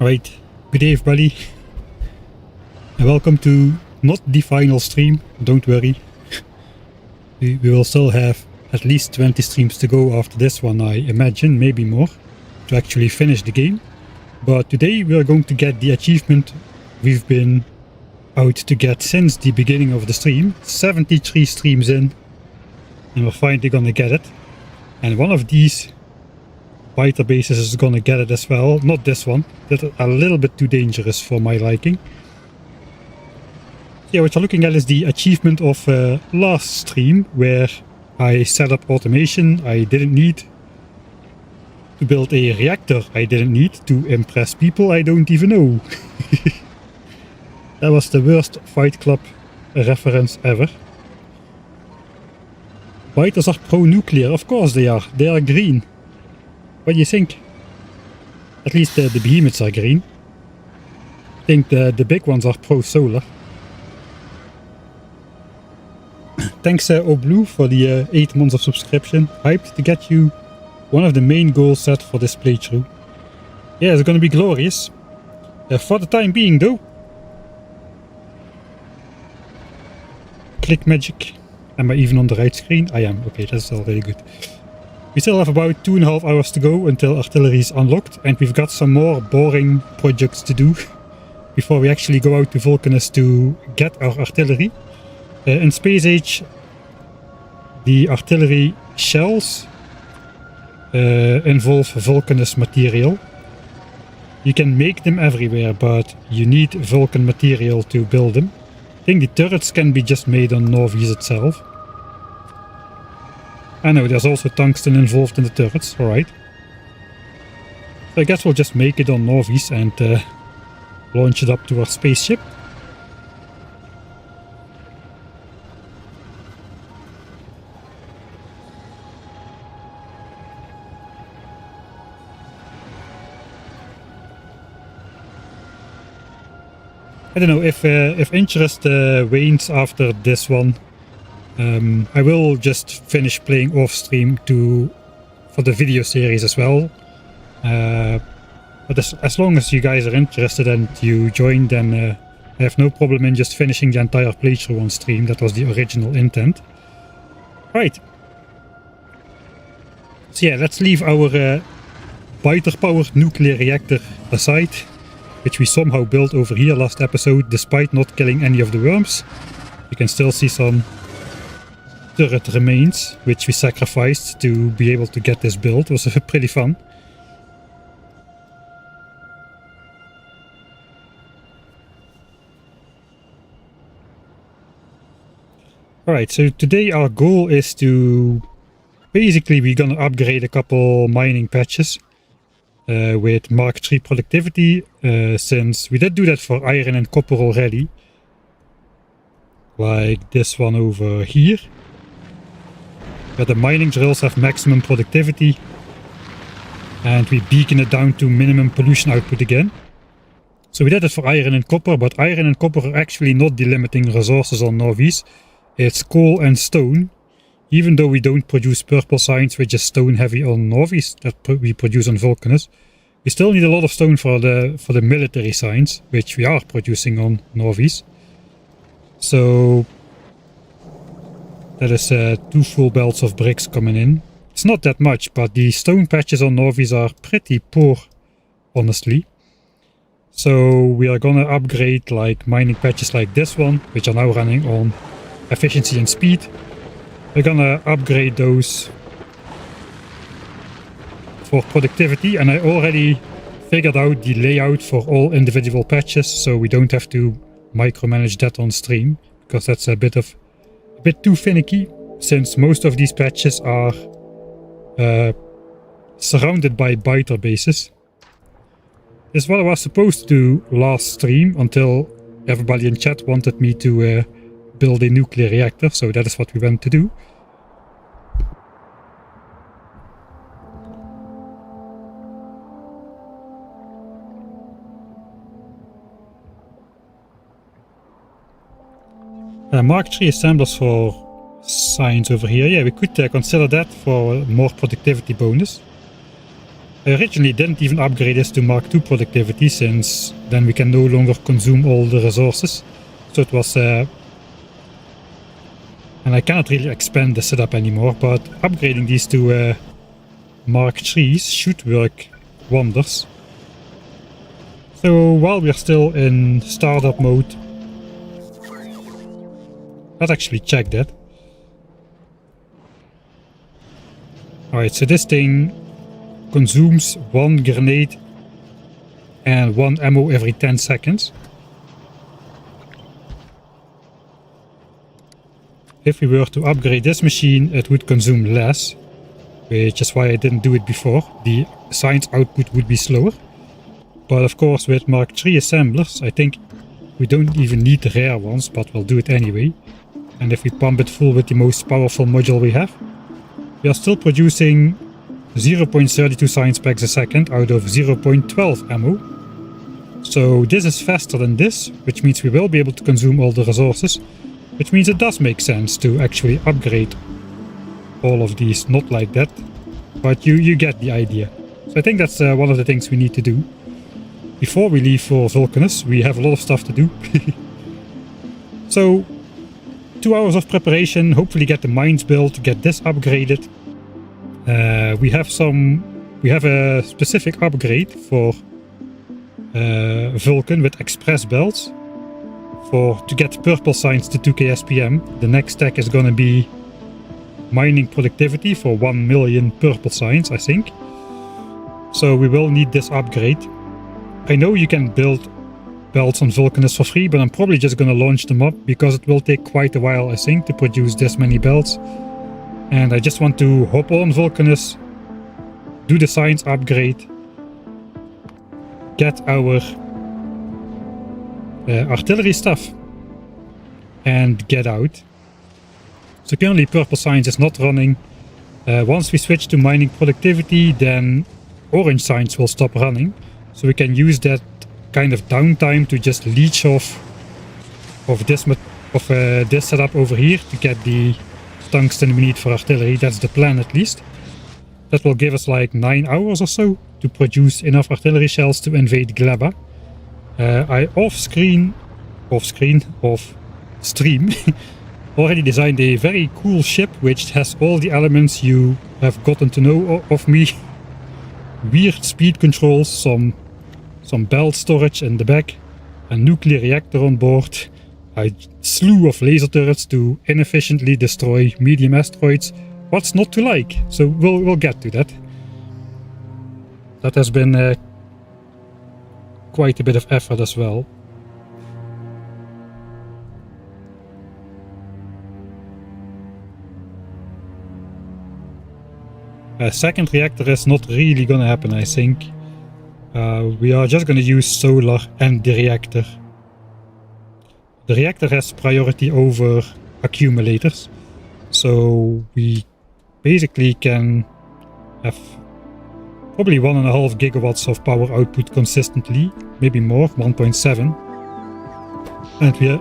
Alright, good day everybody, and welcome to not the final stream, don't worry. We will still have at least 20 streams to go after this one, I imagine, maybe more, to actually finish the game. But today we are going to get the achievement we've been out to get since the beginning of the stream, 73 streams in, and we're finally gonna get it. And one of these fighter bases is gonna get it as well, not this one, that's a little bit too dangerous for my liking. Yeah, what you're looking at is the achievement of last stream, where I set up automation I didn't need, to build a reactor I didn't need, to impress people I don't even know. That was the worst Fight Club reference ever. Fighters are pro-nuclear, of course they are green. What do you think? At least the behemoths are green. I think the big ones are pro-solar. Thanks Oblue for the 8 months of subscription. Hyped to get you one of the main goals set for this playthrough. Yeah, it's gonna be glorious. For the time being though. Click magic. Am I even on the right screen? I am. Okay, that's already good. We still have about 2.5 hours to go until artillery is unlocked, and we've got some more boring projects to do before we actually go out to Vulcanus to get our artillery. In Space Age, the artillery shells involve Vulcanus material. You can make them everywhere, but you need Vulcan material to build them. I think the turrets can be just made on Novice itself. I know there's also tungsten involved in the turrets, alright. So I guess we'll just make it on Novice and launch it up to our spaceship. I don't know if interest wanes after this one. I will just finish playing off stream for the video series as well. But as long as you guys are interested and you join, then I have no problem in just finishing the entire playthrough on stream. That was the original intent. Right. So yeah, let's leave our Biter-powered nuclear reactor aside, which we somehow built over here last episode, despite not killing any of the worms. You can still see some turret remains, which we sacrificed to be able to get this build. It was pretty fun. Alright, so today our goal is to... Basically we're gonna upgrade a couple mining patches with Mark III productivity, since we did do that for iron and copper already. Like this one over here. Where the mining drills have maximum productivity. And we beacon it down to minimum pollution output again. So we did it for iron and copper, but iron and copper are actually not the limiting resources on Novice. It's coal and stone. Even though we don't produce purple signs, which is stone heavy on Novice, that we produce on Vulcanus, we still need a lot of stone for the military signs, which we are producing on Novice. So that is 2 full belts of bricks coming in. It's not that much, but the stone patches on Novice are pretty poor, honestly. So we are gonna upgrade like mining patches like this one, which are now running on efficiency and speed. We're gonna upgrade those for productivity, and I already figured out the layout for all individual patches, so we don't have to micromanage that on stream, because that's a bit too finicky, since most of these patches are surrounded by biter bases. This is what I was supposed to do last stream, until everybody in chat wanted me to build a nuclear reactor, so that is what we went to do. Mark III assemblers for science over here. Yeah, we could consider that for more productivity bonus. I originally didn't even upgrade this to Mark II productivity, since then we can no longer consume all the resources. So it was... and I cannot really expand the setup anymore, but upgrading these to Mark III's should work wonders. So while we're still in startup mode, let's actually check that. Alright, so this thing consumes 1 grenade and 1 ammo every 10 seconds. If we were to upgrade this machine, it would consume less, which is why I didn't do it before. The science output would be slower. But of course, with Mark III assemblers, I think we don't even need the rare ones, but we'll do it anyway. And if we pump it full with the most powerful module we have, we are still producing 0.32 science packs a second out of 0.12 ammo. So this is faster than this, which means we will be able to consume all the resources, which means it does make sense to actually upgrade all of these. Not like that, but you get the idea. So I think that's one of the things we need to do. Before we leave for Vulcanus, we have a lot of stuff to do. So 2 hours of preparation, hopefully get the mines built, get this upgraded. We have a specific upgrade for Vulcan with express belts to get purple science to 2k SPM. The next tech is gonna be mining productivity for 1 million purple science, I think. So we will need this upgrade. I know you can build belts on Vulcanus for free, but I'm probably just gonna launch them up because it will take quite a while, I think, to produce this many belts. And I just want to hop on Vulcanus, do the science upgrade, get our artillery stuff, and get out. So currently purple science is not running. Once we switch to mining productivity, then orange science will stop running. So we can use that kind of downtime to just leech off of this setup over here to get the tungsten we need for artillery. That's the plan, at least. That will give us like 9 hours or so to produce enough artillery shells to invade Gleba. I off stream already designed a very cool ship which has all the elements you have gotten to know of me. Weird speed controls, some belt storage in the back, a nuclear reactor on board, a slew of laser turrets to inefficiently destroy medium asteroids. What's not to like? So we'll get to that. That has been quite a bit of effort as well. A second reactor is not really gonna happen, I think. We are just gonna use solar and the reactor. The reactor has priority over accumulators, so we basically can have probably 1.5 gigawatts of power output consistently, maybe more, 1.7. And we are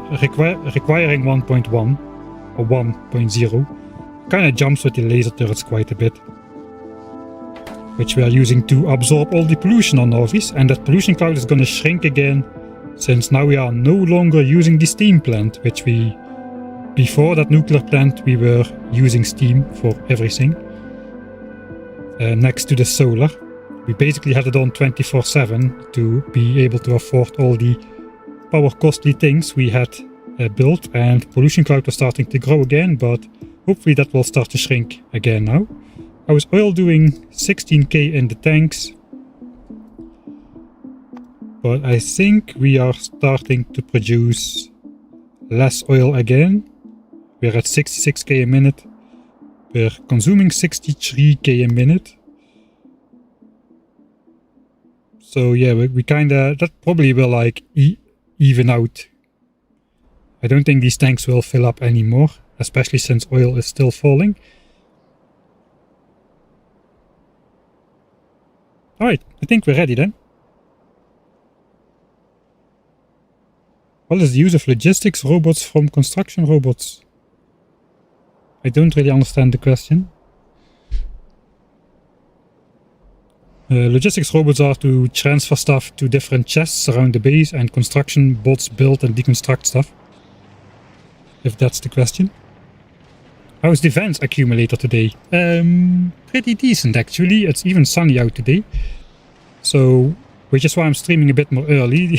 requiring 1.1 or 1.0. Kind of jumps with the laser turrets quite a bit, which we are using to absorb all the pollution on Novis, and that pollution cloud is going to shrink again, since now we are no longer using the steam plant, which before that nuclear plant we were using steam for everything. Next to the solar, we basically had it on 24/7 to be able to afford all the power costly things we had built, and pollution cloud was starting to grow again, but hopefully that will start to shrink again now. I was oil doing 16k in the tanks, but I think we are starting to produce less oil again. We're at 66k a minute. We're consuming 63k a minute. So yeah, we kinda, that probably will like even out. I don't think these tanks will fill up anymore, especially since oil is still falling. Alright, I think we're ready then. What is the use of logistics robots from construction robots? I don't really understand the question. Logistics robots are to transfer stuff to different chests around the base, and construction bots build and deconstruct stuff. If that's the question. How's the Vance accumulator today? Pretty decent actually. It's even sunny out today. So, which is why I'm streaming a bit more early.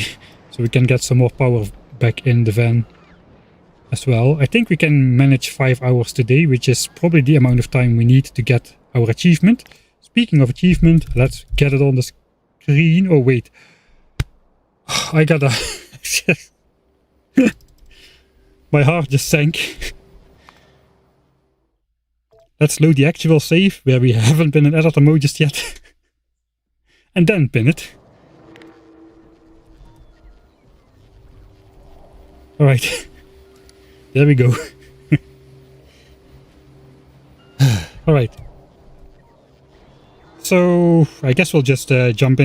So we can get some more power back in the van as well. I think we can manage 5 hours today, which is probably the amount of time we need to get our achievement. Speaking of achievement, let's get it on the screen. Oh wait, I gotta... My heart just sank. Let's load the actual save, where we haven't been in editor mode just yet. And then pin it. Alright. There we go. Alright. So, I guess we'll just jump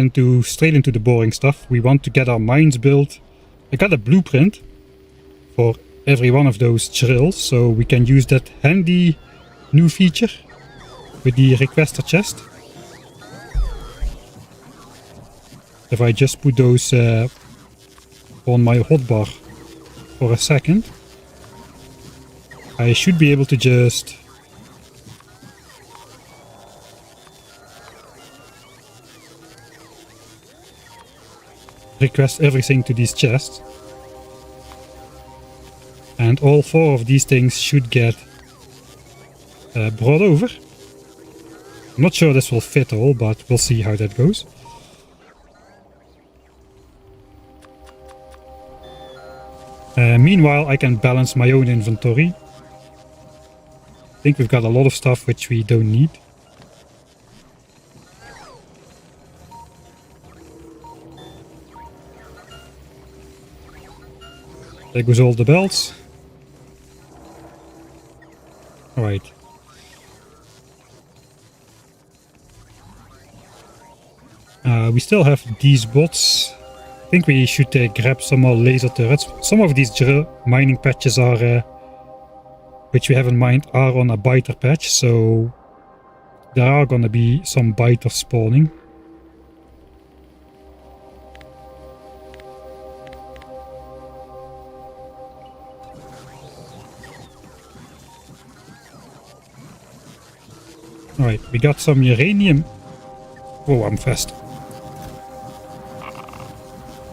straight into the boring stuff. We want to get our mines built. I got a blueprint for every one of those drills, so we can use that handy new feature with the requester chest. If I just put those on my hotbar for a second, I should be able to just request everything to these chests. And all 4 of these things should get brought over. I'm not sure this will fit all, but we'll see how that goes. Meanwhile, I can balance my own inventory. I think we've got a lot of stuff which we don't need. There goes all the belts. Alright. We still have these bots. I think we should grab some more laser turrets. Some of these mining patches are, which we have in mind, are on a biter patch, so there are gonna be some biters spawning. Alright, we got some uranium. Oh, I'm fast.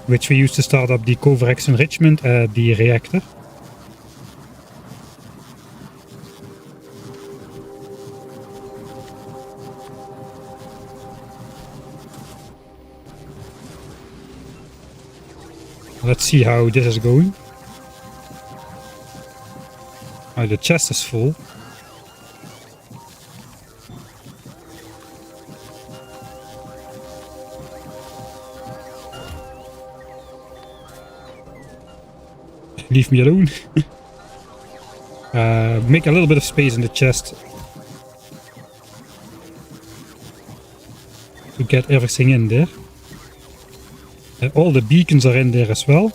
Which we use to start up the Covarex enrichment at the reactor. Let's see how this is going. Oh, the chest is full. Leave me alone. Make a little bit of space in the chest to get everything in there. All the beacons are in there as well.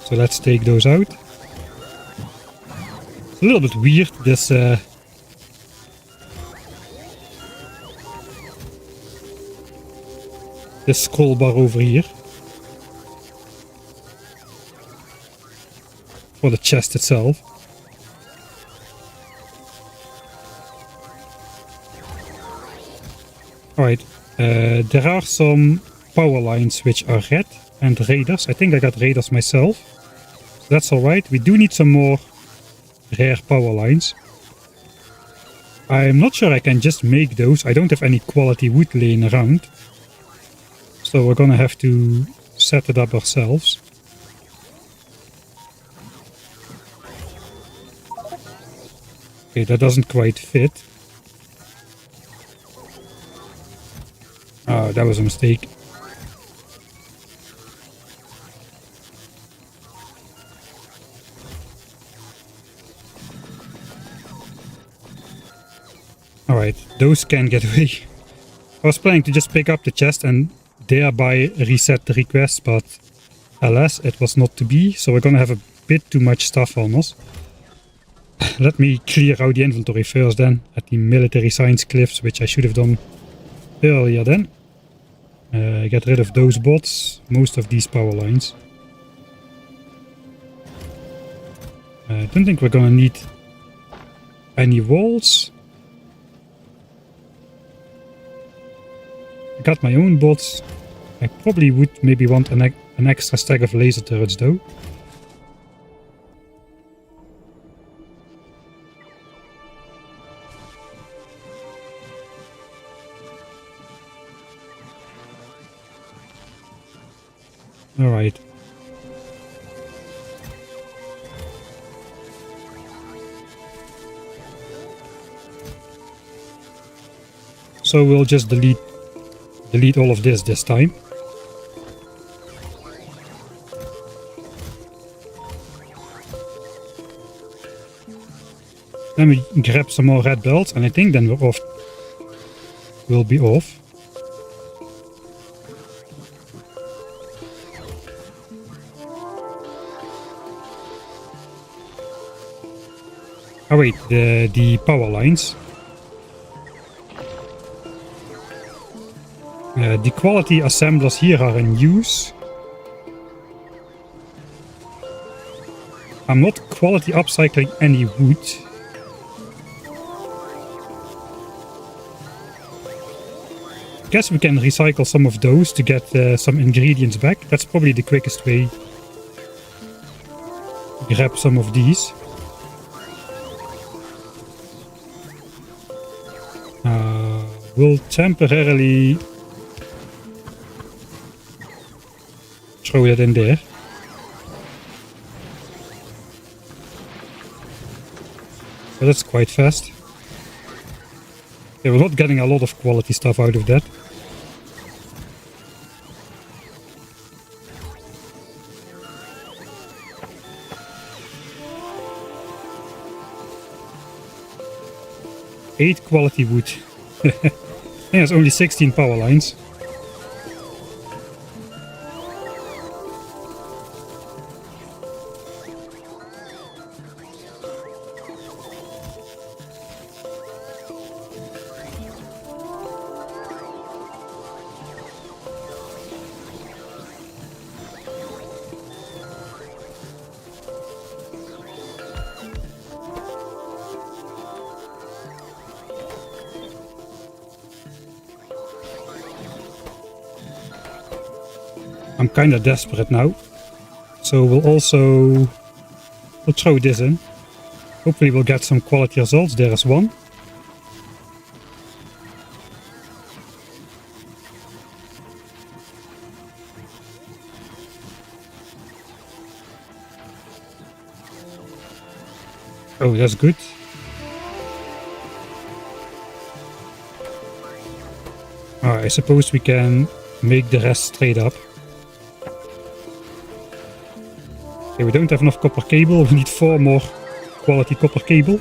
So let's take those out. It's a little bit weird, this scroll bar over here. For the chest itself. Alright, there are some power lines which are red and raiders. I think I got raiders myself. So that's alright. We do need some more rare power lines. I'm not sure I can just make those. I don't have any quality wood laying around. So we're gonna have to set it up ourselves. Okay, that doesn't quite fit. Oh, that was a mistake. Alright, those can get away. I was planning to just pick up the chest and thereby reset the request, but alas, it was not to be, so we're gonna have a bit too much stuff on us. Let me clear out the inventory first then, at the military science cliffs, which I should have done earlier then. Get rid of those bots, most of these power lines. I don't think we're gonna need any walls. I got my own bots. I probably would maybe want an extra stack of laser turrets though. Alright. So we'll just delete all of this time. Then we grab some more red belts and I think then we're off. We'll be off. Oh wait, the power lines. The quality assemblers here are in use. I'm not quality upcycling any wood. Guess we can recycle some of those to get some ingredients back. That's probably the quickest way. Grab some of these. We'll temporarily throw that in there. But that's quite fast. Yeah, we're not getting a lot of quality stuff out of that. Eight quality wood. Yeah, it's only 16 power lines. I'm kinda desperate now. So we'll throw this in. Hopefully we'll get some quality results. There is one. Oh, that's good. I suppose we can make the rest straight up. Okay, we don't have enough copper cable. We need 4 more quality copper cable.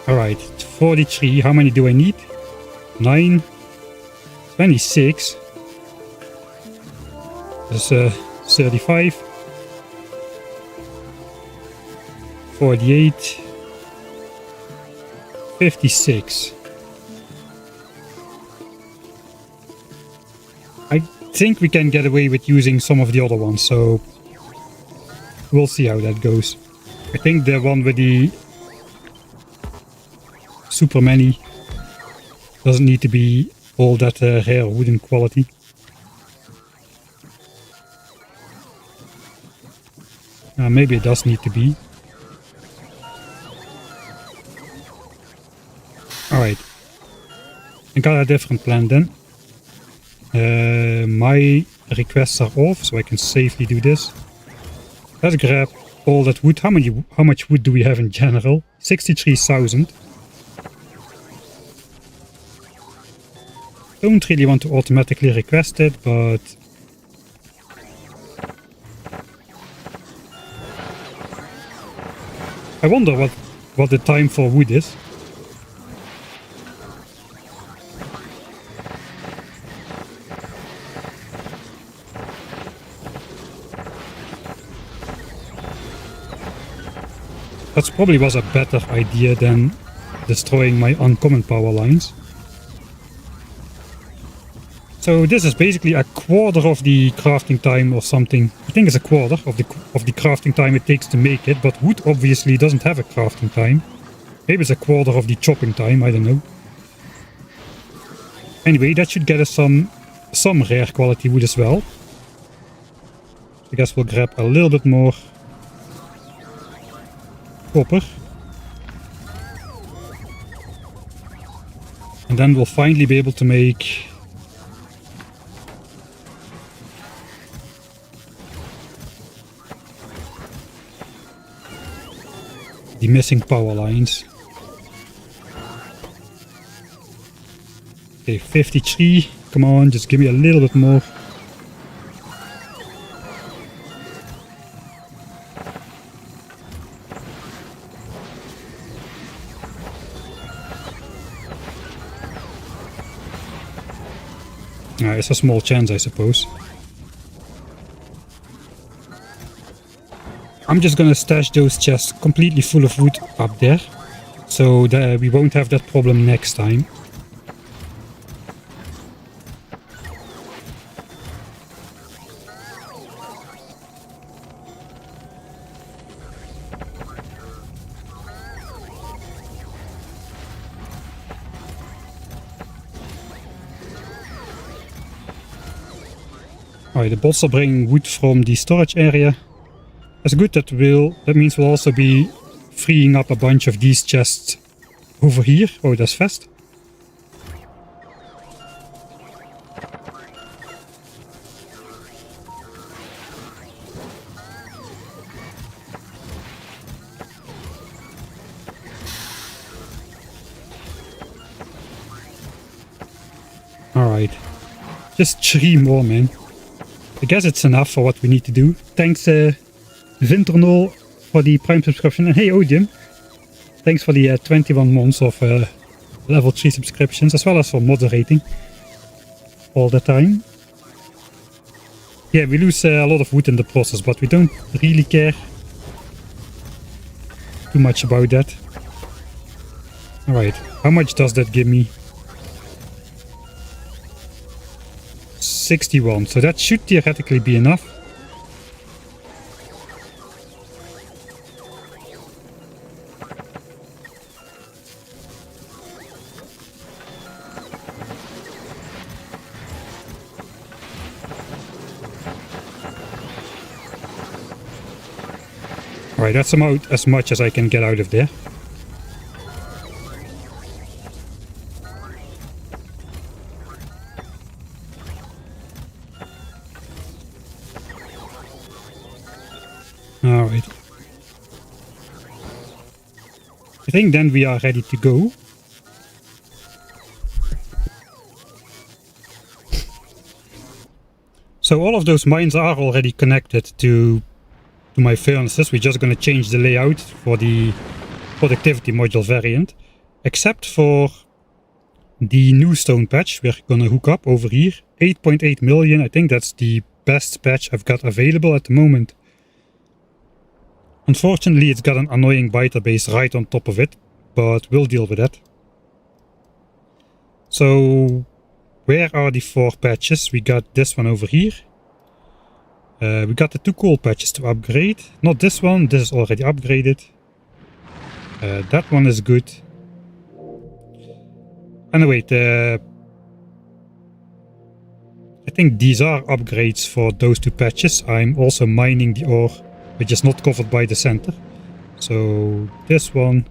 Alright, 43. How many do I need? 9. 26. That's 35. 48. 56. I think we can get away with using some of the other ones, so we'll see how that goes. I think the one with the super many doesn't need to be all that rare wooden quality. Maybe it does need to be. Alright. I got a different plan then. My requests are off, so I can safely do this. Let's grab all that wood. How much wood do we have in general? 63,000. Don't really want to automatically request it, but I wonder what the time for wood is. That probably was a better idea than destroying my uncommon power lines. So this is basically a quarter of the crafting time or something. I think it's a quarter of the crafting time it takes to make it, but wood obviously doesn't have a crafting time. Maybe it's a quarter of the chopping time, I don't know. Anyway, that should get us some rare quality wood as well. I guess we'll grab a little bit more copper. And then we'll finally be able to make the missing power lines. Okay, 53. Come on, just give me a little bit more. It's a small chance, I suppose. I'm just gonna stash those chests completely full of wood up there, so that we won't have that problem next time. Alright, the bots are bringing wood from the storage area. That's good, that means we'll also be freeing up a bunch of these chests over here. Oh, that's fast. Alright. Just 3 more, man. I guess it's enough for what we need to do. Thanks, Vinternol, for the Prime subscription. And hey, Odium, thanks for the 21 months of level 3 subscriptions, as well as for moderating all the time. Yeah, we lose a lot of wood in the process, but we don't really care too much about that. Alright, how much does that give me? 61, so that should theoretically be enough. Alright, that's about as much as I can get out of there. Alright. I think then we are ready to go. So all of those mines are already connected to my furnaces. We're just going to change the layout for the productivity module variant. Except for the new stone patch we're going to hook up over here. 8.8 million, I think that's the best patch I've got available at the moment. Unfortunately, it's got an annoying biter base right on top of it, but we'll deal with that. So, where are the 4 patches? We got this one over here. We got the 2 coal patches to upgrade. Not this one, this is already upgraded. That one is good. And wait, I think these are upgrades for those 2 patches. I'm also mining the ore, which is not covered by the center. So this one,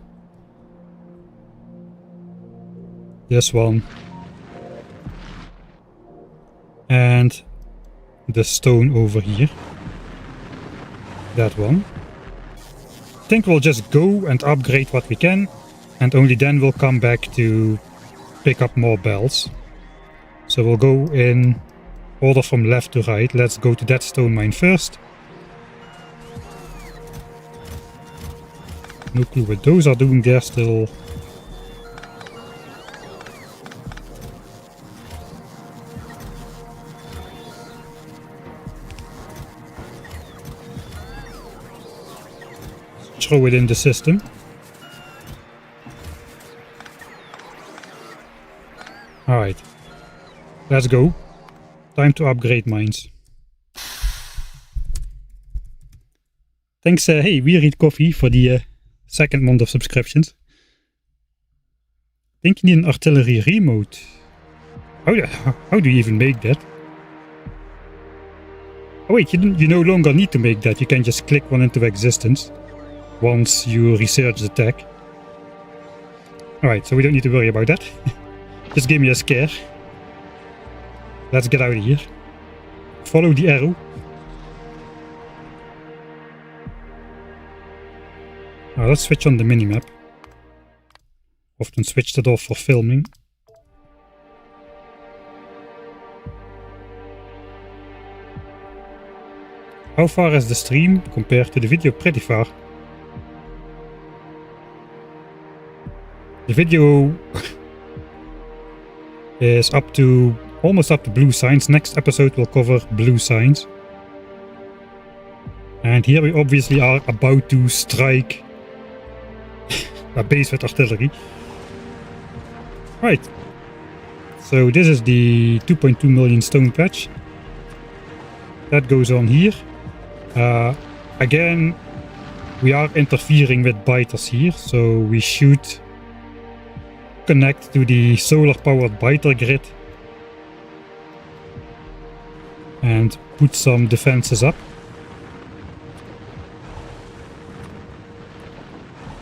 and the stone over here, that one. I think we'll just go and upgrade what we can, and only then we'll come back to pick up more bells. So we'll go in order from left to right. Let's go to that stone mine first. No clue what those are doing there still. throw it in the system. Alright. Let's go. Time to upgrade mines. Thanks, hey, We Read Coffee for the second month of subscriptions. I think you need an artillery remote. How do you even make that? Oh wait, you no longer need to make that. You can just click one into existence once you research the tech. Alright, so we don't need to worry about that. Just give me a scare. Let's get out of here. Follow the arrow. Now let's switch on the minimap. Often switched it off for filming. How far is the stream compared to the video? Pretty far. The video is almost up to blue signs. Next episode will cover blue signs. And here we obviously are about to strike a base with artillery. Right. So this is the 2.2 million stone patch. That goes on here. Again, we are interfering with biters here, so we should connect to the solar powered biter grid and put some defenses up.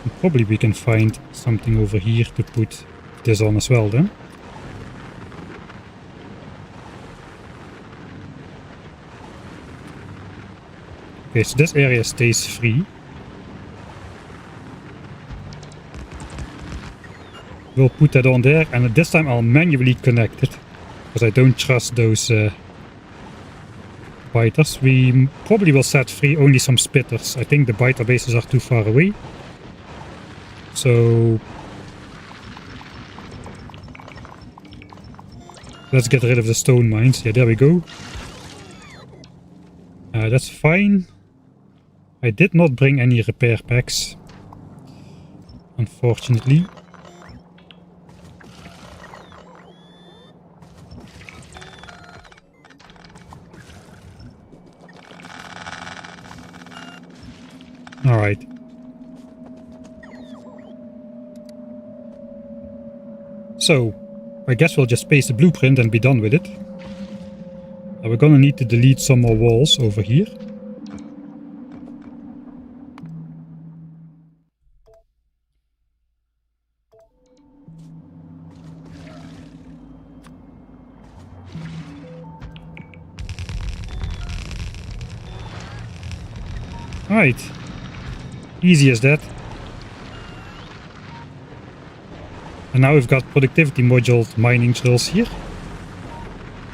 And probably we can find something over here to put this on as well then. Okay, so this area stays free. We'll put that on there, and this time I'll manually connect it, because I don't trust those biters. We probably will set free only some spitters. I think the biter bases are too far away. So let's get rid of the stone mines. Yeah, there we go. That's fine. I did not bring any repair packs, unfortunately. Alright. So, I guess we'll just paste the blueprint and be done with it. We're gonna need to delete some more walls over here. Right, easy as that. And now we've got productivity module mining drills here.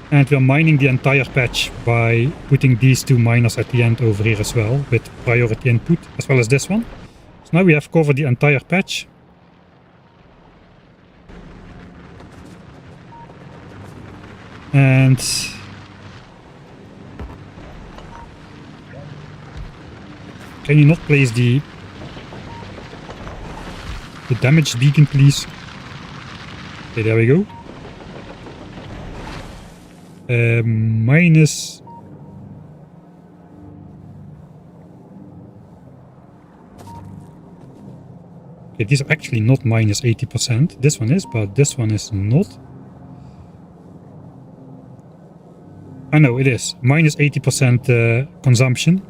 And we're mining the entire patch by putting these two miners at the end over here as well, with priority input, as well as this one. So now we have covered the entire patch. And can you not place the damage beacon, please? Okay, there we go. Minus... Okay, these are actually not minus 80%. This one is, but this one is not. I know it is. Minus 80% consumption.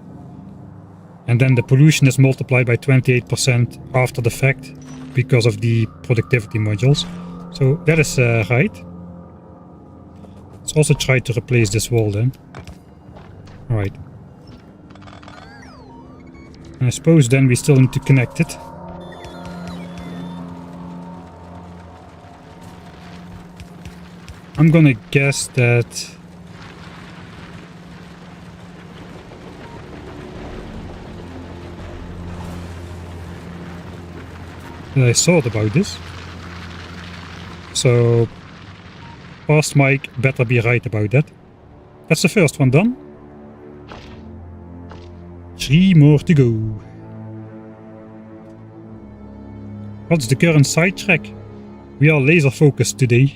And then the pollution is multiplied by 28% after the fact because of the productivity modules. So that is right. Let's also try to replace this wall then. Alright. And I suppose then we still need to connect it. I'm gonna guess that I thought about this. So past Mike better be right about that. That's the first one done. 3 more to go. What's the current sidetrack? We are laser focused today.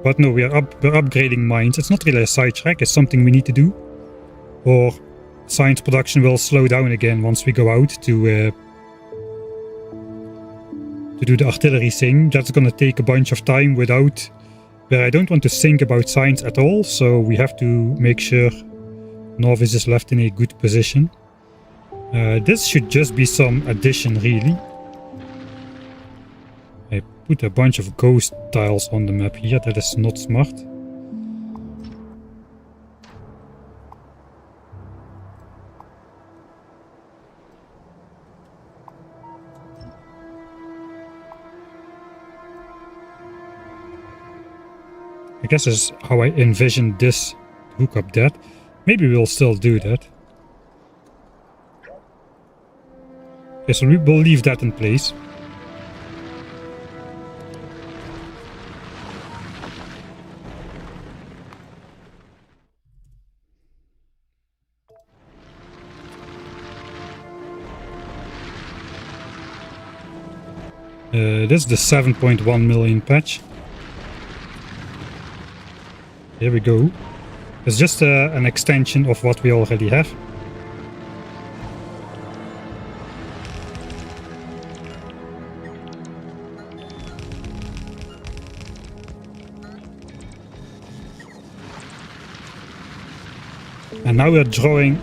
But no, we're upgrading mines. It's not really a sidetrack, it's something we need to do. Or science production will slow down again once we go out to do the artillery thing. That's gonna take a bunch of time without... where I don't want to think about science at all, so we have to make sure Novice is left in a good position. This should just be some addition, really. I put a bunch of ghost tiles on the map here, that is not smart. I guess is how I envisioned this to hook up that. Maybe we'll still do that. Okay, so we will leave that in place. This is the 7.1 million patch. Here we go. It's just an extension of what we already have. And now we're drawing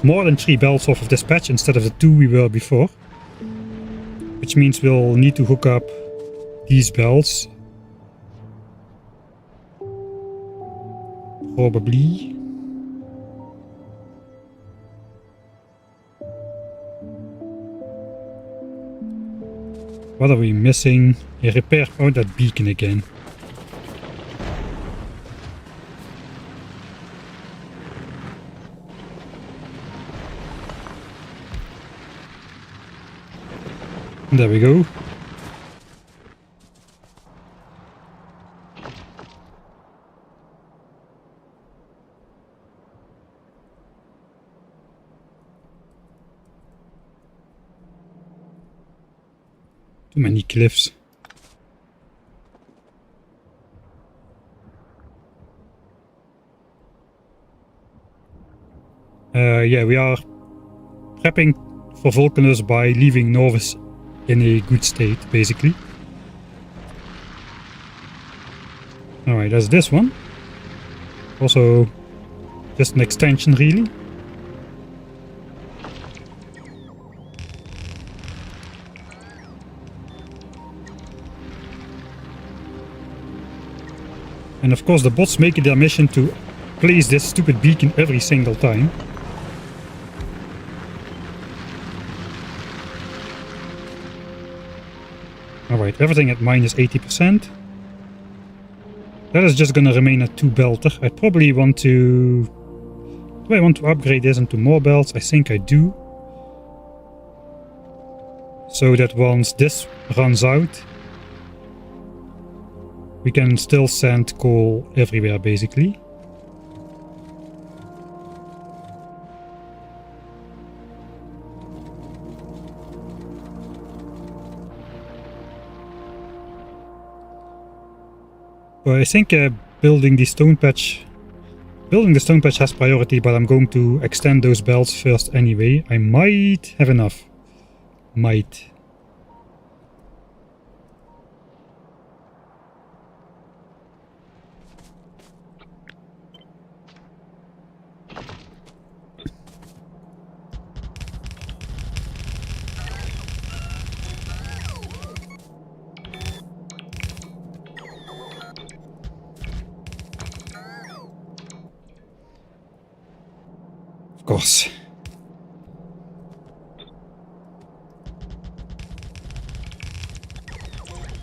more than 3 belts off of this patch instead of the 2 we were before. Which means we'll need to hook up these belts. Probably. What are we missing? A repair. Oh, that beacon again. There we go. Too many cliffs. Yeah, we are prepping for Vulcanus by leaving Novice in a good state, basically. Alright, that's this one. Also, just an extension, really. And of course the bots make it their mission to place this stupid beacon every single time. Alright, everything at minus 80%. That is just gonna remain at 2 belter. I probably want to... Do I want to upgrade this into more belts? I think I do. So that once this runs out, we can still send coal everywhere, basically. But I think building the stone patch has priority, but I'm going to extend those belts first anyway. I might have enough. Might. Of course.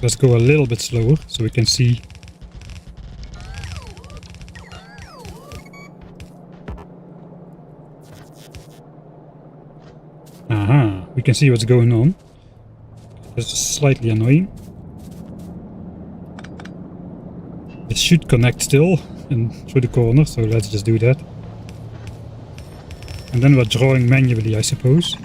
Let's go a little bit slower so we can see. Aha, we can see what's going on. That's slightly annoying. It should connect still and through the corner, so let's just do that. And then we're drawing manually, I suppose.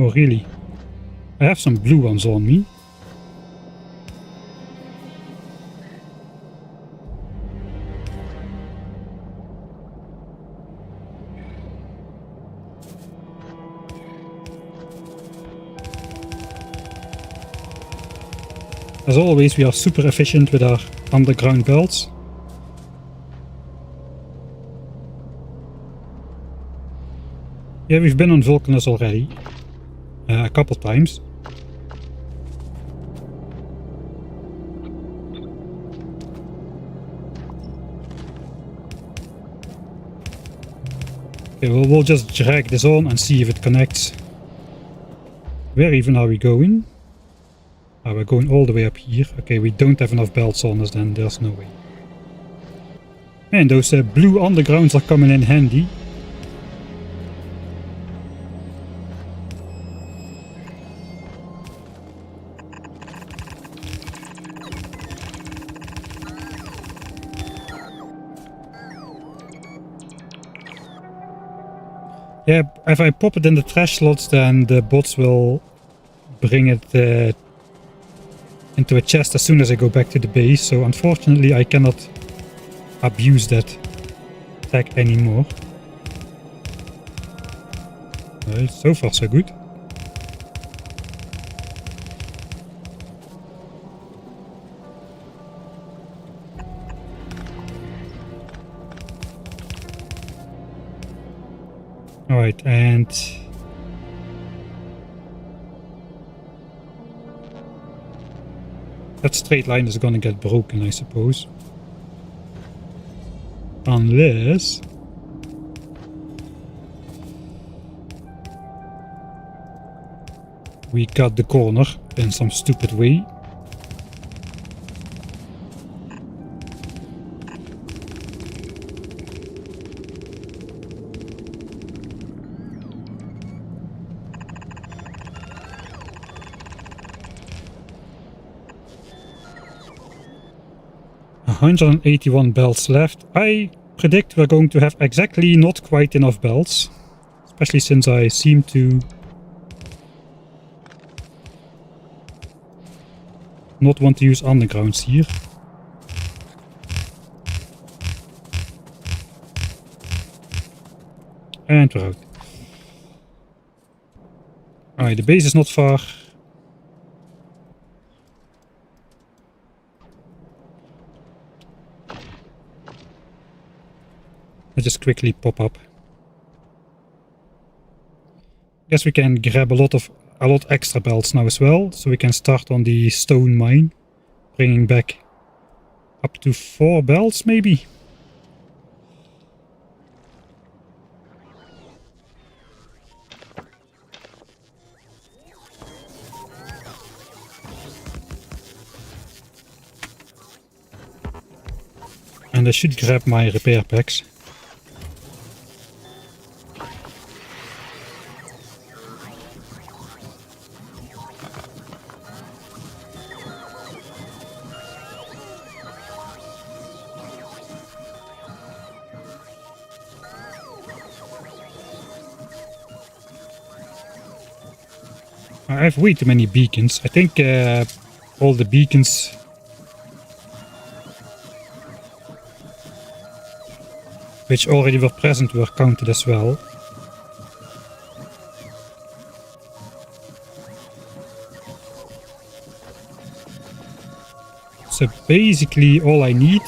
Oh, really? I have some blue ones on me. As always, we are super efficient with our underground belts. Yeah, we've been on Vulcanus already. A couple times. Okay, well, we'll just drag this on and see if it connects. Where even are we going? Oh, we're going all the way up here. Okay, we don't have enough belts on us then, there's no way. Man, those blue undergrounds are coming in handy. Yeah, if I pop it in the trash slots, then the bots will bring it into a chest as soon as I go back to the base. So unfortunately, I cannot abuse that tech anymore. Well, so far so good. Alright, and that straight line is gonna get broken, I suppose. Unless we cut the corner in some stupid way. $181 belts left. I predict we're going to have exactly not quite enough belts. Especially since I seem to not want to use undergrounds here. And we're out. Alright, the base is not far. Let's just quickly pop up. Guess we can grab a lot extra belts now as well, so we can start on the stone mine, bringing back up to 4 belts maybe. And I should grab my repair packs. I have way too many beacons. I think all the beacons which already were present were counted as well. So basically all I need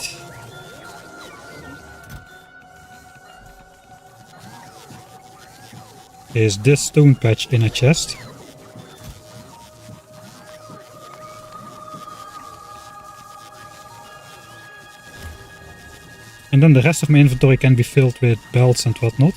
is this stone patch in a chest. And then the rest of my inventory can be filled with belts and whatnot.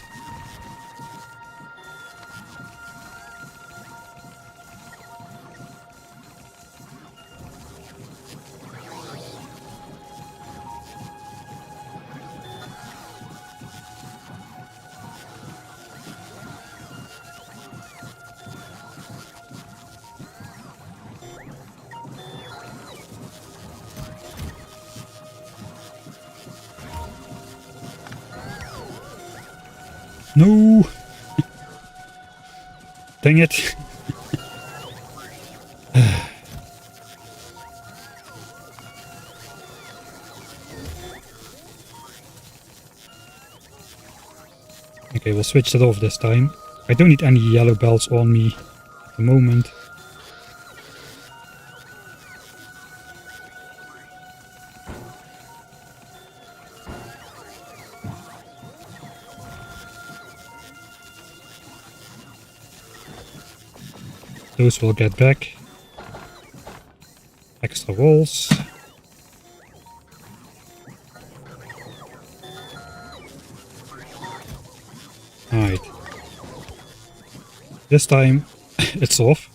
No! Dang it. Okay, we'll switch that off this time. I don't need any yellow belts on me at the moment. Those will get back. Extra walls. Alright. This time it's off.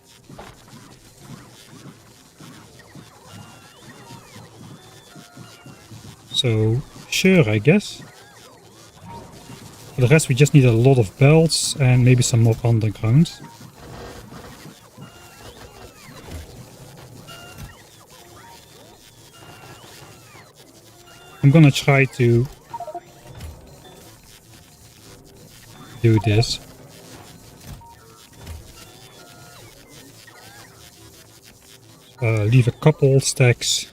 So, sure, I guess. For the rest we just need a lot of belts and maybe some more undergrounds. I'm gonna try to do this. Leave a couple stacks.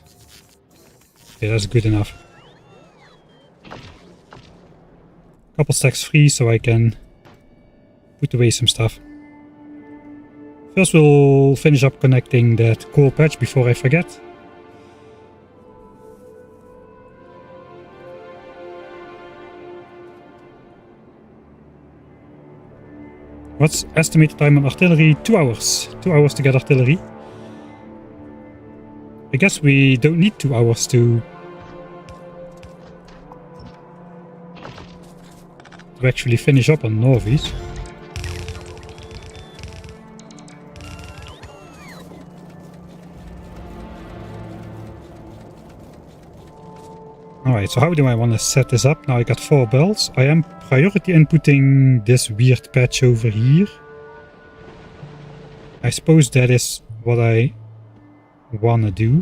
Okay, that's good enough. Couple stacks free so I can put away some stuff. First we'll finish up connecting that coal patch before I forget. What's estimated time on artillery? 2 hours. 2 hours to get artillery. I guess we don't need 2 hours to actually finish up on Norvies. Alright, so how do I want to set this up? Now I got 4 belts. I am priority inputting this weird patch over here. I suppose that is what I want to do.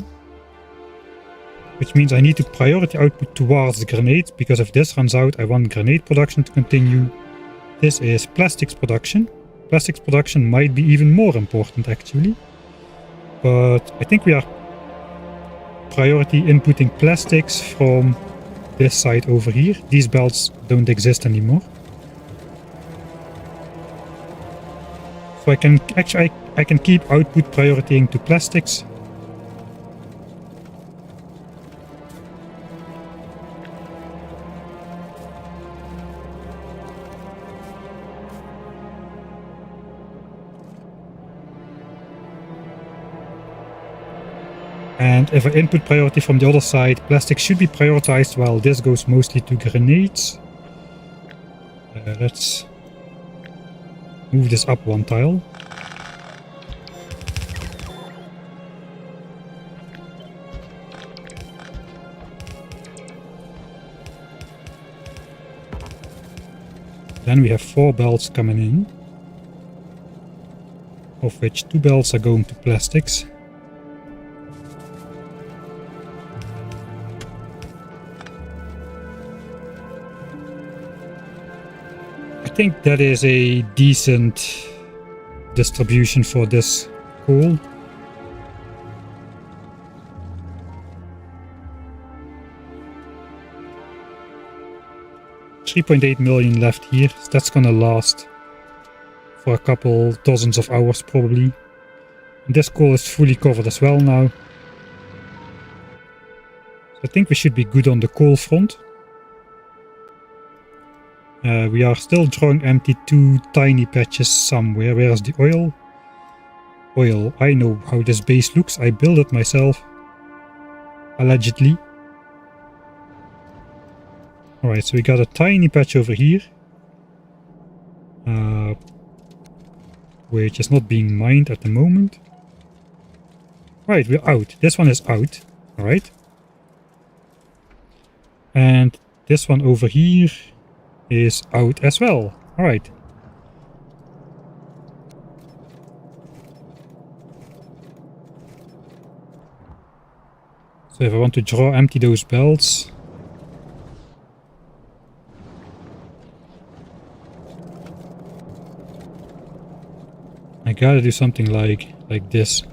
Which means I need to priority output towards the grenades, because if this runs out, I want grenade production to continue. This is plastics production. Plastics production might be even more important actually. But I think we are priority inputting plastics from this side over here. These belts don't exist anymore. So I can actually I can keep output prioritying to plastics. And if I input priority from the other side, plastic should be prioritized while this goes mostly to grenades. Let's move this up 1 tile. Then we have 4 belts coming in, of which 2 belts are going to plastics. I think that is a decent distribution for this coal. $3.8 million left here, so that's gonna last for a couple dozens of hours probably. And this coal is fully covered as well now. So I think we should be good on the coal front. We are still drawing empty 2 tiny patches somewhere. Where is the oil? Oil. I know how this base looks. I built it myself. Allegedly. Alright, so we got a tiny patch over here. Which is not being mined at the moment. Right, we're out. This one is out. Alright. And this one over here is out as well. Alright. So if I want to draw empty those belts, I gotta do something like this.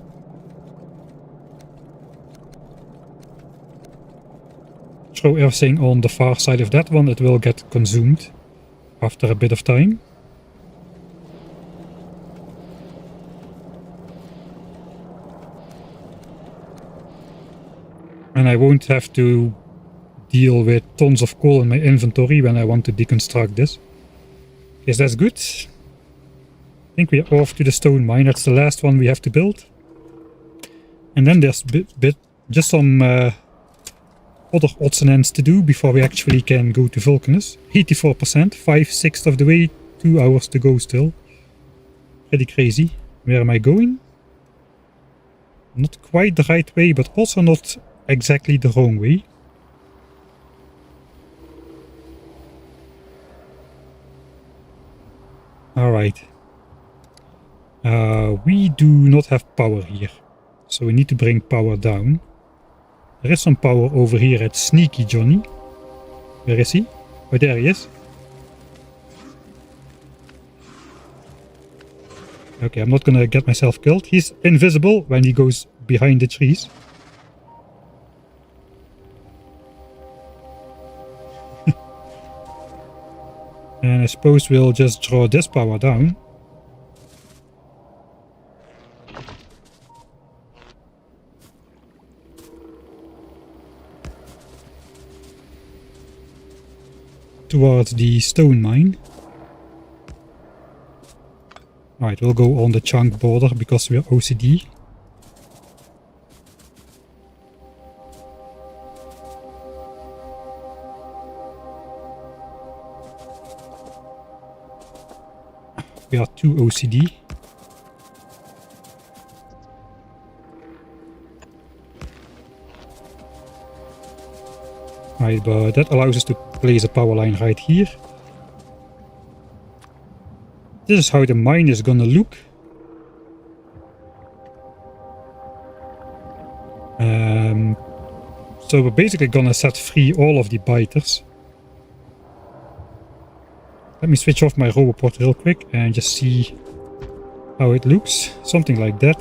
Throw everything on the far side of that one, it will get consumed. after a bit of time. And I won't have to deal with tons of coal in my inventory when I want to deconstruct this. Yes, that's good. I think we're off to the stone mine. That's the last one we have to build. And then there's just some other odds and ends to do before we actually can go to Vulcanus. 84%, 5/6 of the way, 2 hours to go still. Pretty crazy. Where am I going? Not quite the right way, but also not exactly the wrong way. Alright. We do not have power here, so we need to bring power down. There is some power over here at Sneaky Johnny. Where is he? Oh, there he is. Okay, I'm not gonna get myself killed. He's invisible when he goes behind the trees. And I suppose we'll just draw this power down. Towards the stone mine. Alright, we'll go on the chunk border because we're OCD. We are too OCD. Right, but that allows us to place a power line right here. This is how the mine is gonna look. So we're basically gonna set free all of the biters. Let me switch off my Roboport real quick and just see how it looks. Something like that.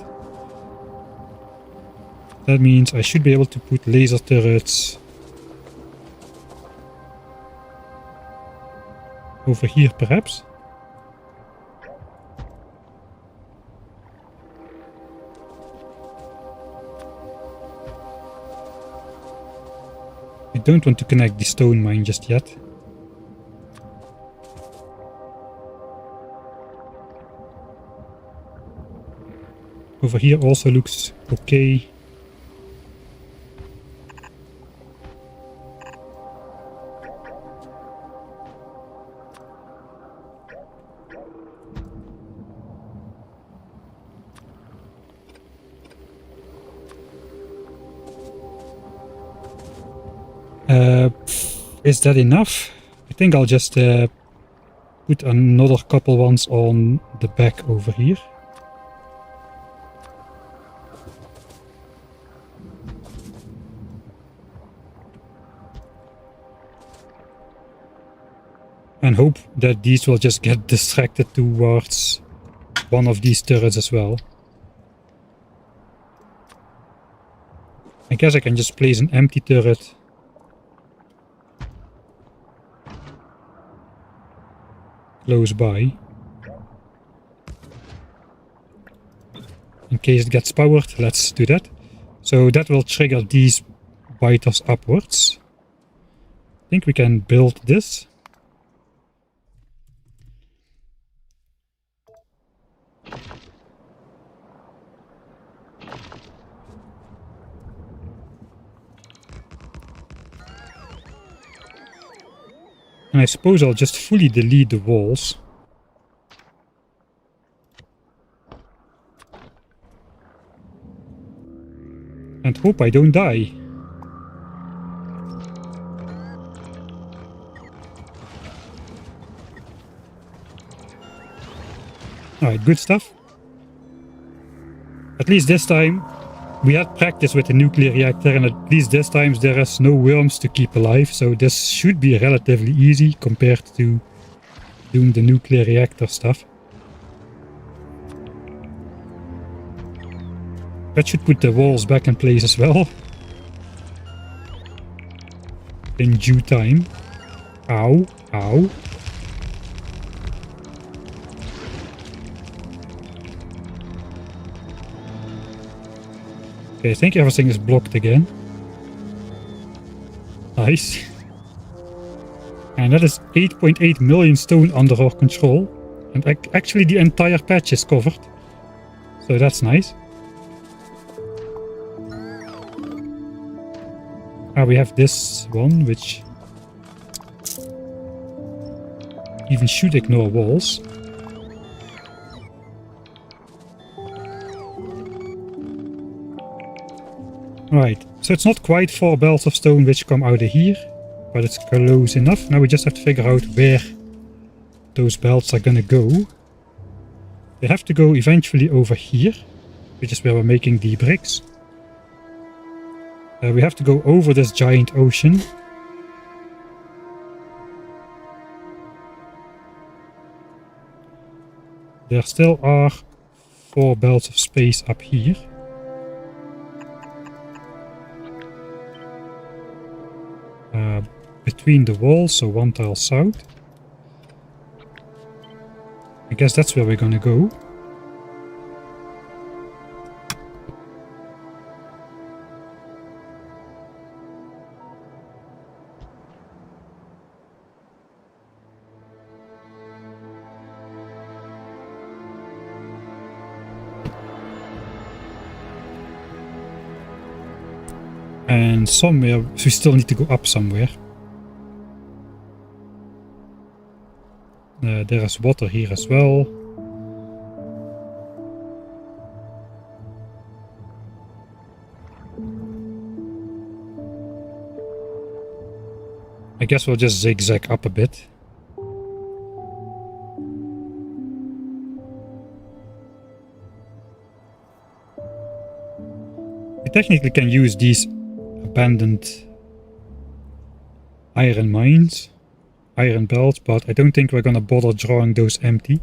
That means I should be able to put laser turrets over here perhaps. I don't want to connect the stone mine just yet. Over here also looks okay. Is that enough? I think I'll just put another couple ones on the back over here. And hope that these will just get distracted towards one of these turrets as well. I guess I can just place an empty turret close by. In case it gets powered, let's do that. So that will trigger these biters upwards. I think we can build this. And I suppose I'll just fully delete the walls. And hope I don't die. Alright, good stuff. At least this time we had practice with the nuclear reactor, and at least this time there is no worms to keep alive, so this should be relatively easy compared to doing the nuclear reactor stuff. That should put the walls back in place as well. In due time. Ow, ow. Okay, I think everything is blocked again. Nice. And that is 8.8 million stone under our control. And actually the entire patch is covered. So that's nice. We have this one, which even should ignore walls. Right, so it's not quite 4 belts of stone which come out of here, but it's close enough. Now we just have to figure out where those belts are gonna go. They have to go eventually over here, which is where we're making the bricks. We have to go over this giant ocean. There still are 4 belts of space up here. Between the walls, so 1 tile south. I guess that's where we're gonna go. And somewhere, we still need to go up somewhere. There is water here as well. I guess we'll just zigzag up a bit. We technically can use these abandoned iron mines, iron belts, but I don't think we're gonna bother drawing those empty.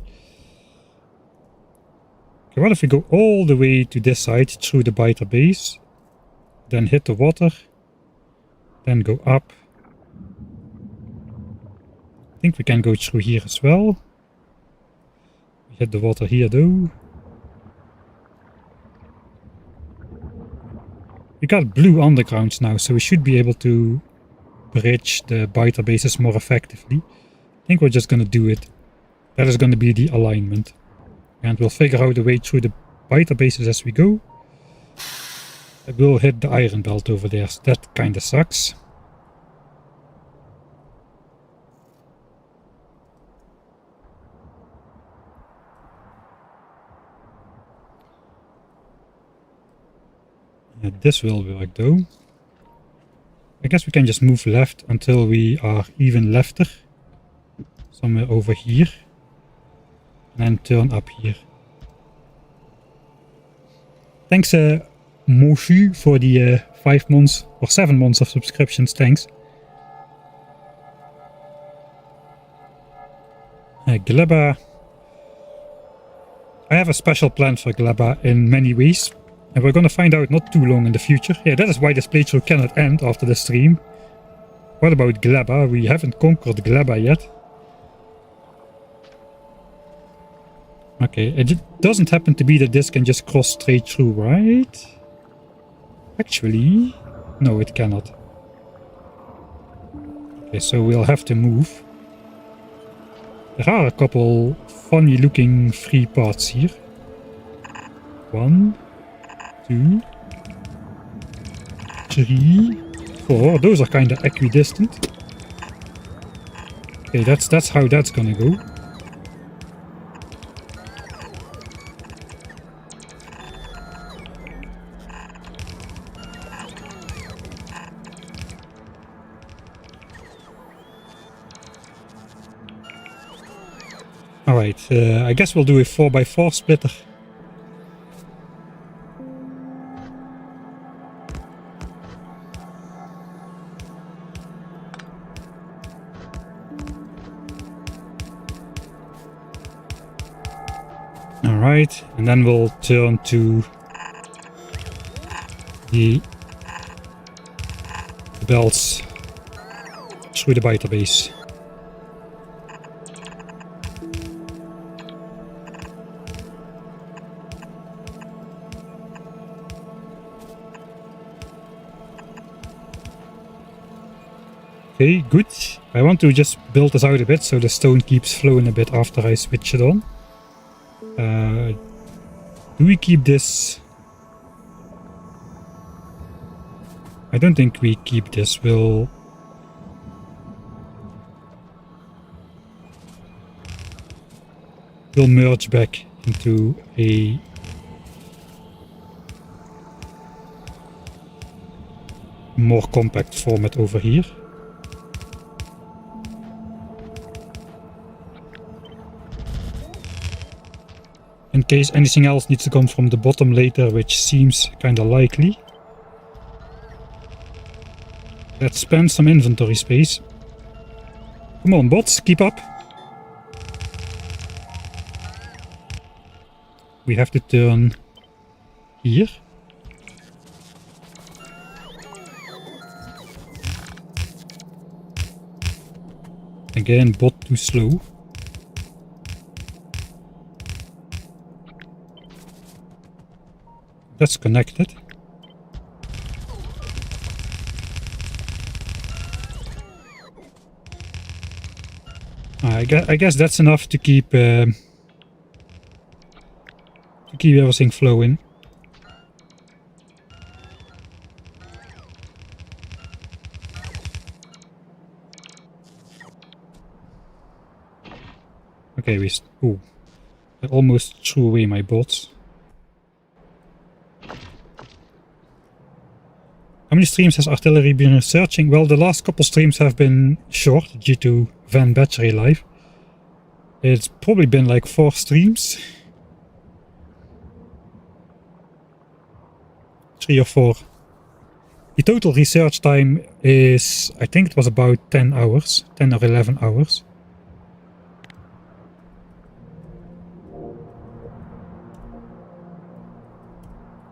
Okay, what if we go all the way to this side through the biter base, then hit the water, then go up. I think we can go through here as well. We hit the water here though. We got blue undergrounds now, so we should be able to bridge the biter bases more effectively. I think we're just gonna do it. That is gonna be the alignment. And we'll figure out a way through the biter bases as we go. We'll hit the iron belt over there, so that kinda sucks. This will work though. I guess we can just move left until we are even lefter. Somewhere over here. And then turn up here. Thanks Moshu for the 5 months or 7 months of subscriptions, thanks. Gleba. I have a special plan for Gleba in many ways. And we're gonna find out not too long in the future. Yeah, that is why this playthrough cannot end after the stream. What about Gleba? We haven't conquered Gleba yet. Okay, it doesn't happen to be that this can just cross straight through, right? Actually, no, it cannot. Okay, so we'll have to move. There are a couple funny looking free parts here. 1, 2, 3, 4. Those are kind of equidistant. Okay, that's how that's gonna go. Alright, I guess we'll do a 4x4 splitter. Alright, and then we'll turn to the belts through the biter base. Okay, good. I want to just build this out a bit so the stone keeps flowing a bit after I switch it on. Do we keep this? I don't think we keep this. We'll merge back into a more compact format over here. In case anything else needs to come from the bottom later, which seems kinda likely. Let's spend some inventory space. Come on, bots, keep up. We have to turn here. Again, bot too slow. That's connected. I guess that's enough to keep everything flowing. Okay, I almost threw away my bots. How many streams has Artillery been researching? Well, the last couple streams have been short due to Van Battery Live. It's probably been like 4 streams. 3 or 4. The total research time is, I think it was about 10 hours, 10 or 11 hours.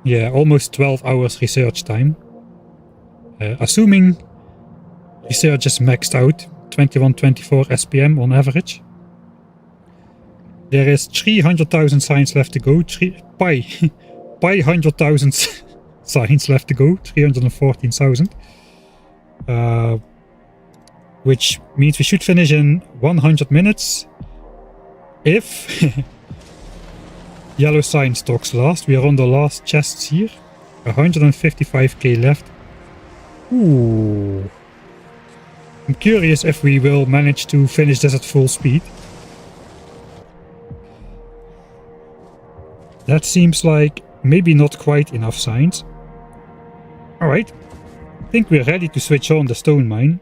Yeah, almost 12 hours research time. Assuming research is maxed out, 2124 SPM on average. There is 300,000 signs left to go, pi 100,000 signs left to go, 314,000. Which means we should finish in 100 minutes if yellow sign stocks last. We are on the last chests here. 155k left. Ooh. I'm curious if we will manage to finish this at full speed. That seems like maybe not quite enough signs. Alright. I think we're ready to switch on the stone mine.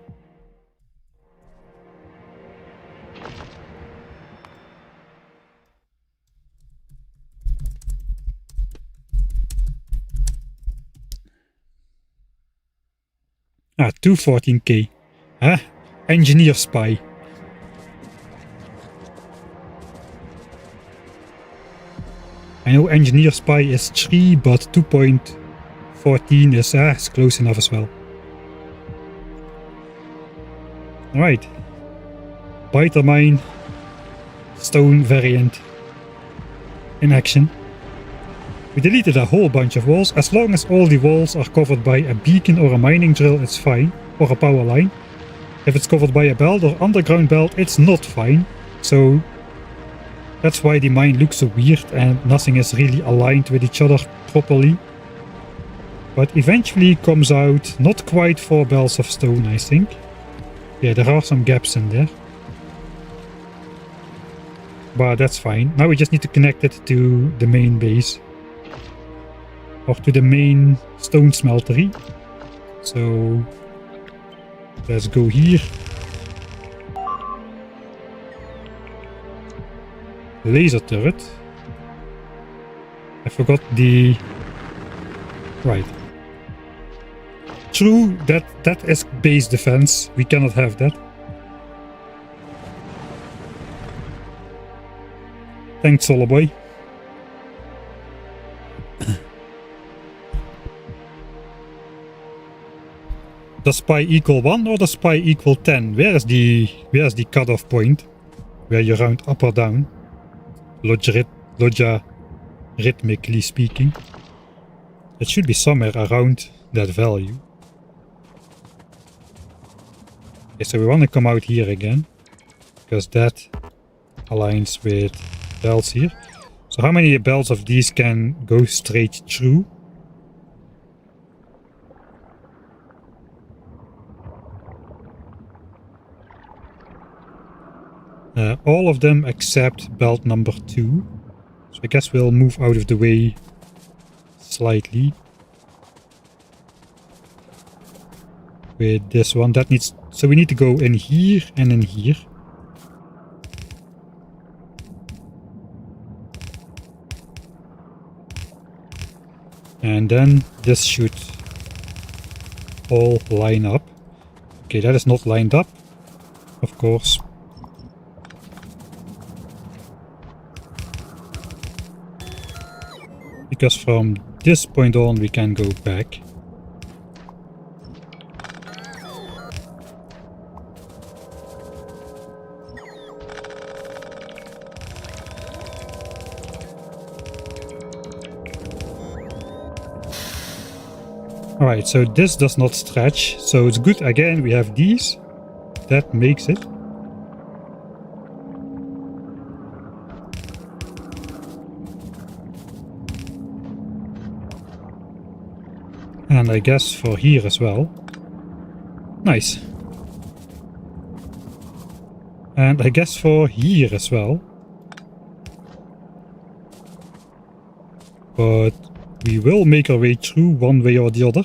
Ah, 214k. Huh? Engineer spy. I know engineer spy is 3, but 2.14 is close enough as well. Alright. Biter mine. Stone variant. In action. We deleted a whole bunch of walls. As long as all the walls are covered by a beacon or a mining drill, it's fine. Or a power line. If it's covered by a belt or underground belt, it's not fine. So that's why the mine looks so weird and nothing is really aligned with each other properly. But eventually comes out not quite 4 belts of stone, I think. Yeah, there are some gaps in there. But that's fine. Now we just need to connect it to the main base. Or to the main stone smeltery. So let's go here. Laser turret. I forgot the... Right. True, that is base defense. We cannot have that. Thanks, Soloboy. Does pi equal 1 or does pi equal 10? Where is the cutoff point? Where you round up or down? Logarithmically speaking. It should be somewhere around that value. Okay, so we want to come out here again, because that aligns with belts here. So how many belts of these can go straight through? All of them except belt number 2. So I guess we'll move out of the way slightly. With this one, that needs... So we need to go in here and in here. And then this should all line up. Okay, that is not lined up, of course. Because from this point on we can go back. Alright, so this does not stretch, so it's good. Again, we have these. That makes it. And I guess for here as well. Nice. And I guess for here as well. But we will make our way through one way or the other.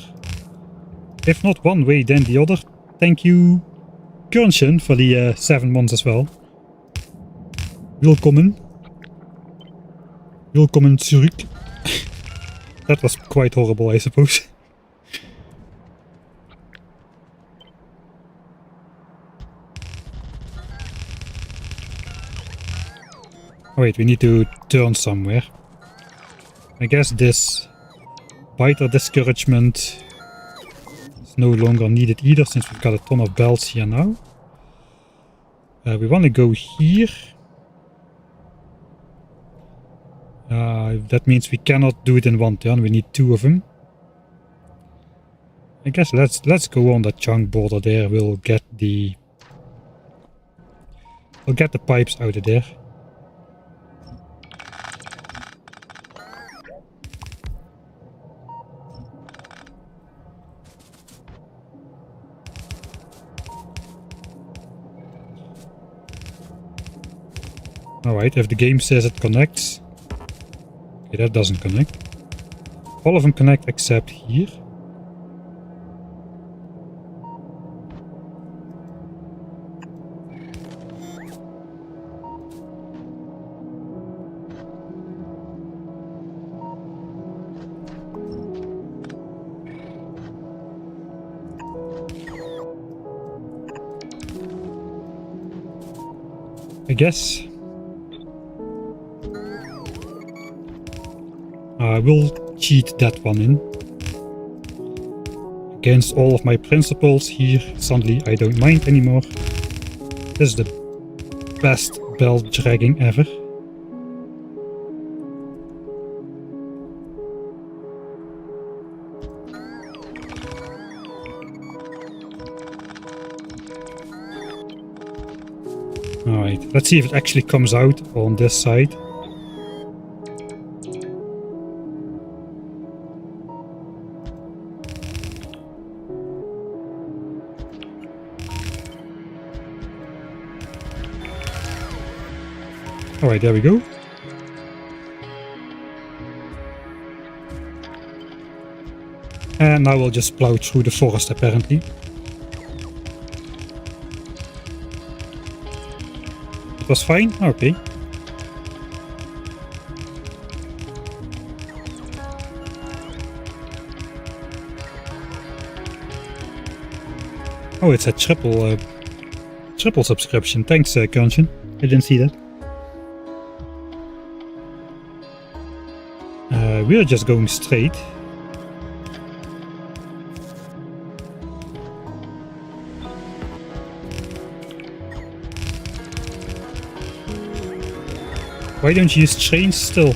If not one way, then the other. Thank you, Kernchen, for the 7 months as well. Willkommen. Willkommen zurück. That was quite horrible, I suppose. Oh wait, we need to turn somewhere. I guess this biter discouragement is no longer needed either, since we've got a ton of belts here now. We want to go here. That means we cannot do it in one turn. We need 2 of them. I guess let's go on that chunk border there. We'll get the pipes out of there. Alright, if the game says it connects. Okay, that doesn't connect. All of them connect except here. I guess I will cheat that one in. Against all of my principles here, suddenly I don't mind anymore. This is the best belt dragging ever. Alright, let's see if it actually comes out on this side. Alright, there we go. And now we'll just plow through the forest apparently. It was fine? Okay. Oh, it's a triple subscription. Thanks, Kernchen. I didn't see that. We're just going straight. Why don't you use chains still?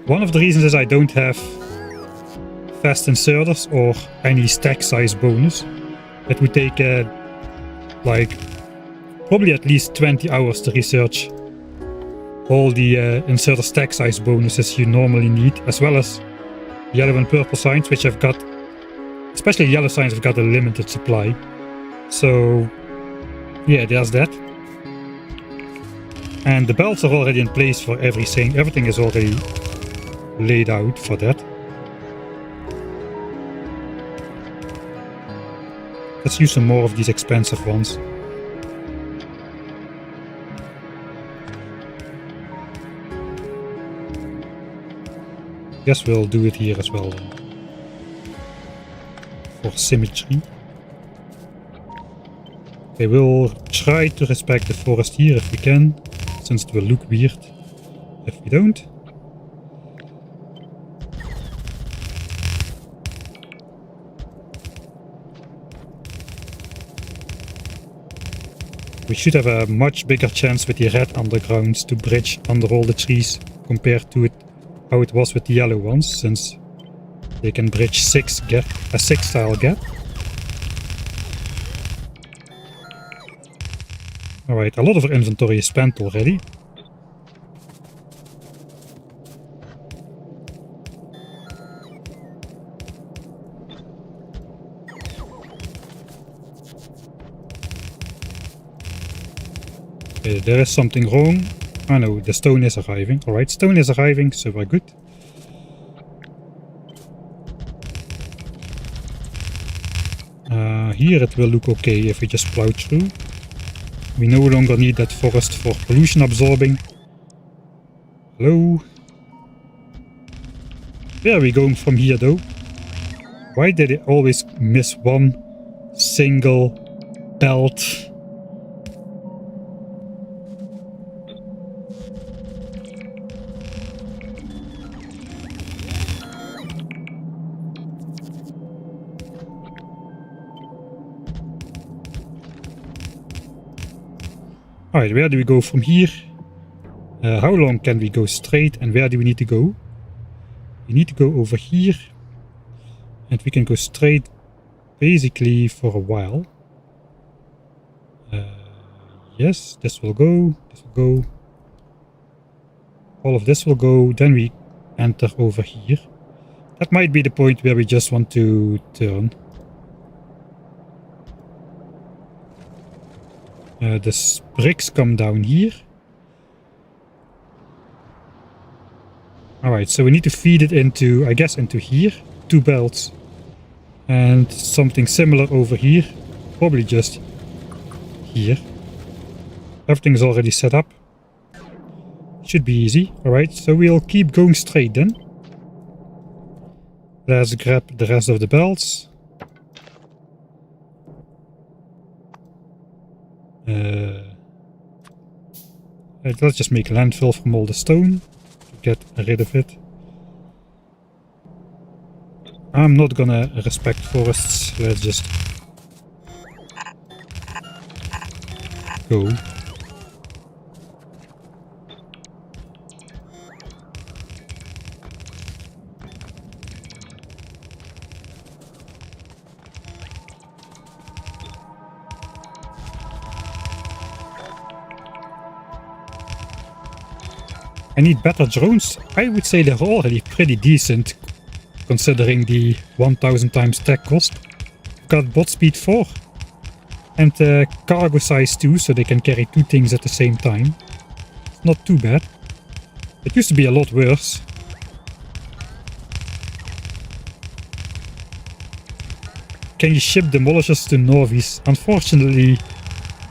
One of the reasons is I don't have fast inserters or any stack size bonus. It would take like probably at least 20 hours to research all the inserter stack size bonuses you normally need, as well as yellow and purple signs, which I've got, especially yellow signs have got a limited supply. So yeah, there's that. And the belts are already in place for everything. Everything is already laid out for that. Let's use some more of these expensive ones. Guess we'll do it here as well then. For symmetry. Okay, we'll try to respect the forest here if we can, since it will look weird if we don't. We should have a much bigger chance with the red undergrounds to bridge under all the trees compared to how it was with the yellow ones, since they can bridge a 6 tile gap. Alright, a lot of our inventory is spent already. Okay, there is something wrong. Oh no, the stone is arriving. Alright, stone is arriving, so we're good. Here it will look okay if we just plow through. We no longer need that forest for pollution absorbing. Hello? Where are we going from here though? Why did it always miss one single belt? Alright, where do we go from here? How long can we go straight and where do we need to go? We need to go over here. And we can go straight basically for a while. Yes, this will go. This will go. All of this will go. Then we enter over here. That might be the point where we just want to turn. The bricks come down here. Alright, so we need to feed it into, I guess, into here. 2 belts. And something similar over here. Probably just here. Everything is already set up. Should be easy. Alright, so we'll keep going straight then. Let's grab the rest of the belts. Let's just make a landfill from all the stone to get rid of it. I'm not gonna respect forests. Let's just go. I need better drones. I would say they're already pretty decent considering the 1000 times tech cost. Got bot speed 4 and cargo size 2, so they can carry 2 things at the same time. It's not too bad. It used to be a lot worse. Can you ship demolishers to Norvis? Unfortunately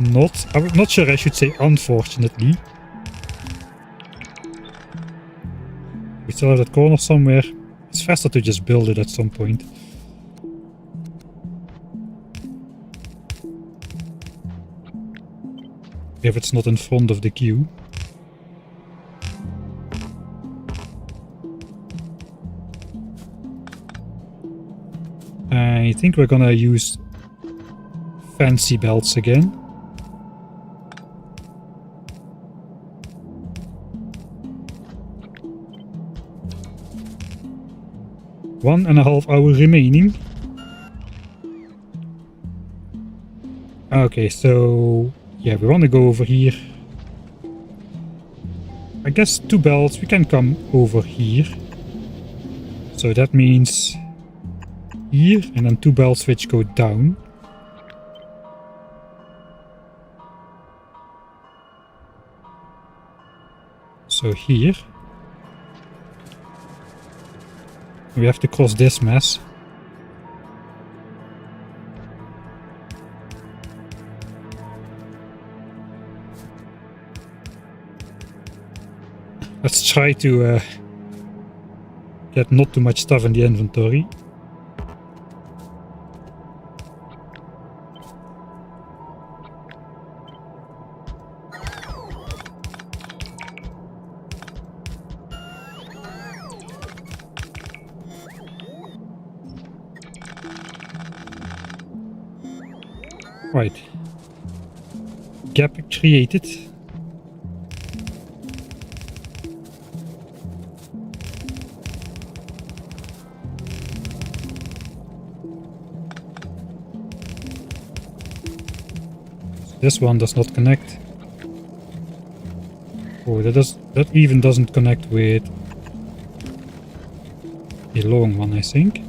not. I'm not sure I should say unfortunately. We still have that corner somewhere. It's faster to just build it at some point. If it's not in front of the queue. I think we're gonna use fancy belts again. One and a half hour remaining. Okay, so yeah, we want to go over here. I guess 2 belts, we can come over here. So that means here, and then 2 belts which go down. So here. We have to cross this mess. Let's try to get not too much stuff in the inventory. Right. Gap created. This one does not connect. Oh, that even doesn't connect with the long one, I think.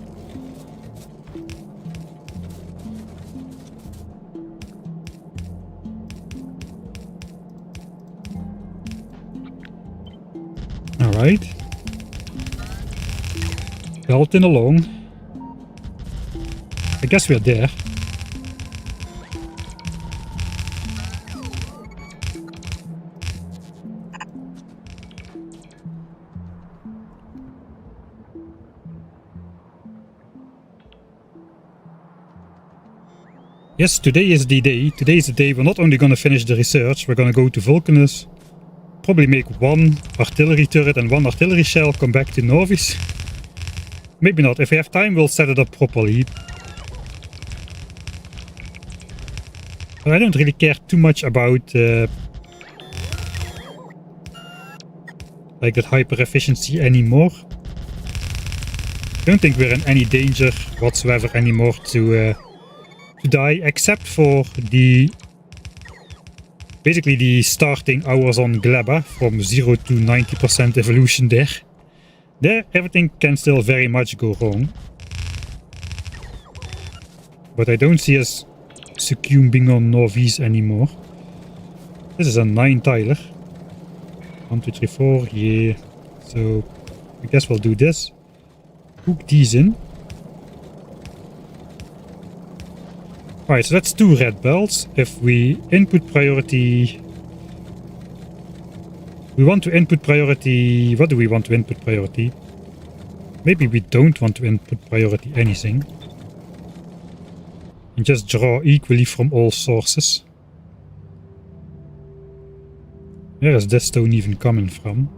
Alright. Belt in along. I guess we're there. Yes, today is the day. Today is the day we're not only going to finish the research, we're going to go to Vulcanus, probably make 1 artillery turret and 1 artillery shell, come back to Novice. Maybe not. If we have time, we'll set it up properly. But I don't really care too much about like that hyper efficiency anymore. I don't think we're in any danger whatsoever anymore to die, except for the basically the starting hours on Gleba from 0 to 90% evolution there. There everything can still very much go wrong. But I don't see us succumbing on Novice anymore. This is a 9 tiler. 1, 2, 3, 4, yeah. So I guess we'll do this. Hook these in. Alright, so that's 2 red belts. If we input priority... We want to input priority... What do we want to input priority? Maybe we don't want to input priority anything. And just draw equally from all sources. Where is this stone even coming from?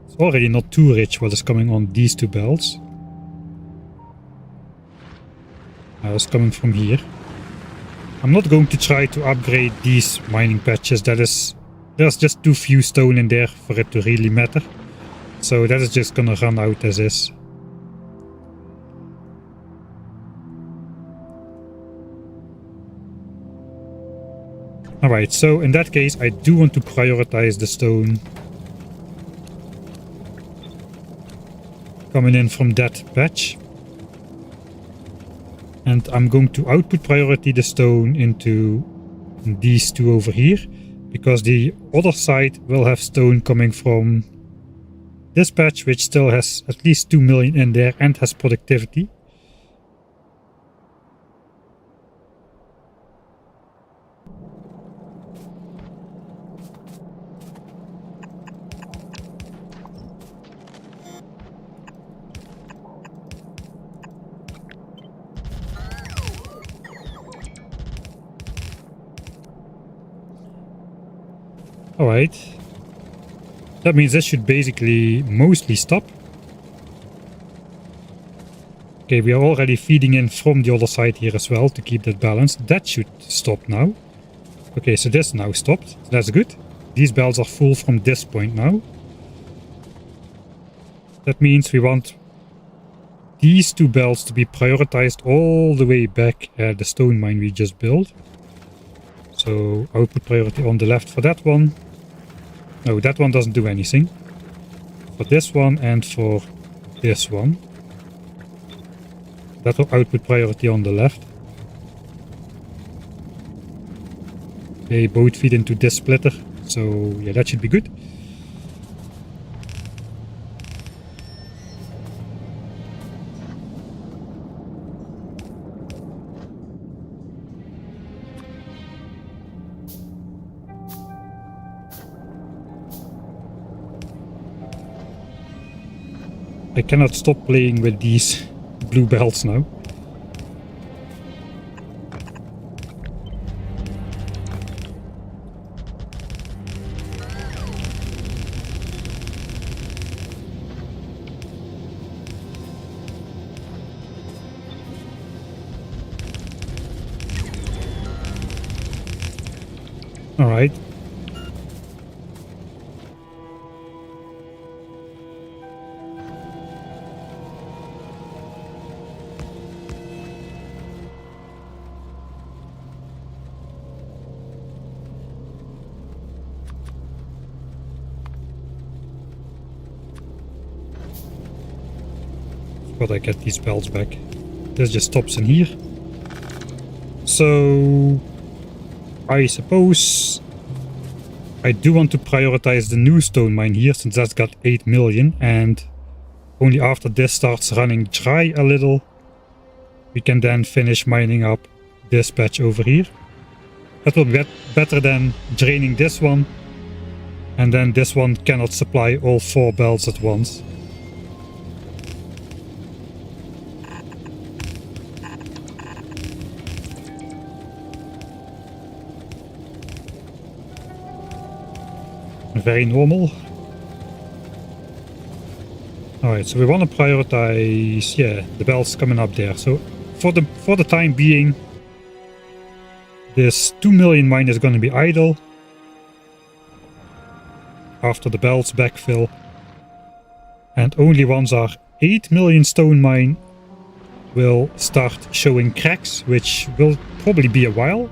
It's already not too rich what is coming on these 2 belts. It's coming from here. I'm not going to try to upgrade these mining patches. There's just too few stone in there for it to really matter. So that is just gonna run out as is. Alright, so in that case I do want to prioritize the stone coming in from that patch. And I'm going to output priority the stone into these 2 over here, because the other side will have stone coming from this patch, which still has at least 2 million in there and has productivity. Alright. That means this should basically mostly stop. Okay, we are already feeding in from the other side here as well to keep that balance. That should stop now. Okay, so this now stopped. That's good. These belts are full from this point now. That means we want these 2 belts to be prioritized all the way back at the stone mine we just built. So output priority on the left for that one. No, that one doesn't do anything. For this one and for this one. That will output priority on the left. They both feed into this splitter. So yeah, that should be good. I cannot stop playing with these blue belts now. All right. But I get these belts back. This just stops in here. So I suppose I do want to prioritize the new stone mine here, since that's got 8 million, and only after this starts running dry a little, we can then finish mining up this patch over here. That will be better than draining this one, and then this one cannot supply all 4 belts at once. Very normal. Alright, so we want to prioritize, yeah, the belts coming up there. So for the time being, this 2 million mine is going to be idle after the belts backfill. And only once our 8 million stone mine will start showing cracks, which will probably be a while.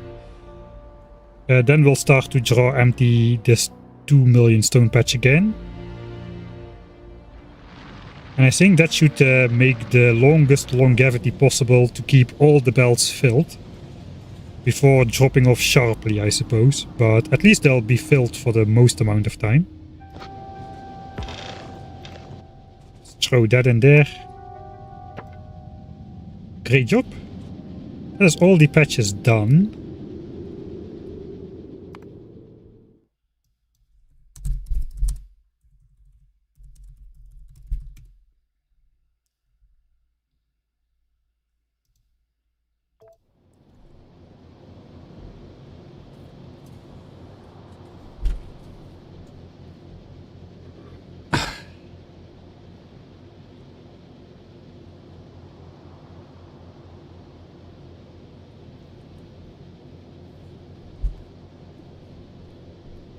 Then we'll start to draw empty this 2 million stone patch again. And I think that should make the longest longevity possible to keep all the belts filled before dropping off sharply, I suppose. But at least they'll be filled for the most amount of time. Let's throw that in there. Great job. That is all the patches done.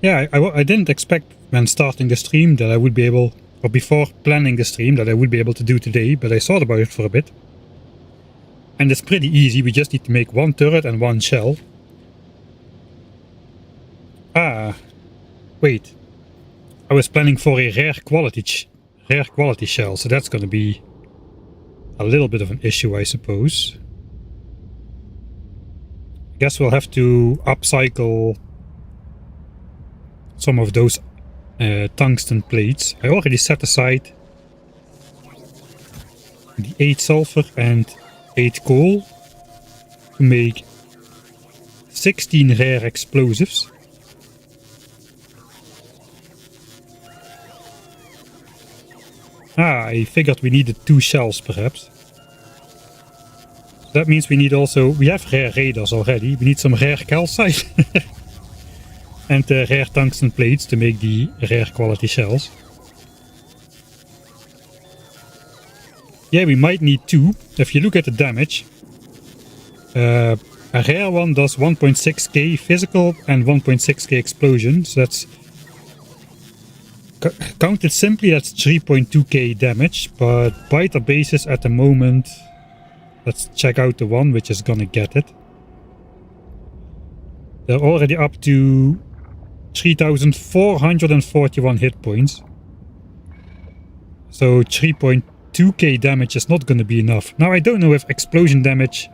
Yeah, I didn't expect when starting the stream that I would be able, or before planning the stream, that I would be able to do today, but I thought about it for a bit. And it's pretty easy, we just need to make 1 turret and 1 shell. Ah, wait. I was planning for a rare quality shell, so that's gonna be a little bit of an issue, I suppose. I guess we'll have to upcycle some of those tungsten plates. I already set aside the 8 sulfur and 8 coal to make 16 rare explosives. Ah, I figured we needed 2 shells perhaps. That means we need also, we have rare radars already, we need some rare calcite. And rare tungsten plates to make the rare quality shells. Yeah, we might need 2. If you look at the damage, a rare one does 1.6k physical and 1.6k explosion. So that's, counted simply, that's 3.2k damage. But biter basis at the moment, let's check out the one which is gonna get it. They're already up to 3,441 hit points. So 3.2k damage is not going to be enough. Now I don't know if explosion damage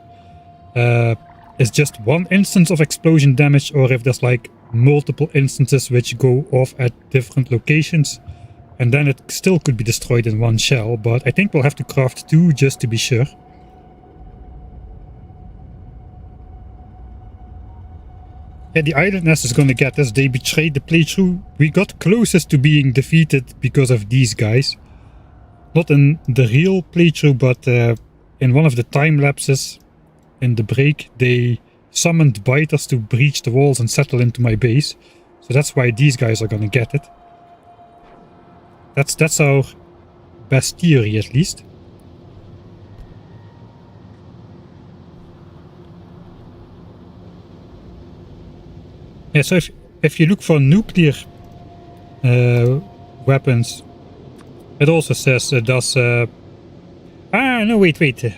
is just one instance of explosion damage, or if there's like multiple instances which go off at different locations, and then it still could be destroyed in one shell, but I think we'll have to craft 2 just to be sure. Yeah, the Island Nest is gonna get us. They betrayed the playthrough. We got closest to being defeated because of these guys. Not in the real playthrough, but in one of the time lapses in the break, they summoned biters to breach the walls and settle into my base. So that's why these guys are gonna get it. That's our best theory, at least. Yeah, so if you look for nuclear weapons, it also says it does... no, wait. Wait.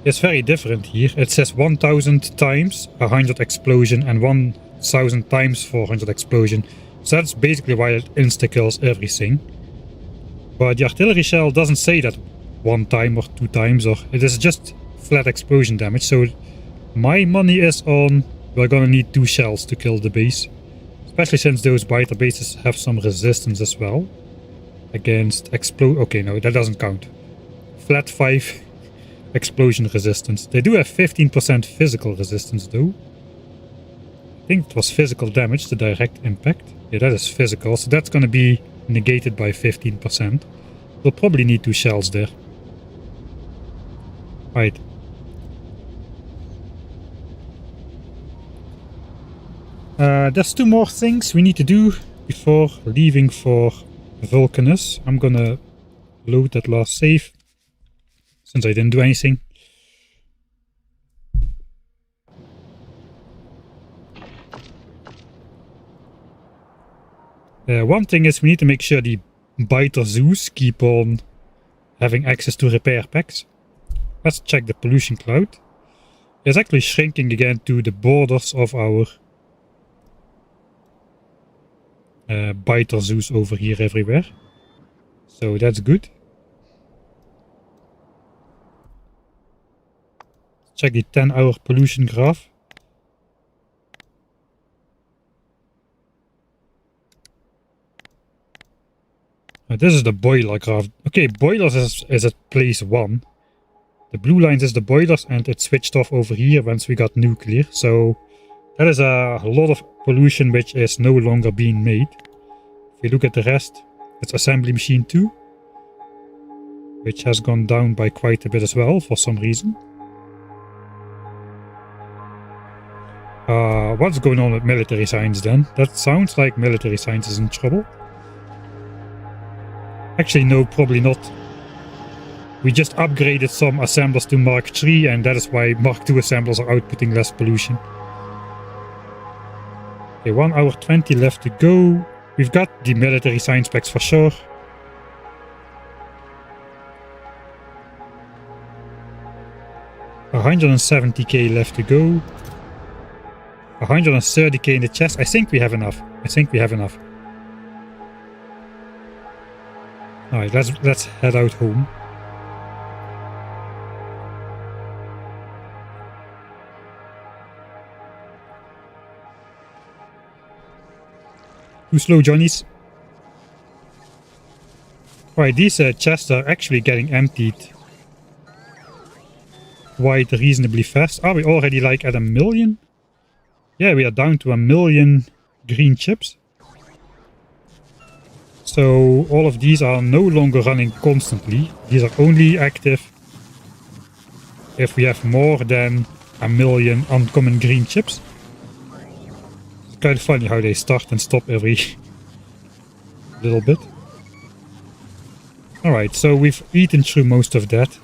It's very different here. It says 1000 times 100 explosion and 1000 times 400 explosion. So that's basically why it insta-kills everything. But the artillery shell doesn't say that 1 time or 2 times, or it is just flat explosion damage. So my money is on we're gonna need 2 shells to kill the base. Especially since those biter bases have some resistance as well. Against okay, no, that doesn't count. Flat 5 explosion resistance. They do have 15% physical resistance though. I think it was physical damage, the direct impact. Yeah, that is physical, so that's gonna be negated by 15%. We'll probably need 2 shells there. Right. There's 2 more things we need to do before leaving for Vulcanus. I'm gonna load that last save, since I didn't do anything. One thing is we need to make sure the biter zoos keep on having access to repair packs. Let's check the pollution cloud. It's actually shrinking again to the borders of our biter zoos over here everywhere. So that's good. Check the 10-hour pollution graph. This is the boiler graph. Okay, boilers is at place 1. The blue lines is the boilers, and it switched off over here once we got nuclear. So that is a lot of pollution which is no longer being made. If you look at the rest, it's assembly machine 2, which has gone down by quite a bit as well for some reason. What's going on with military science then? That sounds like military science is in trouble. Actually, no, probably not. We just upgraded some assemblers to Mark III, and that is why Mark II assemblers are outputting less pollution. Okay, 1 hour 20 left to go. We've got the military science packs for sure. $170k left to go. 130k in the chest. I think we have enough. Alright, let's head out home. Too slow, Johnnies. Alright, these chests are actually getting emptied quite reasonably fast. Are we already like at 1 million? Yeah, we are down to 1 million green chips. So all of these are no longer running constantly. These are only active if we have more than 1 million uncommon green chips. It's kind of funny how they start and stop every little bit. Alright, so we've eaten through most of that.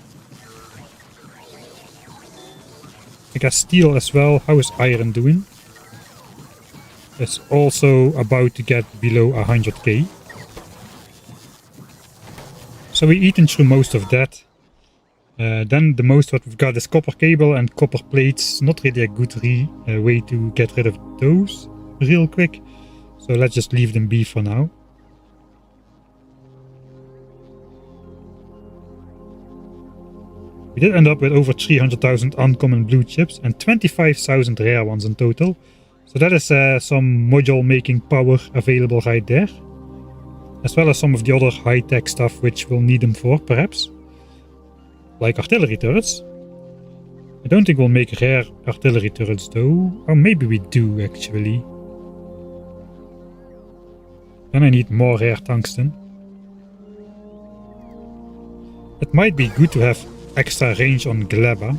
I guess steel as well. How is iron doing? It's also about to get below 100k. So we've eaten through most of that. Then the most what we've got is copper cable and copper plates. Not really a good way to get rid of those real quick. So let's just leave them be for now. We did end up with over 300,000 uncommon blue chips and 25,000 rare ones in total. So that is some module making power available right there. As well as some of the other high-tech stuff which we'll need them for, perhaps. Like artillery turrets. I don't think we'll make rare artillery turrets though. Or maybe we do actually. Then I need more rare tungsten. It might be good to have extra range on Gleba.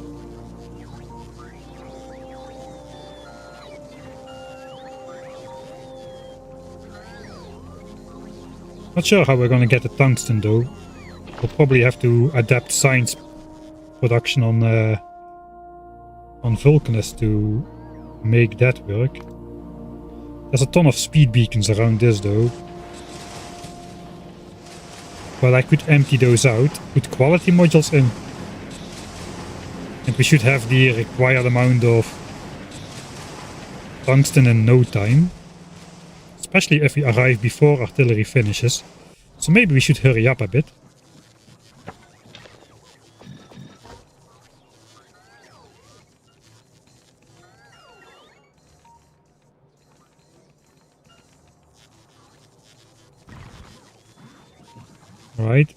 Not sure how we're gonna get the tungsten though. We'll probably have to adapt science production on Vulcanus to make that work. There's a ton of speed beacons around this though. Well, I could empty those out, put quality modules in. And we should have the required amount of tungsten in no time. Especially if we arrive before artillery finishes. So maybe we should hurry up a bit. Alright.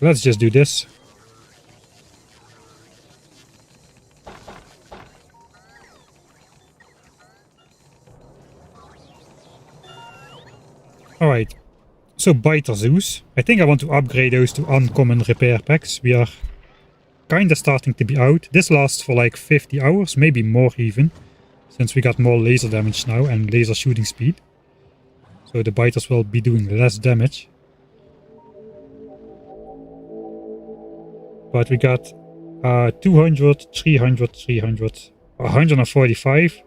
Let's just do this. Alright, so Biter Zoos. I think I want to upgrade those to uncommon repair packs. We are kinda starting to be out. This lasts for like 50 hours, maybe more even. Since we got more laser damage now and laser shooting speed. So the biters will be doing less damage. But we got 200, 300, 300, 145.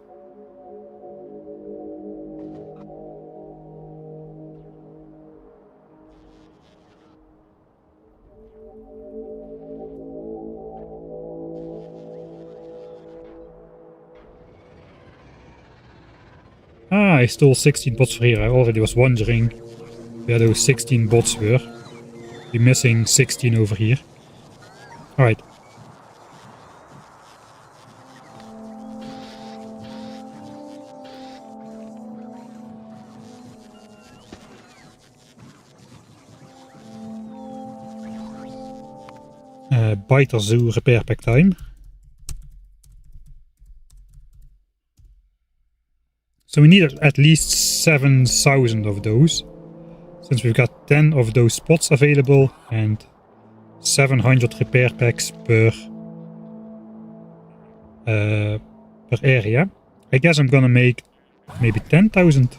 Ah, I stole 16 bots for here. I already was wondering where those 16 bots were. We're missing 16 over here. Alright. Biter Zoo repair pack time. So we need at least 7,000 of those. Since we've got 10 of those spots available and 700 repair packs per area. I guess I'm gonna make maybe 10,000.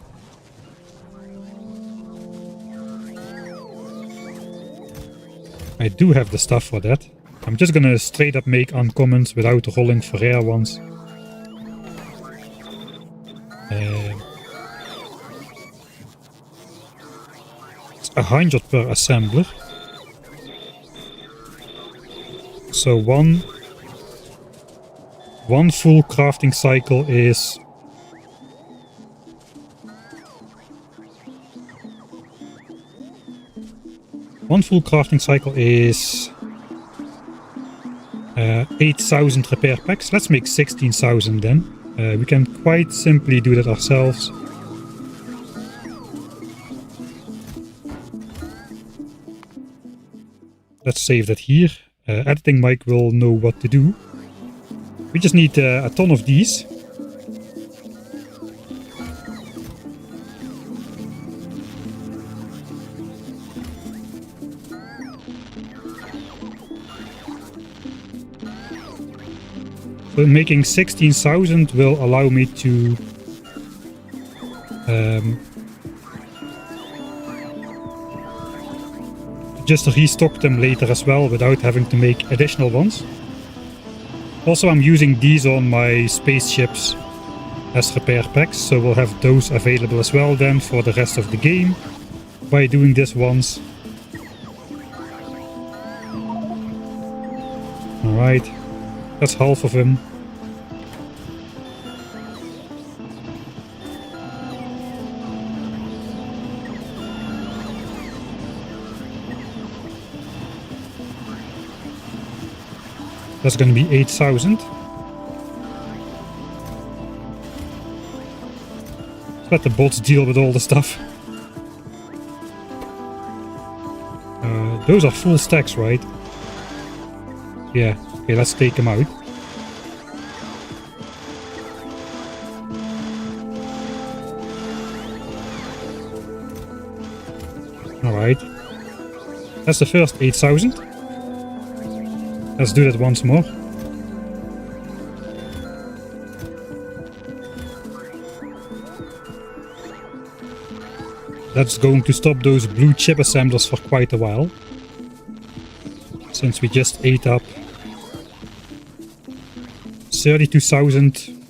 I do have the stuff for that. I'm just gonna straight up make uncommons without rolling for rare ones. It's 100 per assembler. So one full crafting cycle is One full crafting cycle is 8,000 repair packs. Let's make 16,000 then. We can quite simply do that ourselves. Let's save that here. Editing Mike will know what to do. We just need a ton of these. So making 16,000 will allow me to just restock them later as well without having to make additional ones. Also, I'm using these on my spaceships as repair packs, so we'll have those available as well then for the rest of the game by doing this once. Alright. That's half of him. That's going to be 8,000. Let the bots deal with all the stuff. Those are full stacks, right? Yeah. Okay, let's take them out. Alright. That's the first 8,000. Let's do that once more. That's going to stop those blue chip assemblers for quite a while. Since we just ate up 32,000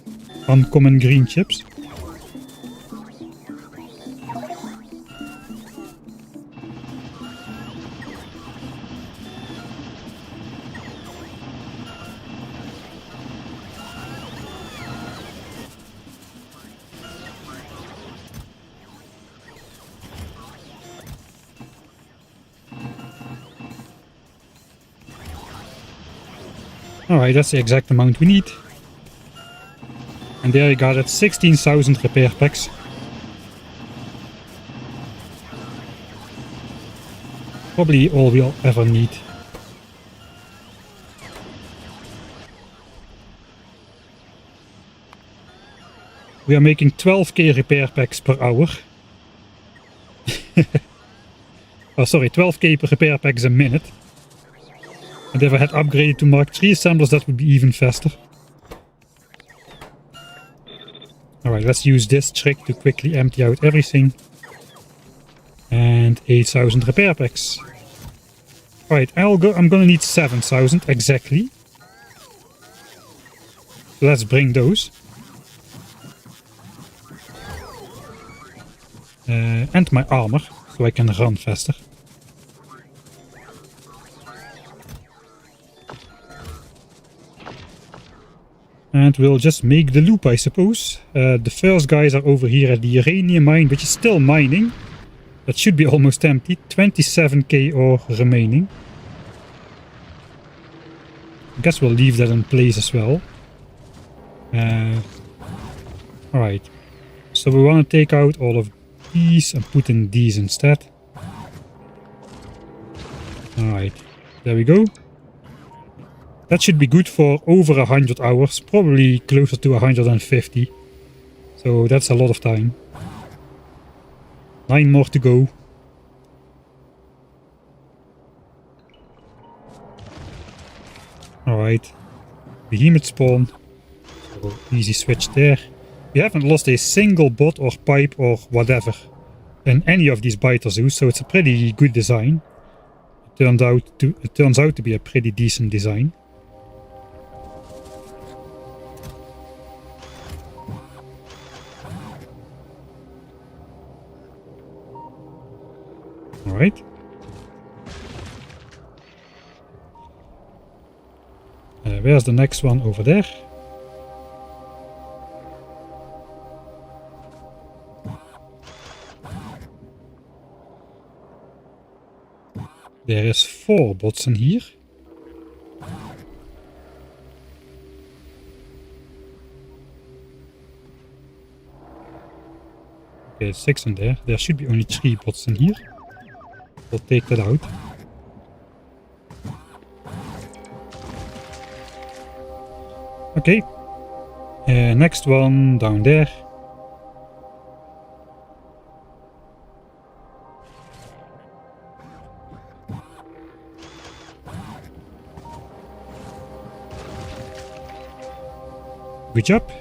uncommon green chips. Alright, that's the exact amount we need. And there you got it, 16,000 repair packs. Probably all we'll ever need. We are making 12k repair packs per hour. Oh sorry, 12k repair packs a minute. And if I had upgraded to Mark III assemblers, that would be even faster. Alright, let's use this trick to quickly empty out everything. And 8,000 repair packs. Alright, I'm gonna need 7,000 exactly. So let's bring those. And my armor, so I can run faster. And we'll just make the loop, I suppose. The first guys are over here at the uranium mine, which is still mining. That should be almost empty. 27k ore remaining. I guess we'll leave that in place as well. Alright. So we want to take out all of these and put in these instead. Alright. There we go. That should be good for over 100 hours, probably closer to 150. So that's a lot of time. 9 more to go. Alright. Behemoth spawn. So easy switch there. We haven't lost a single bot or pipe or whatever in any of these biter zoos, so it's a pretty good design. It turns out to be a pretty decent design. Alright. Where's the next one? Over there. There is 4 bots in here. Okay, 6 in there. There should be only 3 bots in here. We'll take that out. Okay. Next one down there. Good job.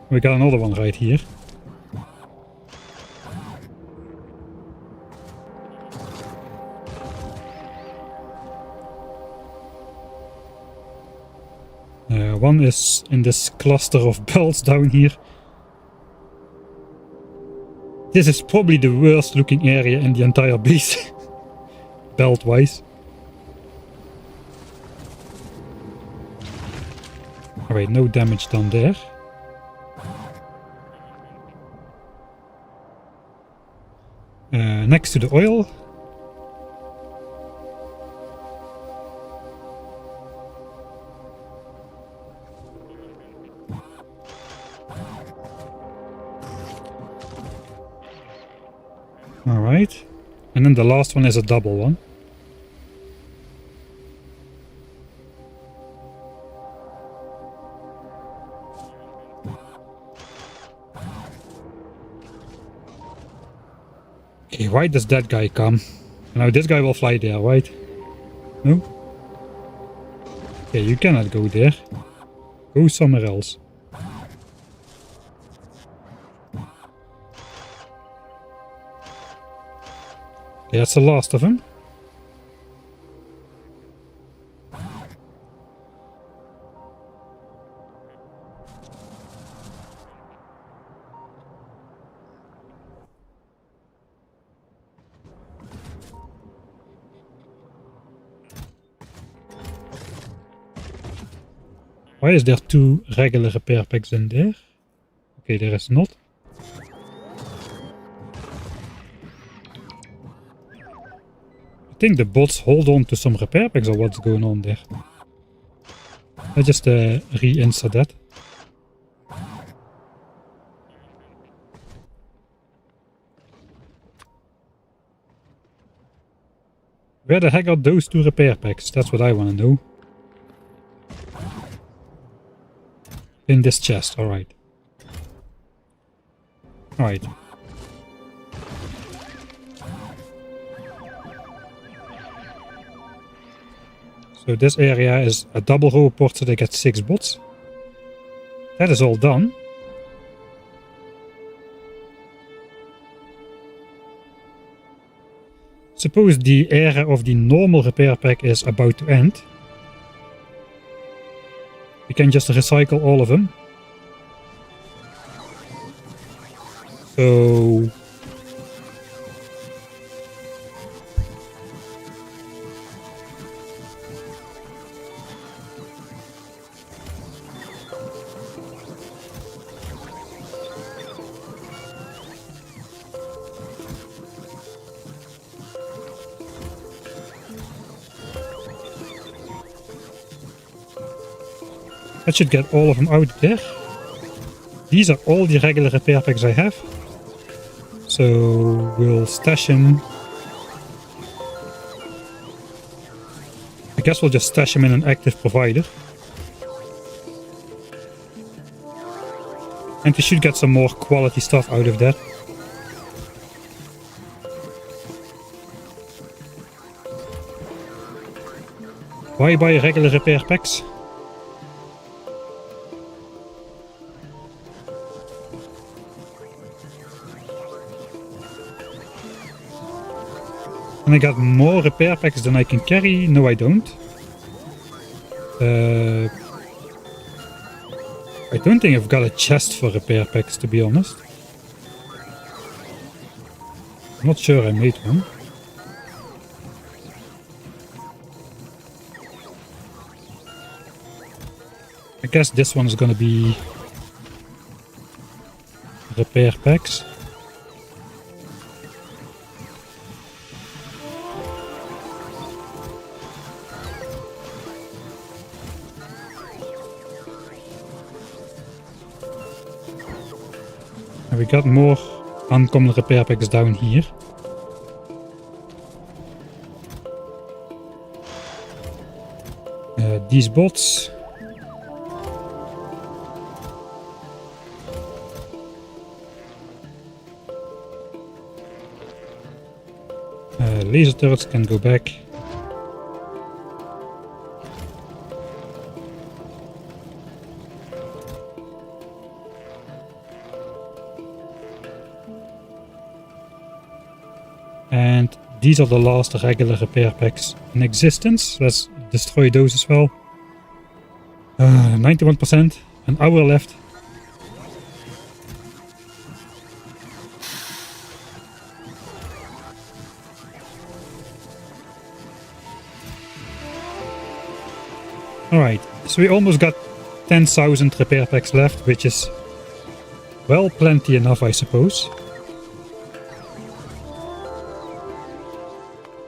We got another one right here. One is in this cluster of belts down here. This is probably the worst looking area in the entire base. Belt wise. Alright, no damage done there. Next to the oil. Alright. And then the last one is a double one. Okay, why does that guy come? Now this guy will fly there, right? No? Okay, you cannot go there. Go somewhere else. Okay, that's the last of them. Why is there 2 regular repair packs in there? Okay, there is not. I think the bots hold on to some repair packs or what's going on there. I just re-insert that. Where the heck are those 2 repair packs? That's what I want to know. In this chest, alright. Alright. So this area is a double row port, so they get 6 bots. That is all done. Suppose the era of the normal repair pack is about to end. We can just recycle all of them. So... that should get all of them out there. These are all the regular repair packs I have. So we'll stash them. I guess we'll just stash them in an active provider. And we should get some more quality stuff out of that. Why buy regular repair packs? And I got more repair packs than I can carry. No, I don't. I don't think I've got a chest for repair packs, to be honest. I'm not sure I made one. I guess this one is gonna be repair packs. We got more uncommon repair packs down here. These bots. Laser turrets can go back. And these are the last regular repair packs in existence. Let's destroy those as well. 91%, an hour left. Alright, so we almost got 10,000 repair packs left, which is, well, plenty enough, I suppose.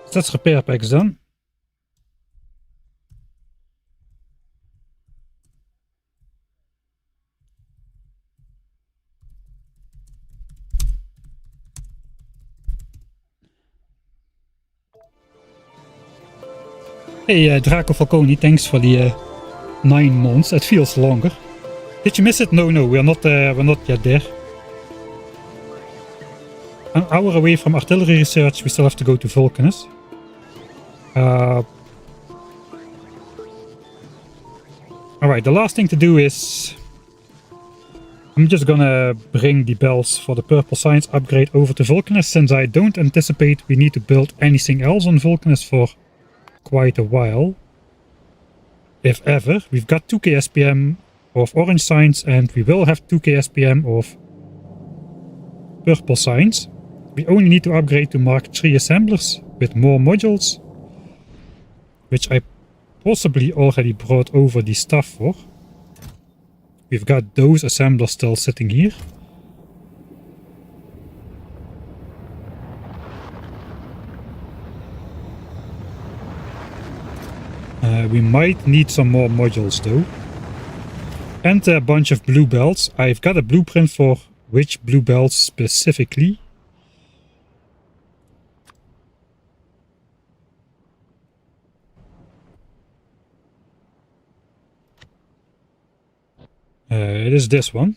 So that's repair packs done. Hey, Draco Falcone, thanks for the 9 months. It feels longer. Did you miss it? No, we're not yet there. An hour away from artillery research, we still have to go to Vulcanus. Alright, the last thing to do is... I'm just gonna bring the bells for the Purple Science upgrade over to Vulcanus, since I don't anticipate we need to build anything else on Vulcanus for quite a while. If ever. We've got 2k SPM of Orange Science, and we will have 2k SPM of Purple Science. We only need to upgrade to Mark III assemblers with more modules, which I possibly already brought over the stuff for. We've got those assemblers still sitting here. We might need some more modules though. And a bunch of blue belts. I've got a blueprint for which blue belts specifically. It is this one.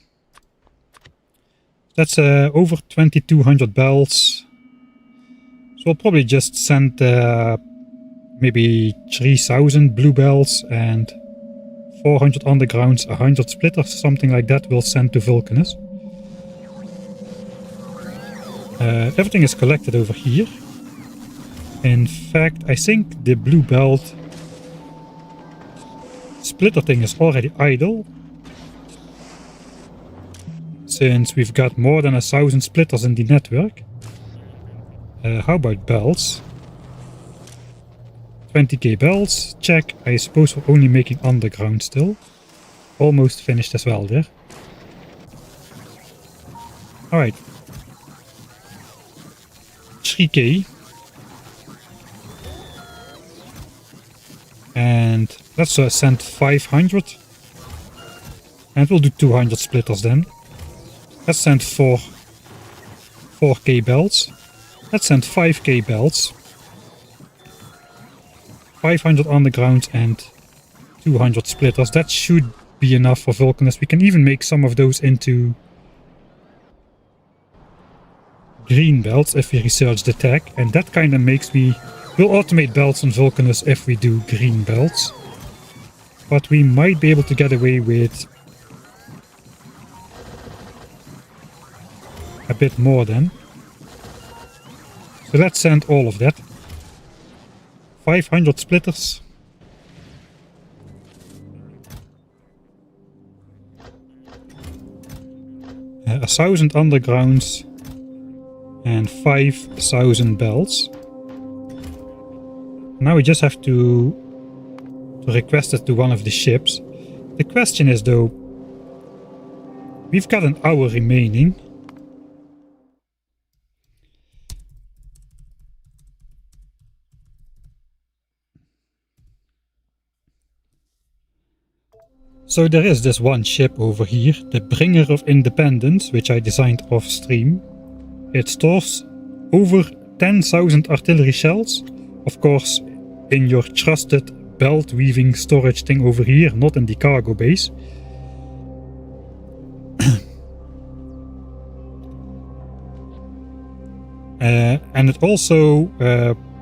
That's over 2200 belts. So we'll probably just send maybe 3000 blue belts and 400 undergrounds, 100 splitters, something like that we'll send to Vulcanus. Everything is collected over here. In fact, I think the blue belt splitter thing is already idle, since we've got more than 1000 splitters in the network. How about belts? 20k belts, check. I suppose we're only making underground still. Almost finished as well there. Alright. 3k. And let's send 500. And we'll do 200 splitters then. Let's send 4k belts. Let's send 5k belts. 500 underground and 200 splitters. That should be enough for Vulcanus. We can even make some of those into green belts if we research the tech. And that kind of makes we'll automate belts on Vulcanus if we do green belts. But we might be able to get away with a bit more then. So let's send all of that. 500 splitters. A 1000 undergrounds and 5000 belts. Now we just have to request it to one of the ships. The question is though, we've got an hour remaining. So there is this one ship over here, the Bringer of Independence, which I designed off stream. It stores over 10,000 artillery shells, of course in your trusted belt weaving storage thing over here, not in the cargo base. And it also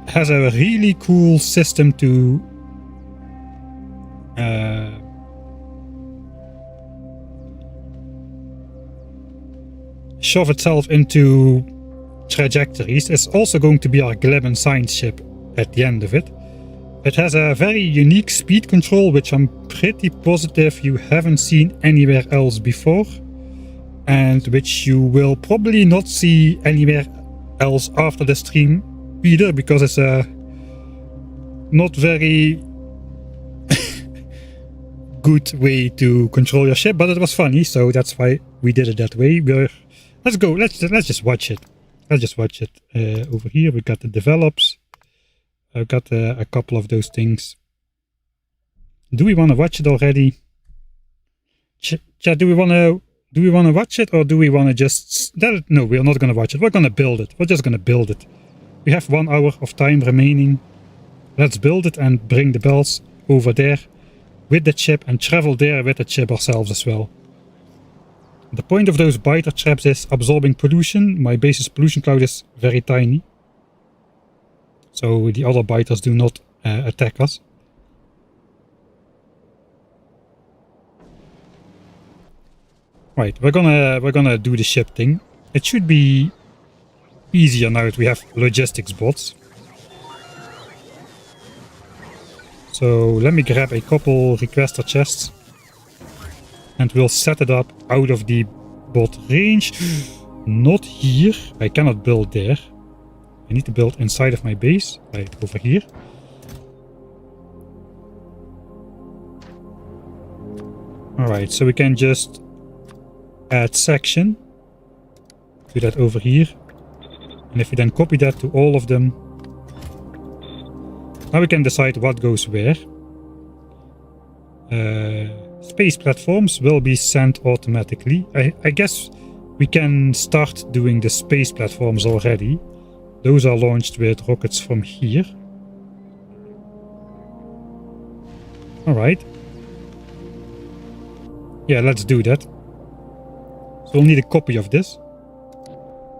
has a really cool system to shove itself into trajectories. It's also going to be our Gleben science ship at the end of it. It has a very unique speed control, which I'm pretty positive you haven't seen anywhere else before, and which you will probably not see anywhere else after the stream either, because it's a not very good way to control your ship, but it was funny, so that's why we did it that way. Let's go. Let's just watch it. Let's just watch it. Over here we got the develops. I've got a couple of those things. Do we want to watch it already? Chat, do we want to watch it, or do we want to just... No, we're not going to watch it. We're going to build it. We're just going to build it. We have 1 hour of time remaining. Let's build it and bring the bells over there with the chip and travel there with the chip ourselves as well. The point of those biter traps is absorbing pollution. My base's pollution cloud is very tiny, so the other biters do not attack us. Right, we're gonna do the ship thing. It should be easier now that we have logistics bots. So let me grab a couple requester chests and we'll set it up out of the bot range. Not here. I cannot build there. I need to build inside of my base, right over here. Alright, so we can just add section to that over here. And if we then copy that to all of them, now we can decide what goes where. Space platforms will be sent automatically. I guess we can start doing the space platforms already. Those are launched with rockets from here. Alright. Yeah, let's do that. So we'll need a copy of this.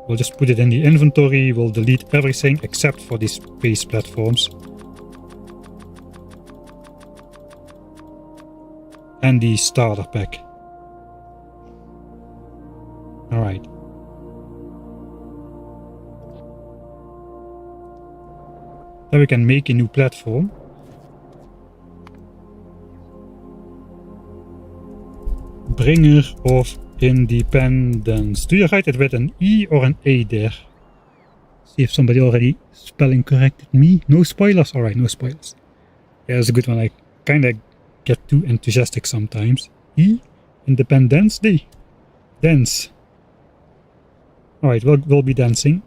We'll just put it in the inventory. We'll delete everything except for these space platforms. And the starter pack. Alright. Then we can make a new platform. Bringer of Independence. Do you write it with an E or an A there? See if somebody already spelling corrected me. No spoilers? Alright, no spoilers. Yeah, that's a good one. I kinda get too enthusiastic sometimes. E? Independence Day. Dance. Alright, we'll be dancing.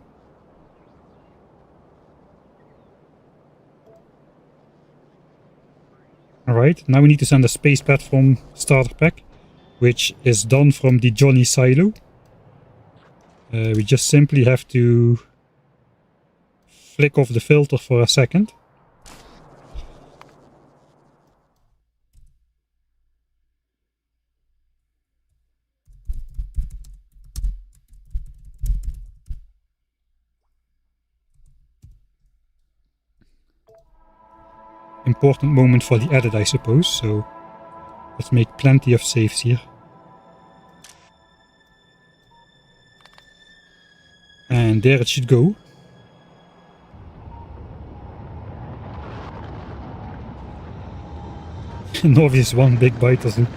Alright, now we need to send a space platform starter pack, which is done from the Johnny silo. We just simply have to flick off the filter for a second. Important moment for the edit, I suppose, so let's make plenty of saves here. And there it should go. An obvious one big bite doesn't.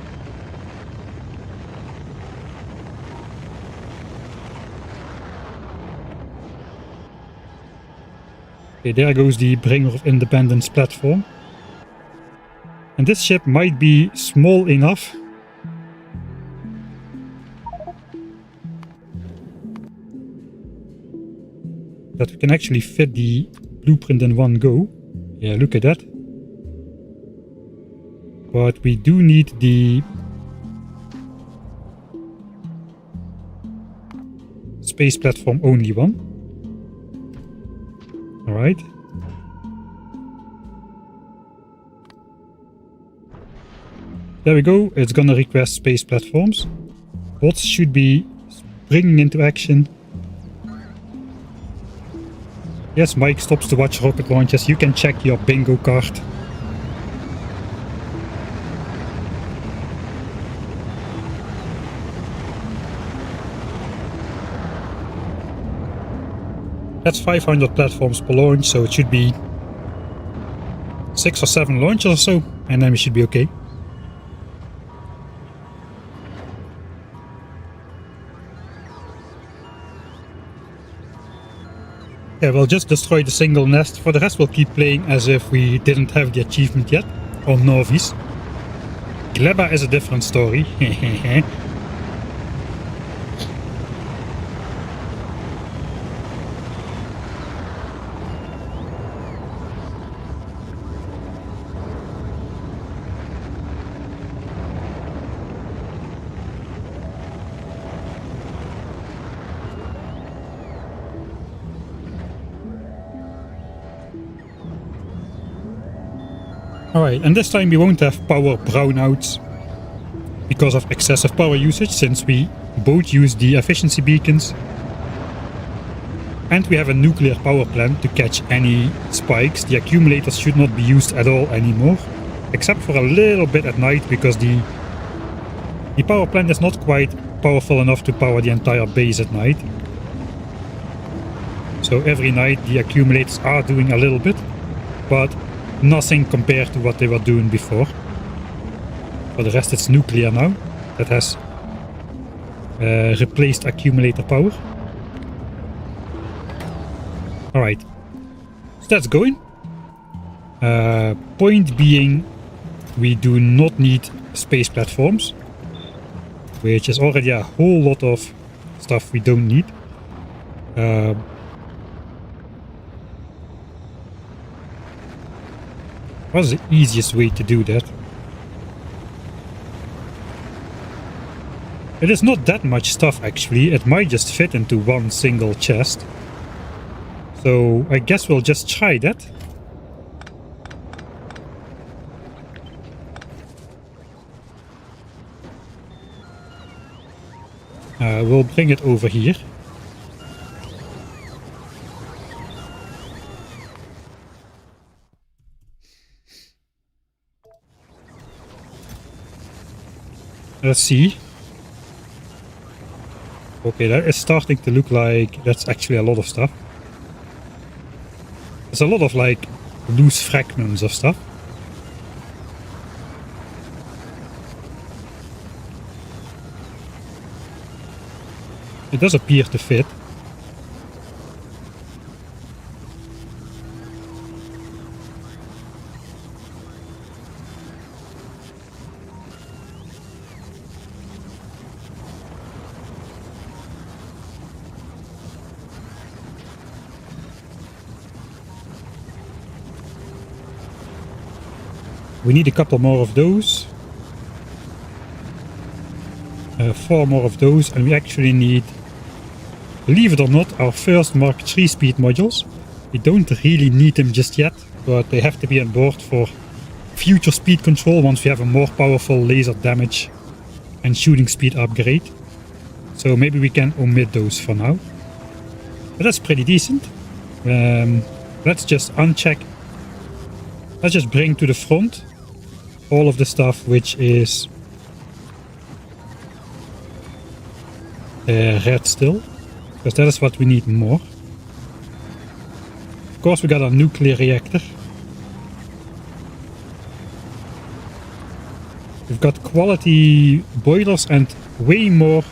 Okay, there goes the Bringer of Independence platform. And this ship might be small enough that we can actually fit the blueprint in one go. Yeah, look at that. But we do need the space platform only one. Alright. There we go, it's gonna request space platforms. Bots should be springing into action. Yes, Mike stops to watch rocket launches. You can check your bingo card. That's 500 platforms per launch, so it should be 6 or 7 launches or so, and then we should be okay. Yeah, we'll just destroy the single nest. For the rest, we'll keep playing as if we didn't have the achievement yet, on Novice. Gleba is a different story. Alright, and this time we won't have power brownouts because of excessive power usage, since we both use the efficiency beacons. And we have a nuclear power plant to catch any spikes. The accumulators should not be used at all anymore, except for a little bit at night, because the power plant is not quite powerful enough to power the entire base at night. So every night the accumulators are doing a little bit, but nothing compared to what they were doing before. For the rest, it's nuclear now that has replaced accumulator power. Alright, so that's going. Point being, we do not need space platforms, which is already a whole lot of stuff we don't need. What's the easiest way to do that? It is not that much stuff actually, it might just fit into one single chest. So I guess we'll just try that. We'll bring it over here. Let's see. Okay, that is starting to look like that's actually a lot of stuff. There's a lot of like loose fragments of stuff. It does appear to fit. We need a couple more of those. 4 more of those, and we actually need, believe it or not, our first Mark III speed modules. We don't really need them just yet, but they have to be on board for future speed control once we have a more powerful laser damage and shooting speed upgrade. So maybe we can omit those for now. But that's pretty decent. Let's just uncheck. Let's just bring to the front all of the stuff which is red still, because that is what we need more. Of course, we got a nuclear reactor. We've got quality boilers and way more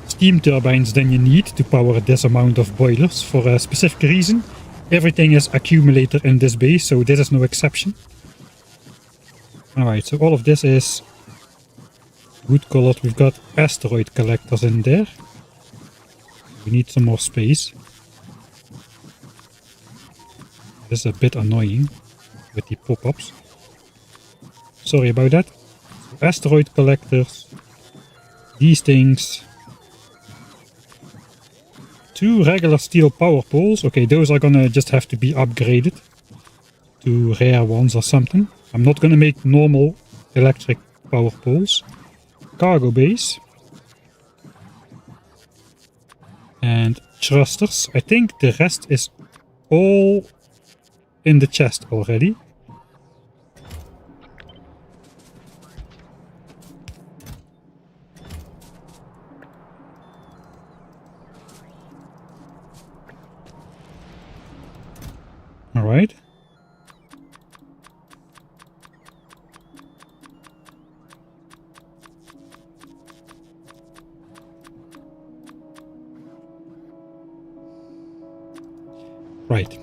steam turbines than you need to power this amount of boilers for a specific reason. Everything is accumulator in this base, so this is no exception. Alright, so all of this is good colored. We've got asteroid collectors in there. We need some more space. This is a bit annoying with the pop-ups. Sorry about that. So asteroid collectors. These things. 2 regular steel power poles. Okay, those are gonna just have to be upgraded to rare ones or something. I'm not gonna make normal electric power poles. Cargo base. And thrusters. I think the rest is all in the chest already. Alright. Right.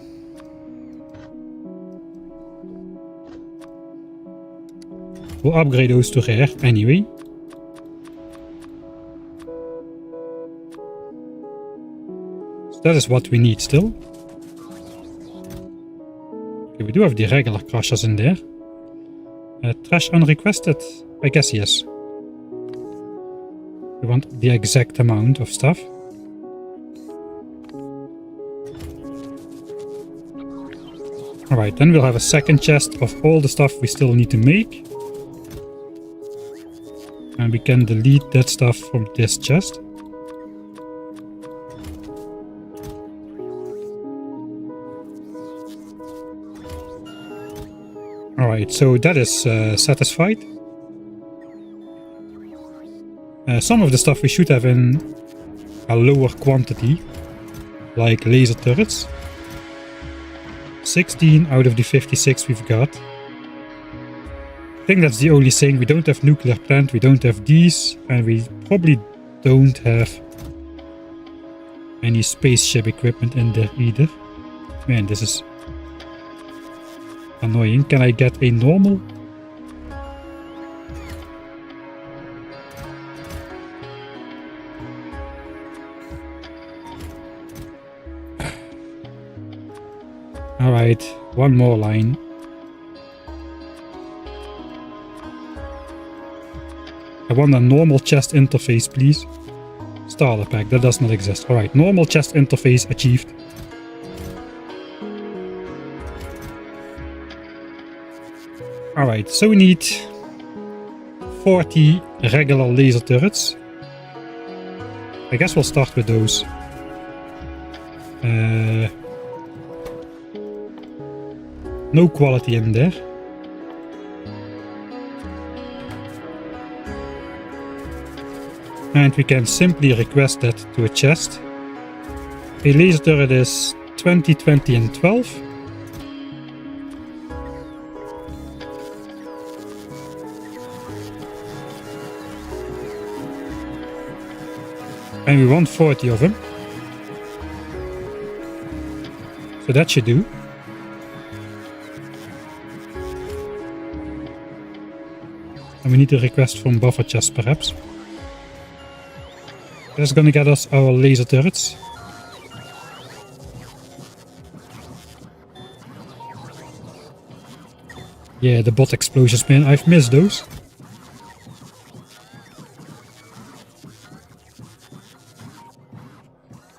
We'll upgrade those to rare anyway. So that is what we need still. Okay, we do have the regular crushers in there. Trash unrequested? I guess yes. We want the exact amount of stuff. Alright, then we'll have a second chest of all the stuff we still need to make. And we can delete that stuff from this chest. Alright, so that is satisfied. Some of the stuff we should have in a lower quantity, like laser turrets. 16 out of the 56 we've got. I think that's the only thing. We don't have nuclear plant, we don't have these, and we probably don't have any spaceship equipment in there either. Man, this is annoying. Can I get a normal? Alright, one more line. I want a normal chest interface, please. Starter pack, that does not exist. Alright, normal chest interface achieved. Alright, so we need 40 regular laser turrets. I guess we'll start with those. No quality in there. And we can simply request that to a chest. A laser turret is 20, 20 and 12. And we want 40 of them. So that should do. And we need a request from buffer chest perhaps. That's gonna get us our laser turrets. Yeah, the bot explosions, man. I've missed those.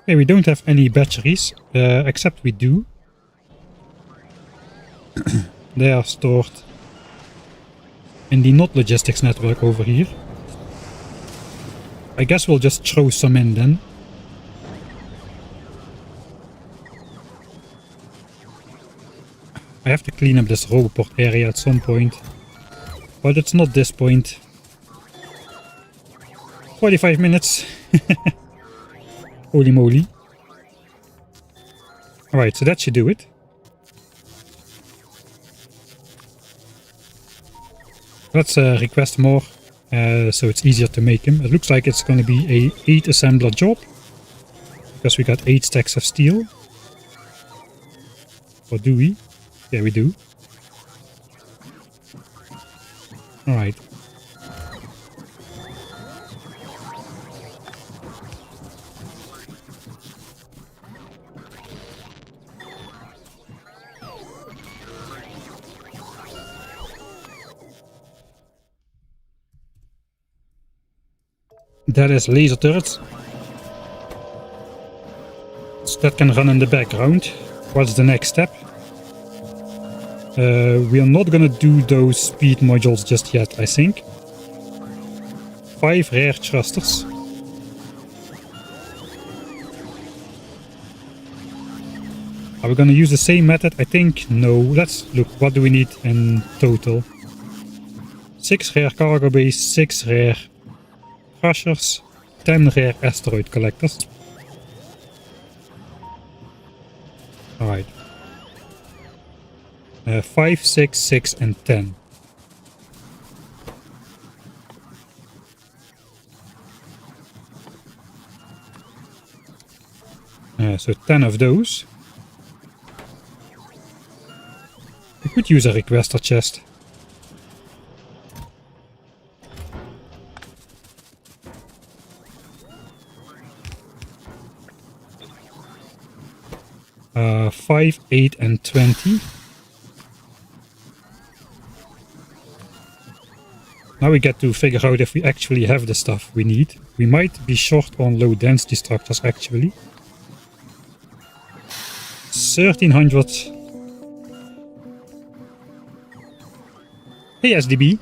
Okay, we don't have any batteries, except we do. They are stored in the not logistics network over here. I guess we'll just throw some in then. I have to clean up this roboport area at some point. But it's not this point. 45 minutes. Holy moly. Alright, so that should do it. Let's request more, so it's easier to make them. It looks like it's going to be a 8 assembler job. Because we got 8 stacks of steel. Or do we? Yeah, we do. Alright. That is laser turrets. So that can run in the background. What's the next step? We are not gonna do those speed modules just yet, I think. 5 rare thrusters. Are we gonna use the same method? I think no. Let's look, what do we need in total? 6 rare cargo bays, 6 rare crushers, 10 rare asteroid collectors. Alright. 5, 6, 6 and 10. So 10 of those. We could use a requester chest. 5, 8 and 20. Now we get to figure out if we actually have the stuff we need. We might be short on low density structures actually. 1300. Hey SDB.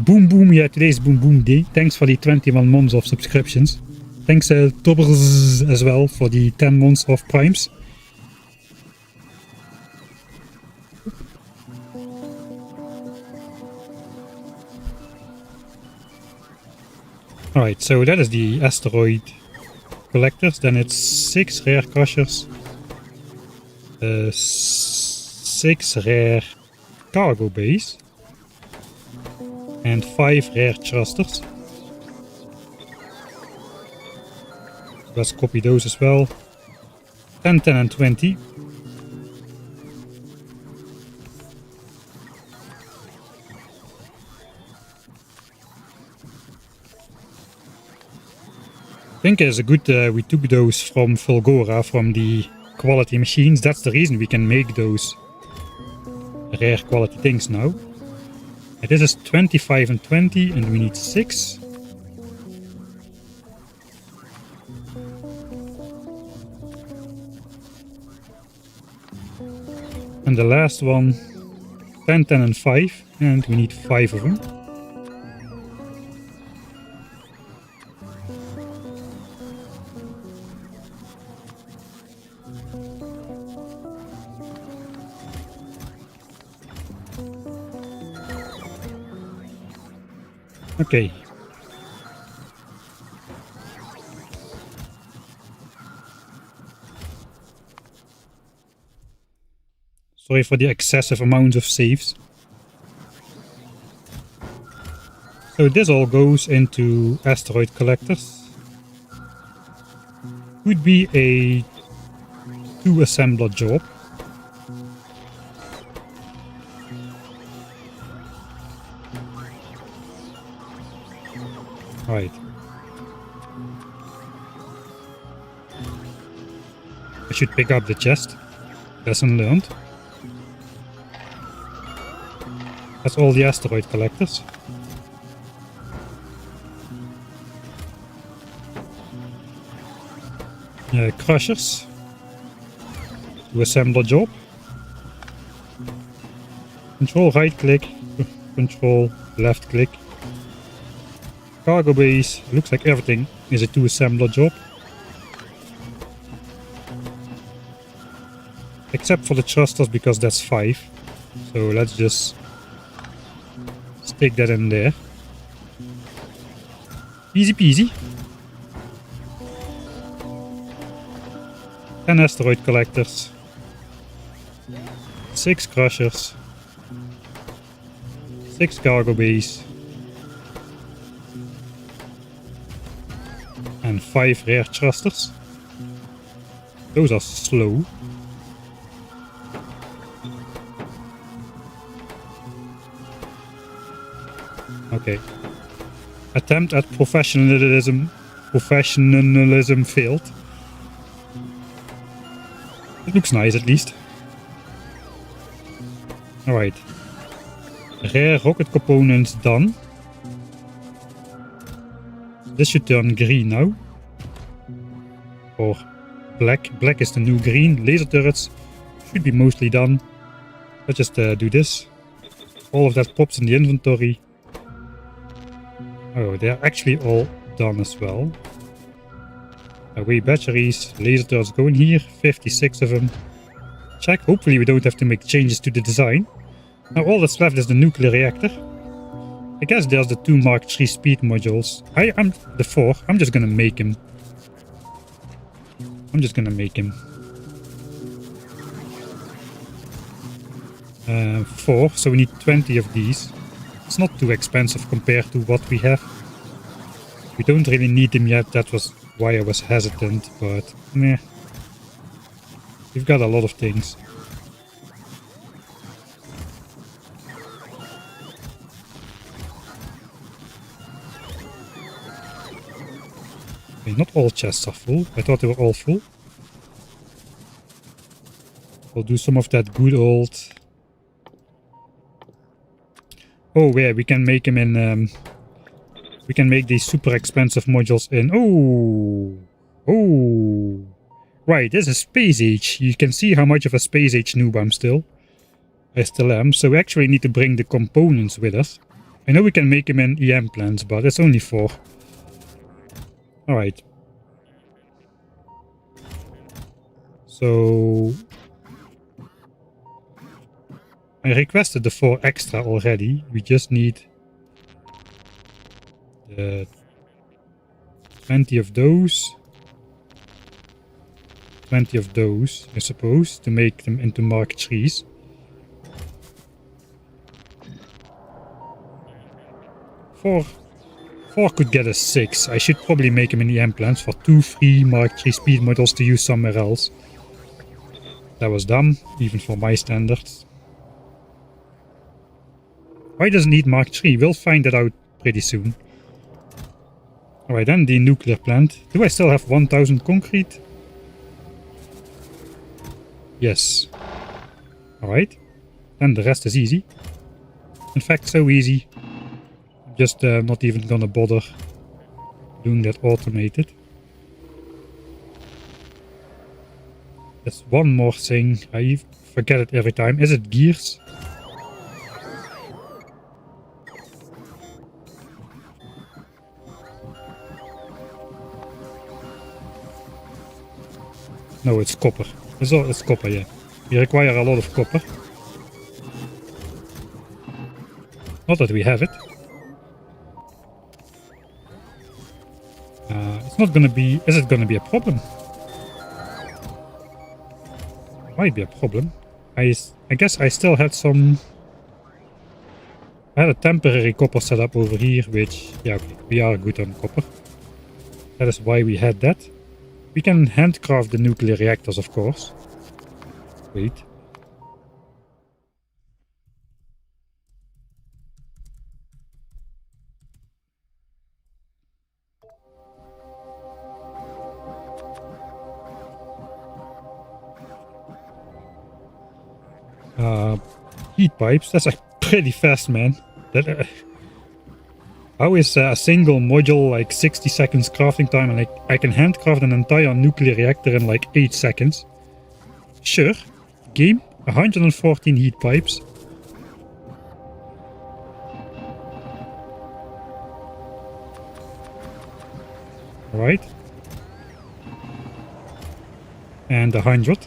Boom boom, yeah, today's boom boom day. Thanks for the 21 months of subscriptions. Thanks Tobbers as well for the 10 months of primes. Alright, so that is the asteroid collectors. Then it's 6 rare crushers, 6 rare cargo bays, and 5 rare thrusters. Let's copy those as well. 10, 10 and 20. I think it's a good we took those from Fulgora, from the quality machines. That's the reason we can make those rare quality things now. And this is 25 and 20 and we need 6. And the last one, 10, 10 and 5, and we need 5 of them. Okay. Sorry for the excessive amount of saves. So this all goes into asteroid collectors. Would be a 2 assembler job. Right. I should pick up the chest. Lesson learned. That's all the asteroid collectors. Crushers. To assemble job. Control right click. Control left click. Cargo base. Looks like everything is a 2 assembler job. Except for the thrusters because that's 5. So let's just stick that in there. Easy peasy. 10 asteroid collectors. 6 crushers. 6 cargo bays. And 5 rare thrusters. Those are slow. Okay. Attempt at professionalism failed. It looks nice at least. Alright. Rare rocket components done. This should turn green now. Or black. Black is the new green. Laser turrets should be mostly done. Let's just do this. All of that pops in the inventory. Oh, they're actually all done as well. Away batteries. Laser turrets go in here. 56 of them. Check. Hopefully we don't have to make changes to the design. Now all that's left is the nuclear reactor. I guess there's the 2 Mark III speed modules. I'm the 4. I'm just gonna make him. 4, so we need 20 of these. It's not too expensive compared to what we have. We don't really need them yet, that was why I was hesitant, but meh. We've got a lot of things. Okay, not all chests are full. I thought they were all full. We'll do some of that good old... Oh yeah, we can make them in... we can make these super expensive modules in... Oh! Right, this is Space Age. You can see how much of a Space Age noob I'm still. I still am. So we actually need to bring the components with us. I know we can make them in EM plants, but it's only 4. Alright. So... I requested the 4 extra already. We just need... 20 of those. 20 of those, I suppose, to make them into Mark IIIs. Four could get us 6. I should probably make them in the EM plants for 2 free Mark III speed models to use somewhere else. That was dumb, even for my standards. Why does it need Mark III? We'll find that out pretty soon. Alright then, the nuclear plant. Do I still have 1000 concrete? Yes. Alright. Then the rest is easy. In fact, so easy. Just not even gonna bother doing that automated. There's one more thing. I forget it every time. Is it gears? No, it's copper. It's copper, yeah. We require a lot of copper. Not that we have it. It's not gonna be... Is it gonna be a problem? Might be a problem. I guess I still had some... I had a temporary copper setup over here, which... Yeah, okay, we are good on copper. That is why we had that. We can handcraft the nuclear reactors, of course. Wait. Heat pipes. That's like pretty fast, man. That how is a single module like 60 seconds crafting time, and I can handcraft an entire nuclear reactor in like 8 seconds? Sure. Game. 114 heat pipes. Alright. And 100.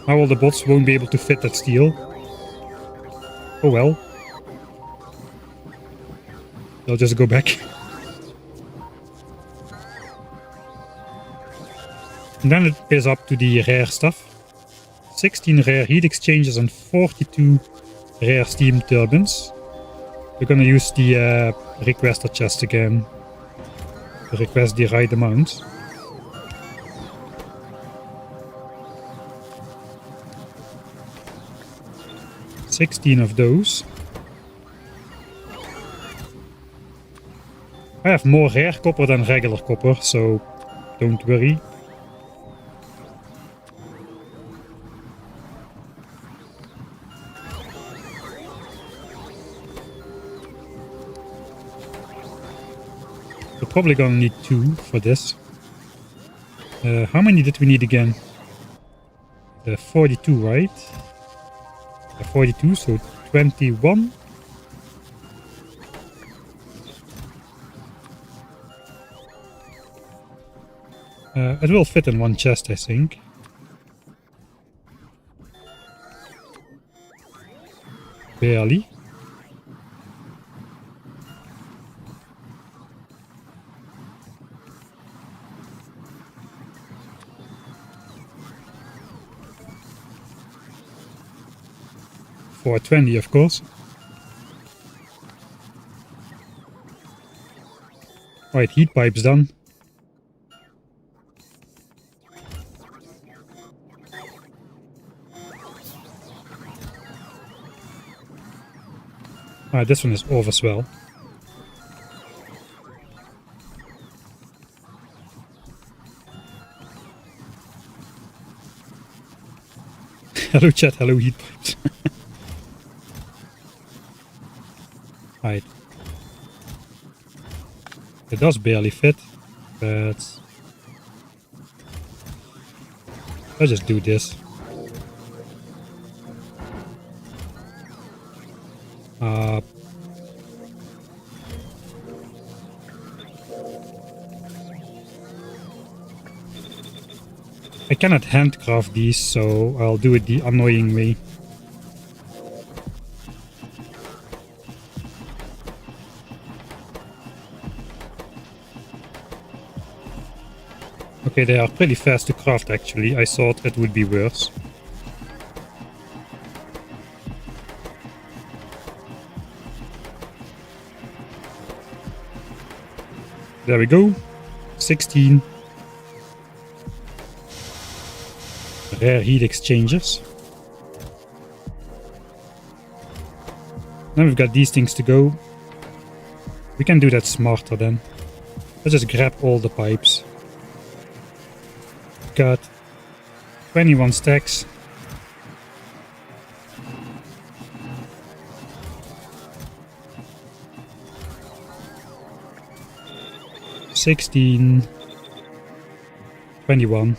Now all the bots won't be able to fit that steel. Oh well. They'll just go back. And then it is up to the rare stuff. 16 rare heat exchangers and 42 rare steam turbines. We're gonna use the requester chest again to request the right amount. $16 of those. I have more rare copper than regular copper, so don't worry. We're probably gonna need 2 for this. How many did we need again? 42, right? 42, so 21. It will fit in one chest, I think. Barely. For 20, of course. Right, heat pipes done. This one is off as well. Hello chat, hello heat pipes. Right. It does barely fit, but let's just do this. I cannot handcraft these, so I'll do it the annoying way. Okay, they are pretty fast to craft actually. I thought it would be worse. There we go. 16. Rare heat exchangers. Now we've got these things to go. We can do that smarter then. Let's just grab all the pipes. Got 21 stacks. $16, 21.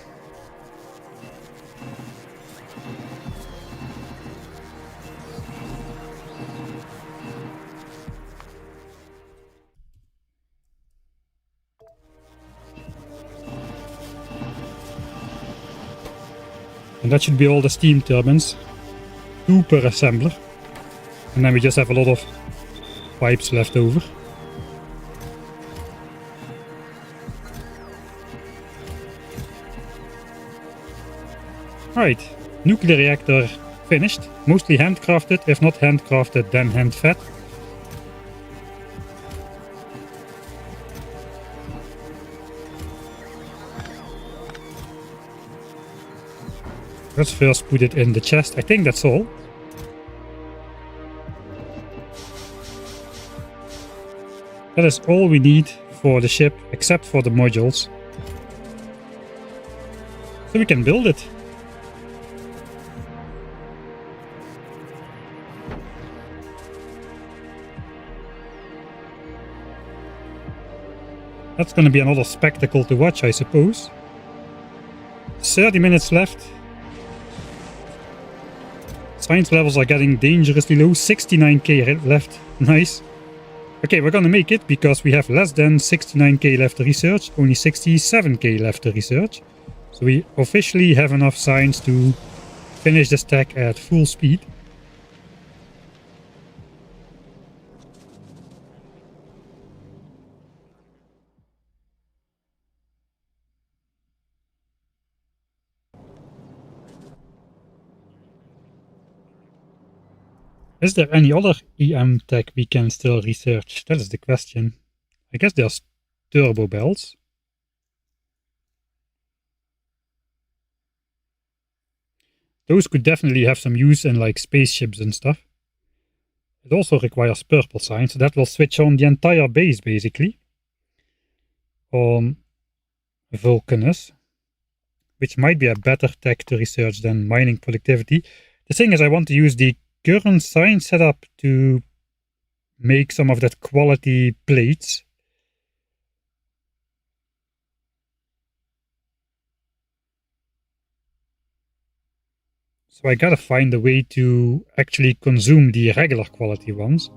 And that should be all the steam turbines. 2 per assembler. And then we just have a lot of pipes left over. Right, nuclear reactor finished. Mostly handcrafted, if not handcrafted then hand fed. Let's first put it in the chest. I think that's all. That is all we need for the ship, except for the modules. So we can build it. That's going to be another spectacle to watch, I suppose. 30 minutes left. Science levels are getting dangerously low. 69k left. Nice. Okay, we're going to make it because we have less than 69k left to research. Only 67k left to research. So we officially have enough science to finish the stack at full speed. Is there any other EM tech we can still research? That is the question. I guess there's turbo bells. Those could definitely have some use in like spaceships and stuff. It also requires purple science, so that will switch on the entire base basically. On Vulcanus. Which might be a better tech to research than mining productivity. The thing is I want to use the current science setup to make some of that quality plates. So I gotta find a way to actually consume the regular quality ones.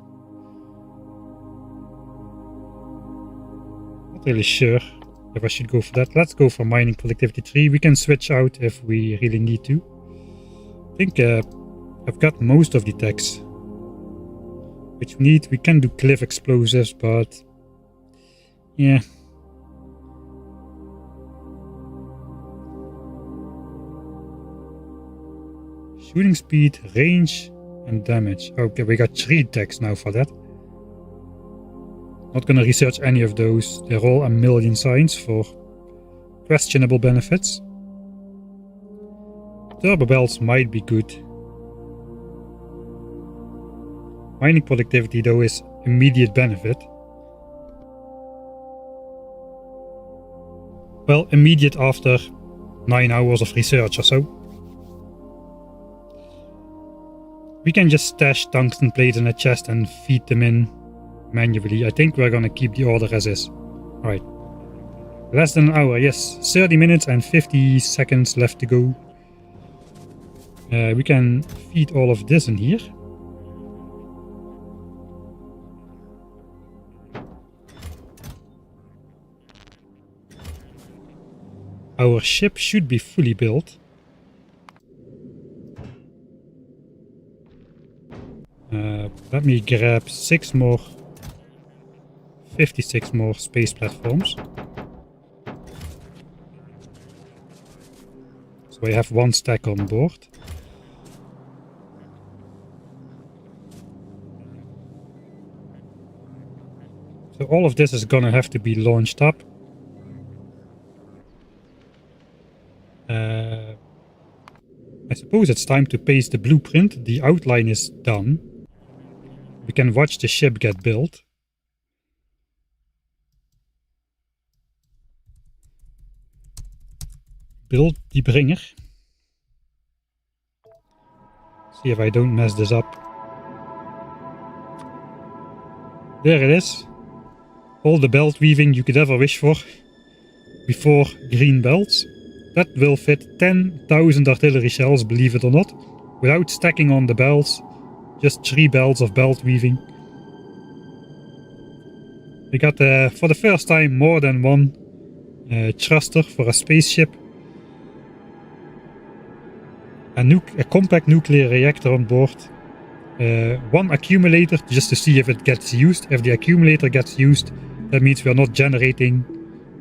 Not really sure if I should go for that. Let's go for mining productivity 3. We can switch out if we really need to. I think I've got most of the techs which we need. We can do cliff explosives, but yeah. Shooting speed, range, and damage. Okay, we got 3 techs now for that. Not gonna research any of those. They're all a million science for questionable benefits. Turbo bells might be good. Mining productivity though is immediate benefit. Well, immediate after 9 hours of research or so. We can just stash tungsten plates in a chest and feed them in manually. I think we're gonna keep the order as is. Alright. Less than an hour, yes. 30 minutes and 50 seconds left to go. We can feed all of this in here. Our ship should be fully built. Let me grab 56 more space platforms. So I have 1 stack on board. So all of this is gonna have to be launched up. I suppose it's time to paste the blueprint. The outline is done. We can watch the ship get built. Build the bringer. See if I don't mess this up. There it is. All the belt weaving you could ever wish for. Before green belts. That will fit 10,000 artillery shells, believe it or not. Without stacking on the belts. Just 3 belts of belt weaving. We got for the first time more than 1 thruster for a spaceship. A compact nuclear reactor on board. 1 accumulator just to see if it gets used. If the accumulator gets used, that means we are not generating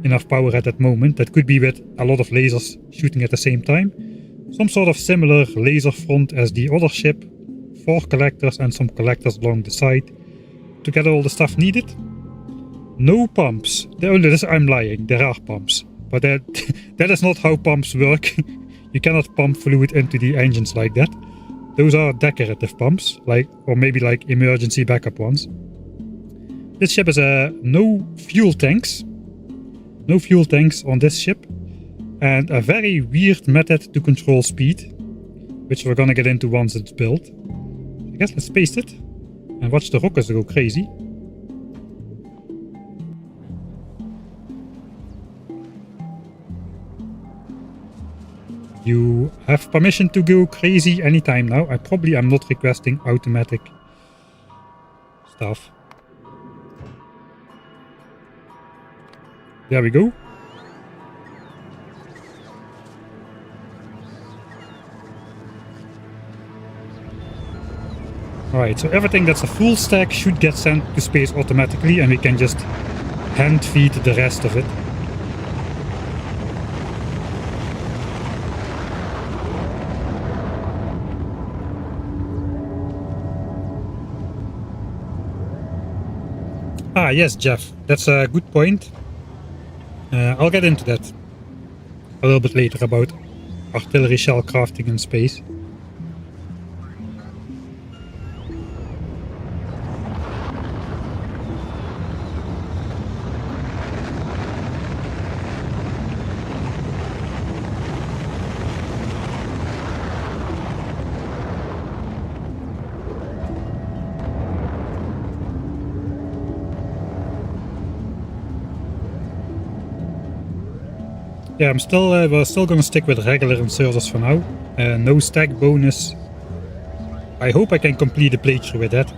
enough power at that moment. That could be with a lot of lasers shooting at the same time. Some sort of similar laser front as the other ship. 4 collectors and some collectors along the side to get all the stuff needed. No pumps. I'm lying, there are pumps. But that is not how pumps work. You cannot pump fluid into the engines like that. Those are decorative pumps, or maybe like emergency backup ones. This ship has no fuel tanks. No fuel tanks on this ship. And a very weird method to control speed, which we're gonna get into once it's built. I guess let's paste it and watch the rockets go crazy. You have permission to go crazy anytime now. I probably am not requesting automatic stuff. There we go. Alright, so everything that's a full stack should get sent to space automatically, and we can just hand feed the rest of it. Ah, yes, Jeff, that's a good point. I'll get into that a little bit later about artillery shell crafting in space. Yeah, we're still gonna stick with regular inserters for now. No stack bonus. I hope I can complete the playthrough with that.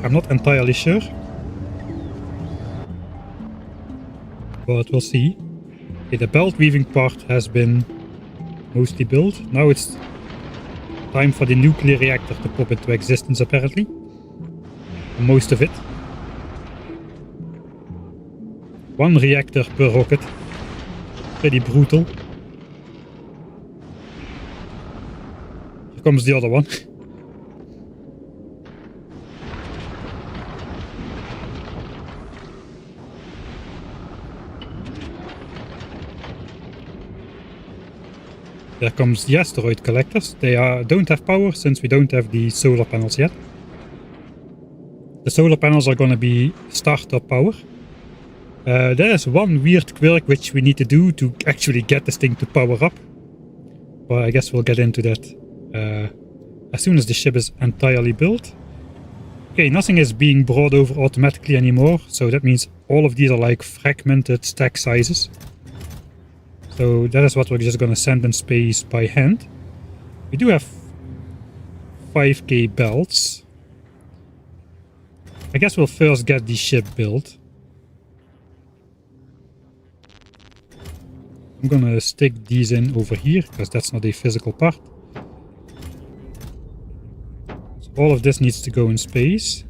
I'm not entirely sure. But we'll see. Okay, the belt weaving part has been mostly built. Now it's time for the nuclear reactor to pop into existence, apparently. Most of it. 1 reactor per rocket. Pretty brutal. Here comes the other one. There comes the asteroid collectors. They don't have power since we don't have the solar panels yet. The solar panels are gonna be startup power. There is 1 weird quirk which we need to do to actually get this thing to power up. But I guess we'll get into that as soon as the ship is entirely built. Okay, nothing is being brought over automatically anymore, so that means all of these are like fragmented stack sizes. So that is what we're just gonna send in space by hand. We do have 5k belts. I guess we'll first get the ship built. I'm gonna stick these in over here, because that's not a physical part. So all of this needs to go in space.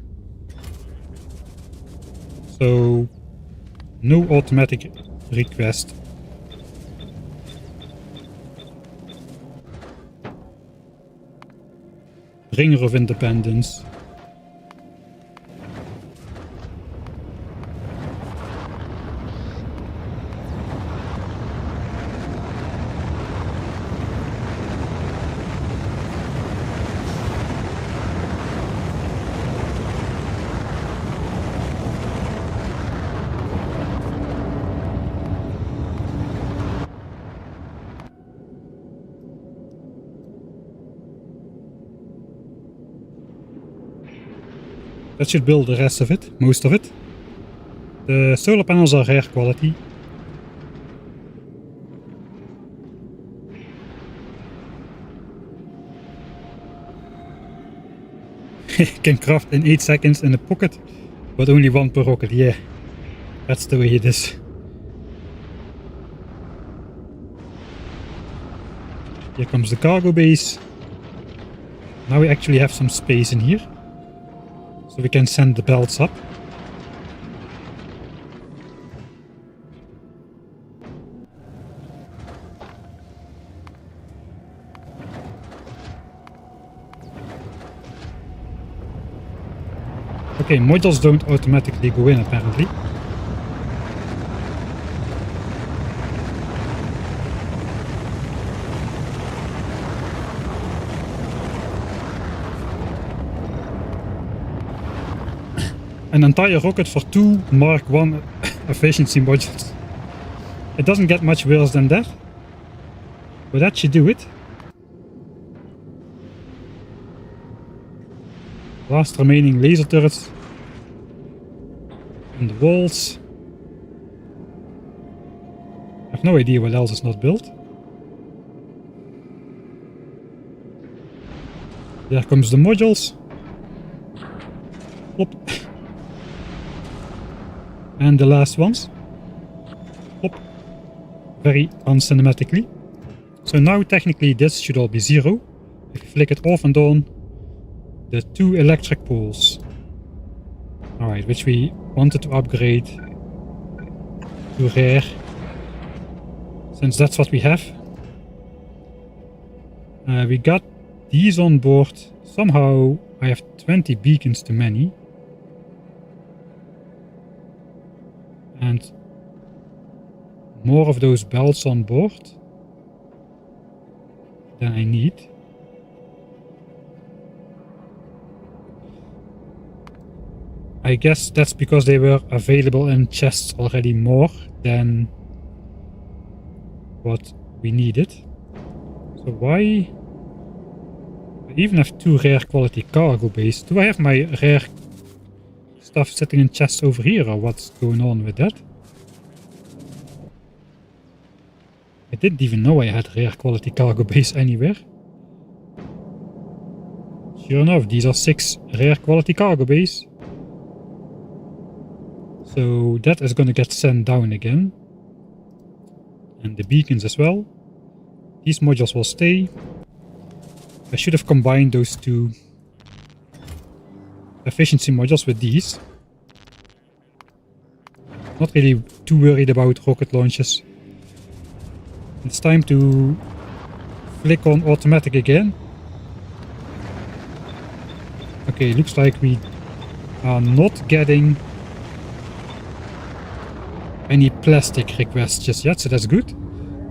So no automatic request. Bringer of Independence. That should build the rest of it, most of it. The solar panels are rare quality. Can craft in 8 seconds in a pocket, but only 1 per rocket. Yeah, that's the way it is. Here comes the cargo base. Now we actually have some space in here. So we can send the belts up. Okay, modules don't automatically go in apparently. An entire rocket for 2 Mark 1 efficiency modules. It doesn't get much worse than that. But that should do it. Last remaining laser turrets. And the walls. I have no idea what else is not built. There comes the modules. Plop. And the last ones. Plop. Very uncinematically. So now technically this should all be 0. If you flick it off and on, the 2 electric poles. Alright, which we wanted to upgrade to rare, since that's what we have. We got these on board. Somehow I have 20 beacons too many. And more of those belts on board than I need. I guess that's because they were available in chests already more than what we needed. So why? I even have 2 rare quality cargo bays. Do I have my rare stuff sitting in chests over here, or what's going on with that? I didn't even know I had rare quality cargo bays anywhere. Sure enough, these are 6 rare quality cargo bays. So that is going to get sent down again. And the beacons as well. These modules will stay. I should have combined those 2 efficiency modules with these. Not really too worried about rocket launches. It's time to flick on automatic again. Okay, looks like we are not getting any plastic requests just yet, so that's good.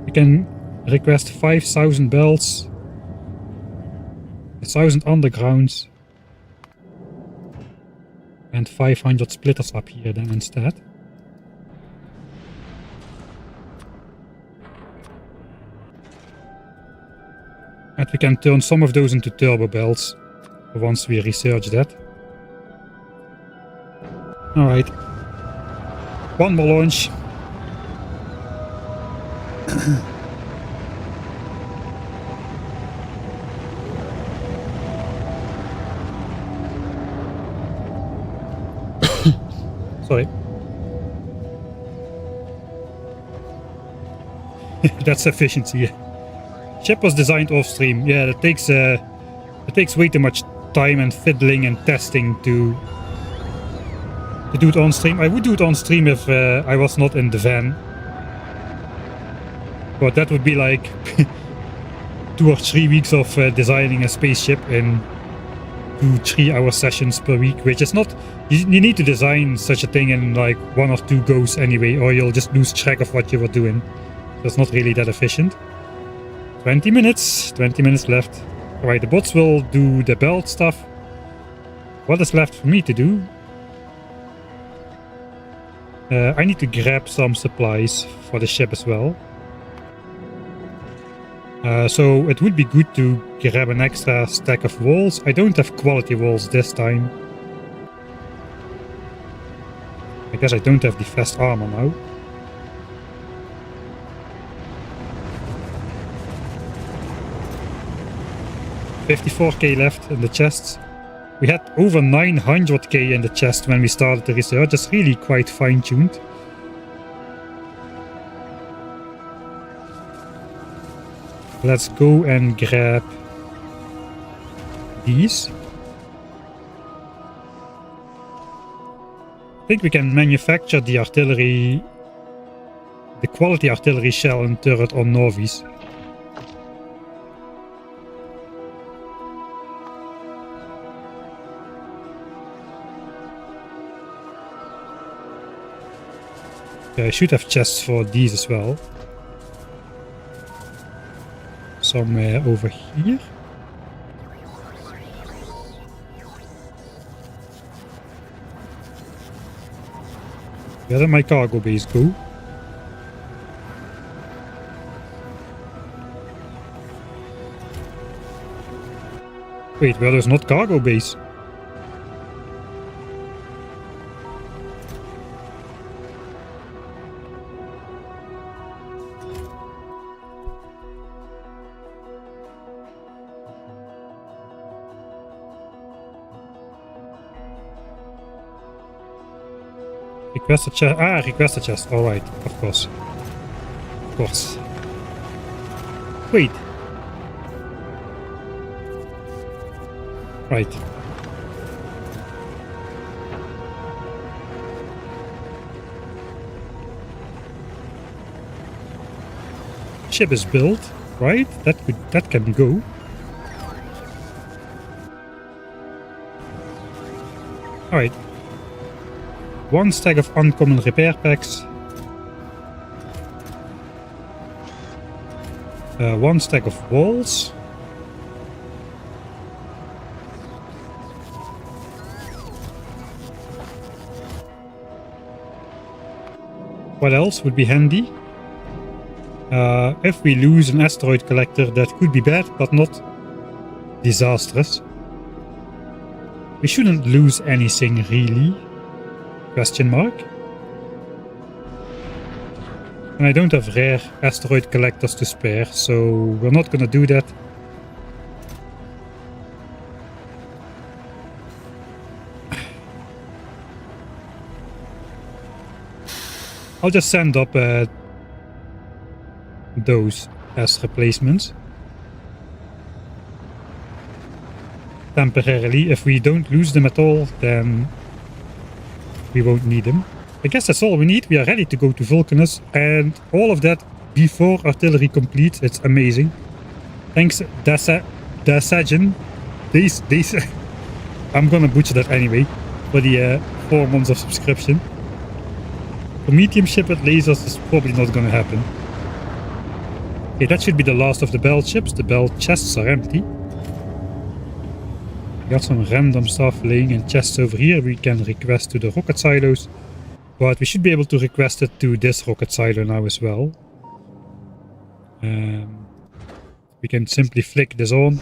We can request 5,000 belts, 1,000 undergrounds, and 500 splitters up here then instead. And we can turn some of those into turbo belts once we research that. Alright. One more launch. Sorry. That's efficiency. Ship was designed off-stream. Yeah, it takes way too much time and fiddling and testing to do it on-stream. I would do it on-stream if I was not in the van. But that would be like 2 or 3 weeks of designing a spaceship in 2-3 hour sessions per week, which is not... You need to design such a thing in like 1 or 2 goes anyway, or you'll just lose track of what you were doing. So it's not really that efficient. 20 minutes left. Alright, the bots will do the belt stuff. What is left for me to do? I need to grab some supplies for the ship as well. So it would be good to grab an extra stack of walls. I don't have quality walls this time. I guess I don't have the fast armor now. $54k left in the chests. We had over 900k in the chest when we started the research. It's really quite fine-tuned. Let's go and grab these. I think we can manufacture the artillery, the quality artillery shell and turret on Novice. I should have chests for these as well. Somewhere over here. Where did my cargo base go? Wait, well, there's not cargo base. Request a chest. Ah, request a chest. Alright, of course. Of course. Wait. Right. Ship is built, right? That can go. Alright. 1 stack of uncommon repair packs. 1 stack of walls. What else would be handy? If we lose an asteroid collector, that could be bad, but not disastrous. We shouldn't lose anything really. Question mark. And I don't have rare asteroid collectors to spare, so we're not gonna do that. I'll just send up those as replacements. Temporarily. If we don't lose them at all, then we won't need them. I guess that's all we need. We are ready to go to Vulcanus, and all of that before artillery completes. It's amazing. Thanks, Dasajan. I'm gonna butcher that anyway, for the 4 months of subscription. For medium ship with lasers is probably not gonna happen. Okay, that should be the last of the belt ships. The belt chests are empty. We got some random stuff laying in chests over here. We can request to the rocket silos. But we should be able to request it to this rocket silo now as well. We can simply flick this on,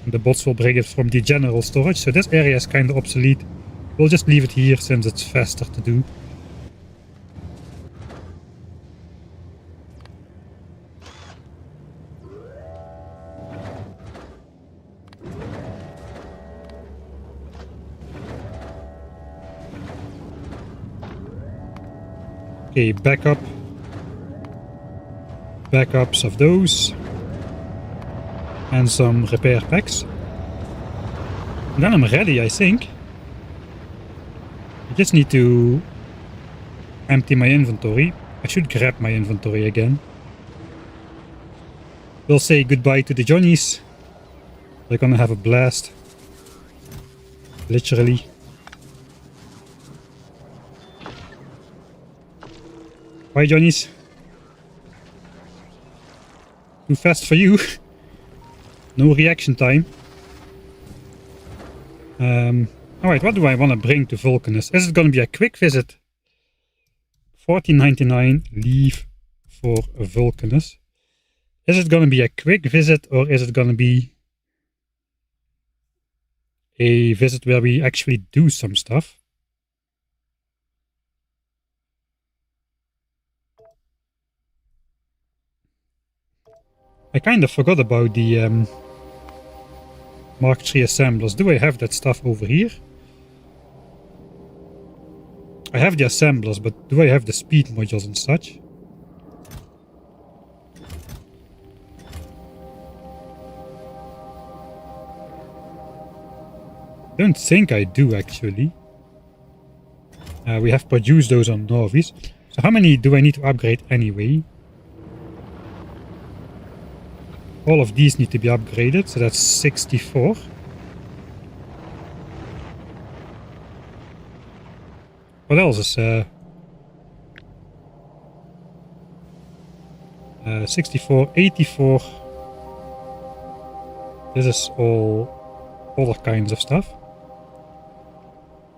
and the bots will bring it from the general storage. So this area is kind of obsolete. We'll just leave it here since it's faster to do. Okay, backups of those, and some repair packs. And then I'm ready, I think. I just need to empty my inventory. I should grab my inventory again. We'll say goodbye to the Johnnies. They're gonna have a blast. Literally. Bye, Johnnies. Too fast for you. No reaction time. Alright, what do I want to bring to Vulcanus? Is it going to be a quick visit? 14.99 leave for Vulcanus. Is it going to be a quick visit, or is it going to be a visit where we actually do some stuff? I kind of forgot about the Mark III assemblers. Do I have that stuff over here? I have the assemblers, but do I have the speed modules and such? Don't think I do, actually. We have produced those on Norvis. So how many do I need to upgrade anyway? All of these need to be upgraded, so that's 64. What else is 64, 84. This is all other kinds of stuff.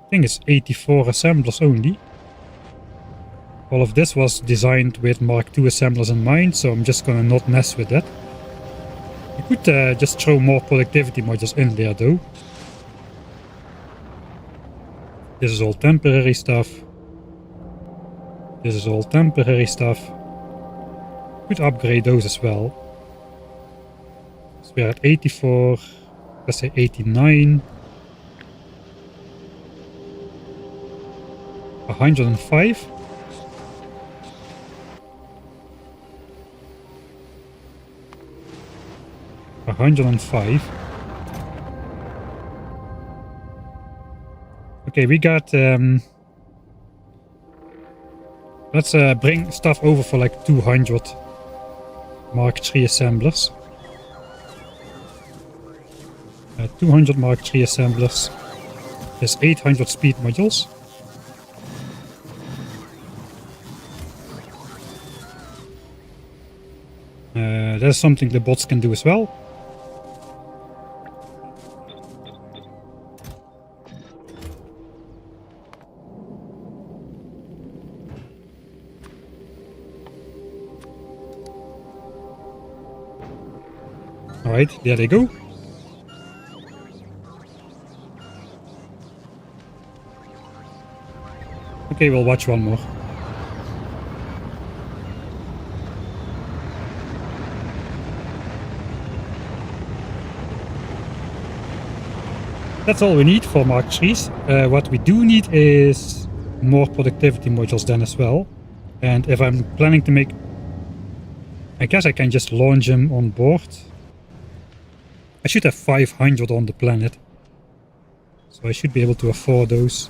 I think it's 84 assemblers only. All of this was designed with Mark II assemblers in mind, so I'm just gonna not mess with that. You could just throw more productivity modules in there though. This is all temporary stuff. This is all temporary stuff. Could upgrade those as well. So we're at 84. Let's say 89. 105. $105. Okay, we got let's bring stuff over for like 200 Mark III assemblers. 200 Mark III assemblers. There's 800 speed modules. That's something the bots can do as well. Alright, there they go. Okay, we'll watch one more. That's all we need for Mark IIIs. What we do need is more productivity modules then as well. And if I'm planning to make... I guess I can just launch them on board. I should have 500 on the planet. So I should be able to afford those.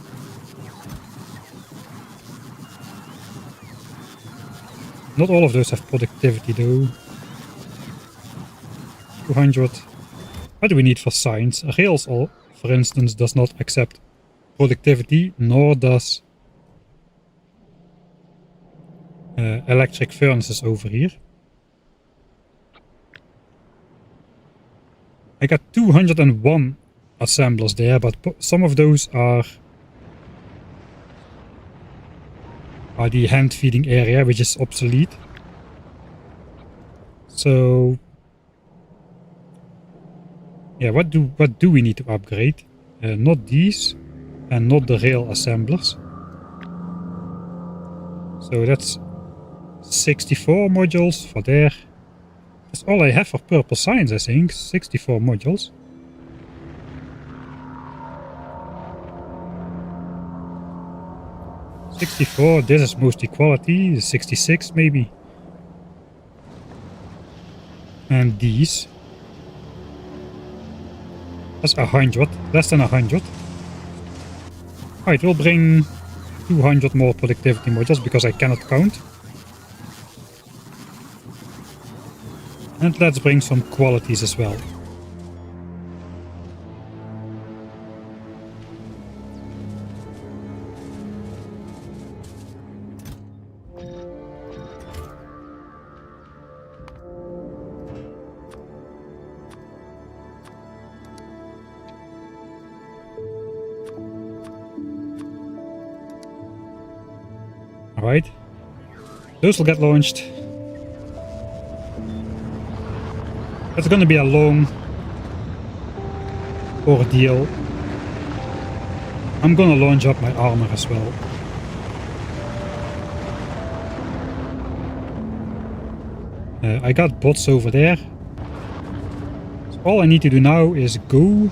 Not all of those have productivity though. 200. What do we need for science? Rails, for instance, does not accept productivity, nor does electric furnaces over here. I got 201 assemblers there, but some of those are the hand feeding area, which is obsolete. So Yeah, what do we need to upgrade? Not these, and not the rail assemblers. So that's 64 modules for there. That's all I have for purple science, I think. 64 modules. $64, this is mostly quality, 66 maybe. And these. That's 100, less than 100. Alright, we'll bring 200 more productivity modules because I cannot count. And let's bring some qualities as well. Alright, those will get launched. It's gonna be a long ordeal. I'm gonna launch up my armor as well. I got bots over there. So all I need to do now is go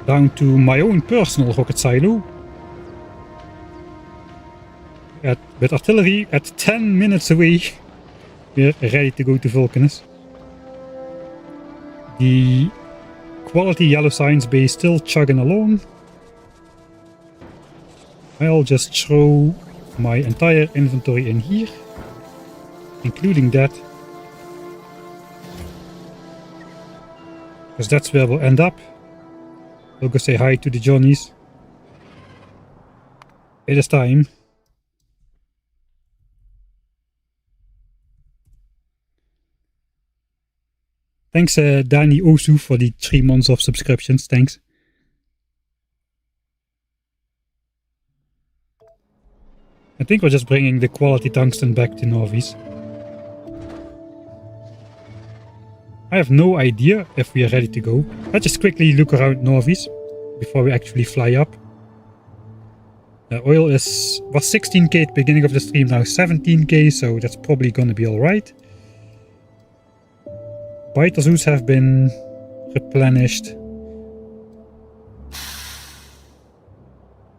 down to my own personal rocket silo. With artillery at 10 minutes away, we're ready to go to Vulcanus. The quality yellow science base still chugging along. I'll just throw my entire inventory in here, including that, because that's where we'll end up. We'll go say hi to the Johnnies. It is time. Thanks Danny Osu for the 3 months of subscriptions, thanks. I think we're just bringing the quality tungsten back to Novice. I have no idea if we are ready to go. Let's just quickly look around Novice before we actually fly up. Oil was 16k at the beginning of the stream, now 17k, so that's probably gonna be alright. Vital zoos have been replenished.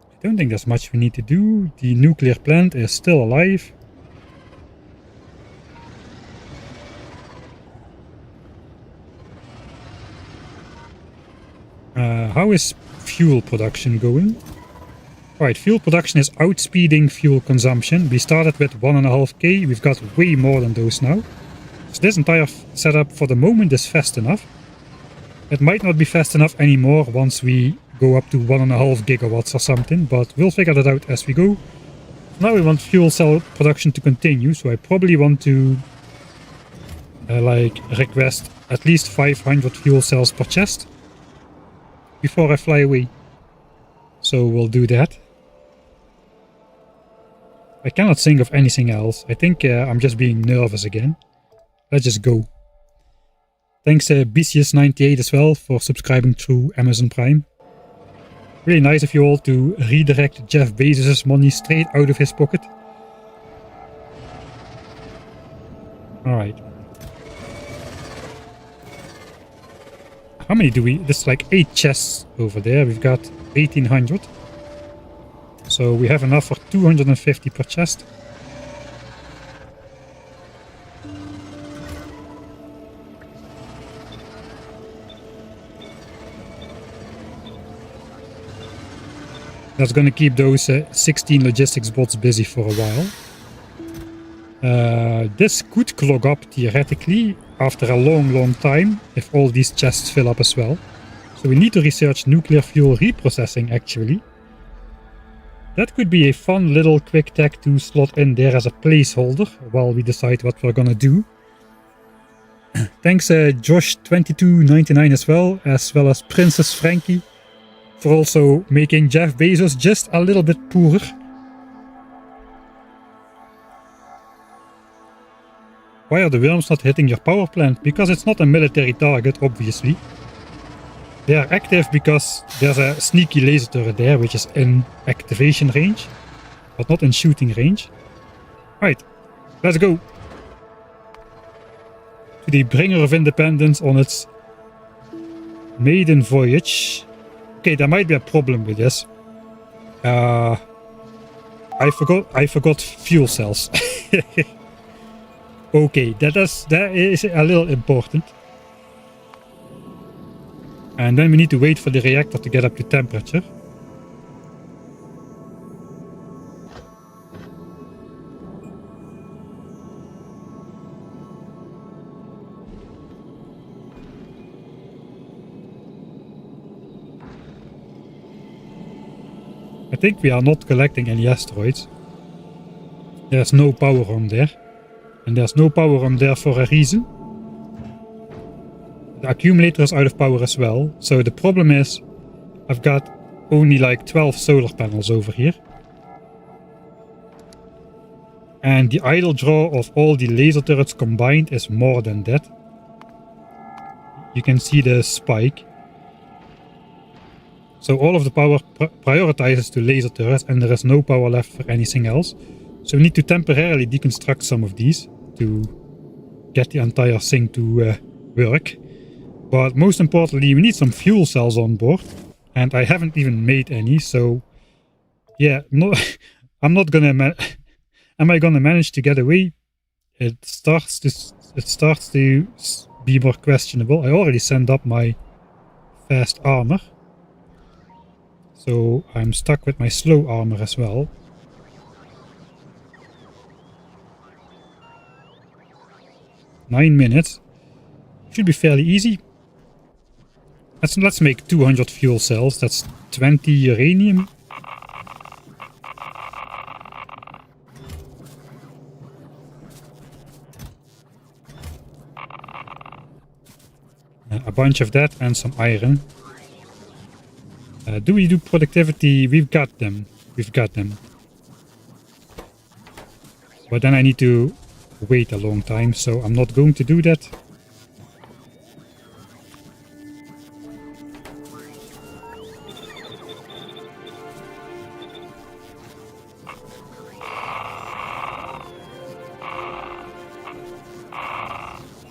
I don't think there's much we need to do. The nuclear plant is still alive. How is fuel production going? Right, fuel production is outspeeding fuel consumption. We started with 1.5k, we've got way more than those now. So this entire setup for the moment is fast enough. It might not be fast enough anymore once we go up to 1.5 gigawatts or something, but we'll figure that out as we go. Now we want fuel cell production to continue, so I probably want to request at least 500 fuel cells per chest before I fly away. So we'll do that. I cannot think of anything else. I think I'm just being nervous again. Let's just go. Thanks Bicius98 as well for subscribing through Amazon Prime. Really nice of you all to redirect Jeff Bezos' money straight out of his pocket. Alright. How many do we... There's like 8 chests over there. We've got 1800. So we have enough for 250 per chest. That's going to keep those 16 logistics bots busy for a while. This could clog up theoretically after a long time if all these chests fill up as well. So we need to research nuclear fuel reprocessing actually. That could be a fun little quick tech to slot in there as a placeholder while we decide what we're gonna do. Thanks Josh2299 as well as Princess Frankie for also making Jeff Bezos just a little bit poorer. Why are the worms not hitting your power plant? Because it's not a military target, obviously. They are active because there's a sneaky laser turret there, which is in activation range, but not in shooting range. Right, let's go to the Bringer of Independence on its maiden voyage. Okay, there might be a problem with this. I forgot fuel cells. Okay, that is a little important. And then we need to wait for the reactor to get up to temperature. I think we are not collecting any asteroids. There's no power on there. And there's no power on there for a reason. The accumulator is out of power as well. So the problem is, I've got only like 12 solar panels over here. And the idle draw of all the laser turrets combined is more than that. You can see the spike. So all of the power prioritizes to laser turrets and there is no power left for anything else. So we need to temporarily deconstruct some of these to get the entire thing to work. But most importantly, we need some fuel cells on board. And I haven't even made any, so yeah, I'm not gonna am I gonna manage to get away? It starts to be more questionable. I already sent up my fast armor. So I'm stuck with my slow armor as well. Nine minutes. Should be fairly easy. Let's make 200 fuel cells. That's 20 uranium. A bunch of that and some iron. Do we do productivity? We've got them. We've got them. But then I need to wait a long time, so I'm not going to do that.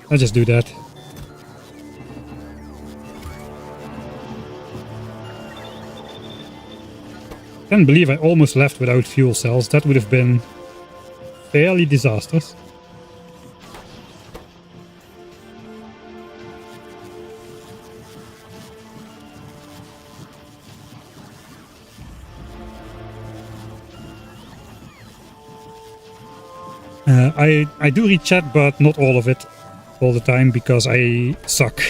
Let's just do that. Can't believe I almost left without fuel cells. That would have been fairly disastrous. I do read chat, but not all of it all the time because I suck.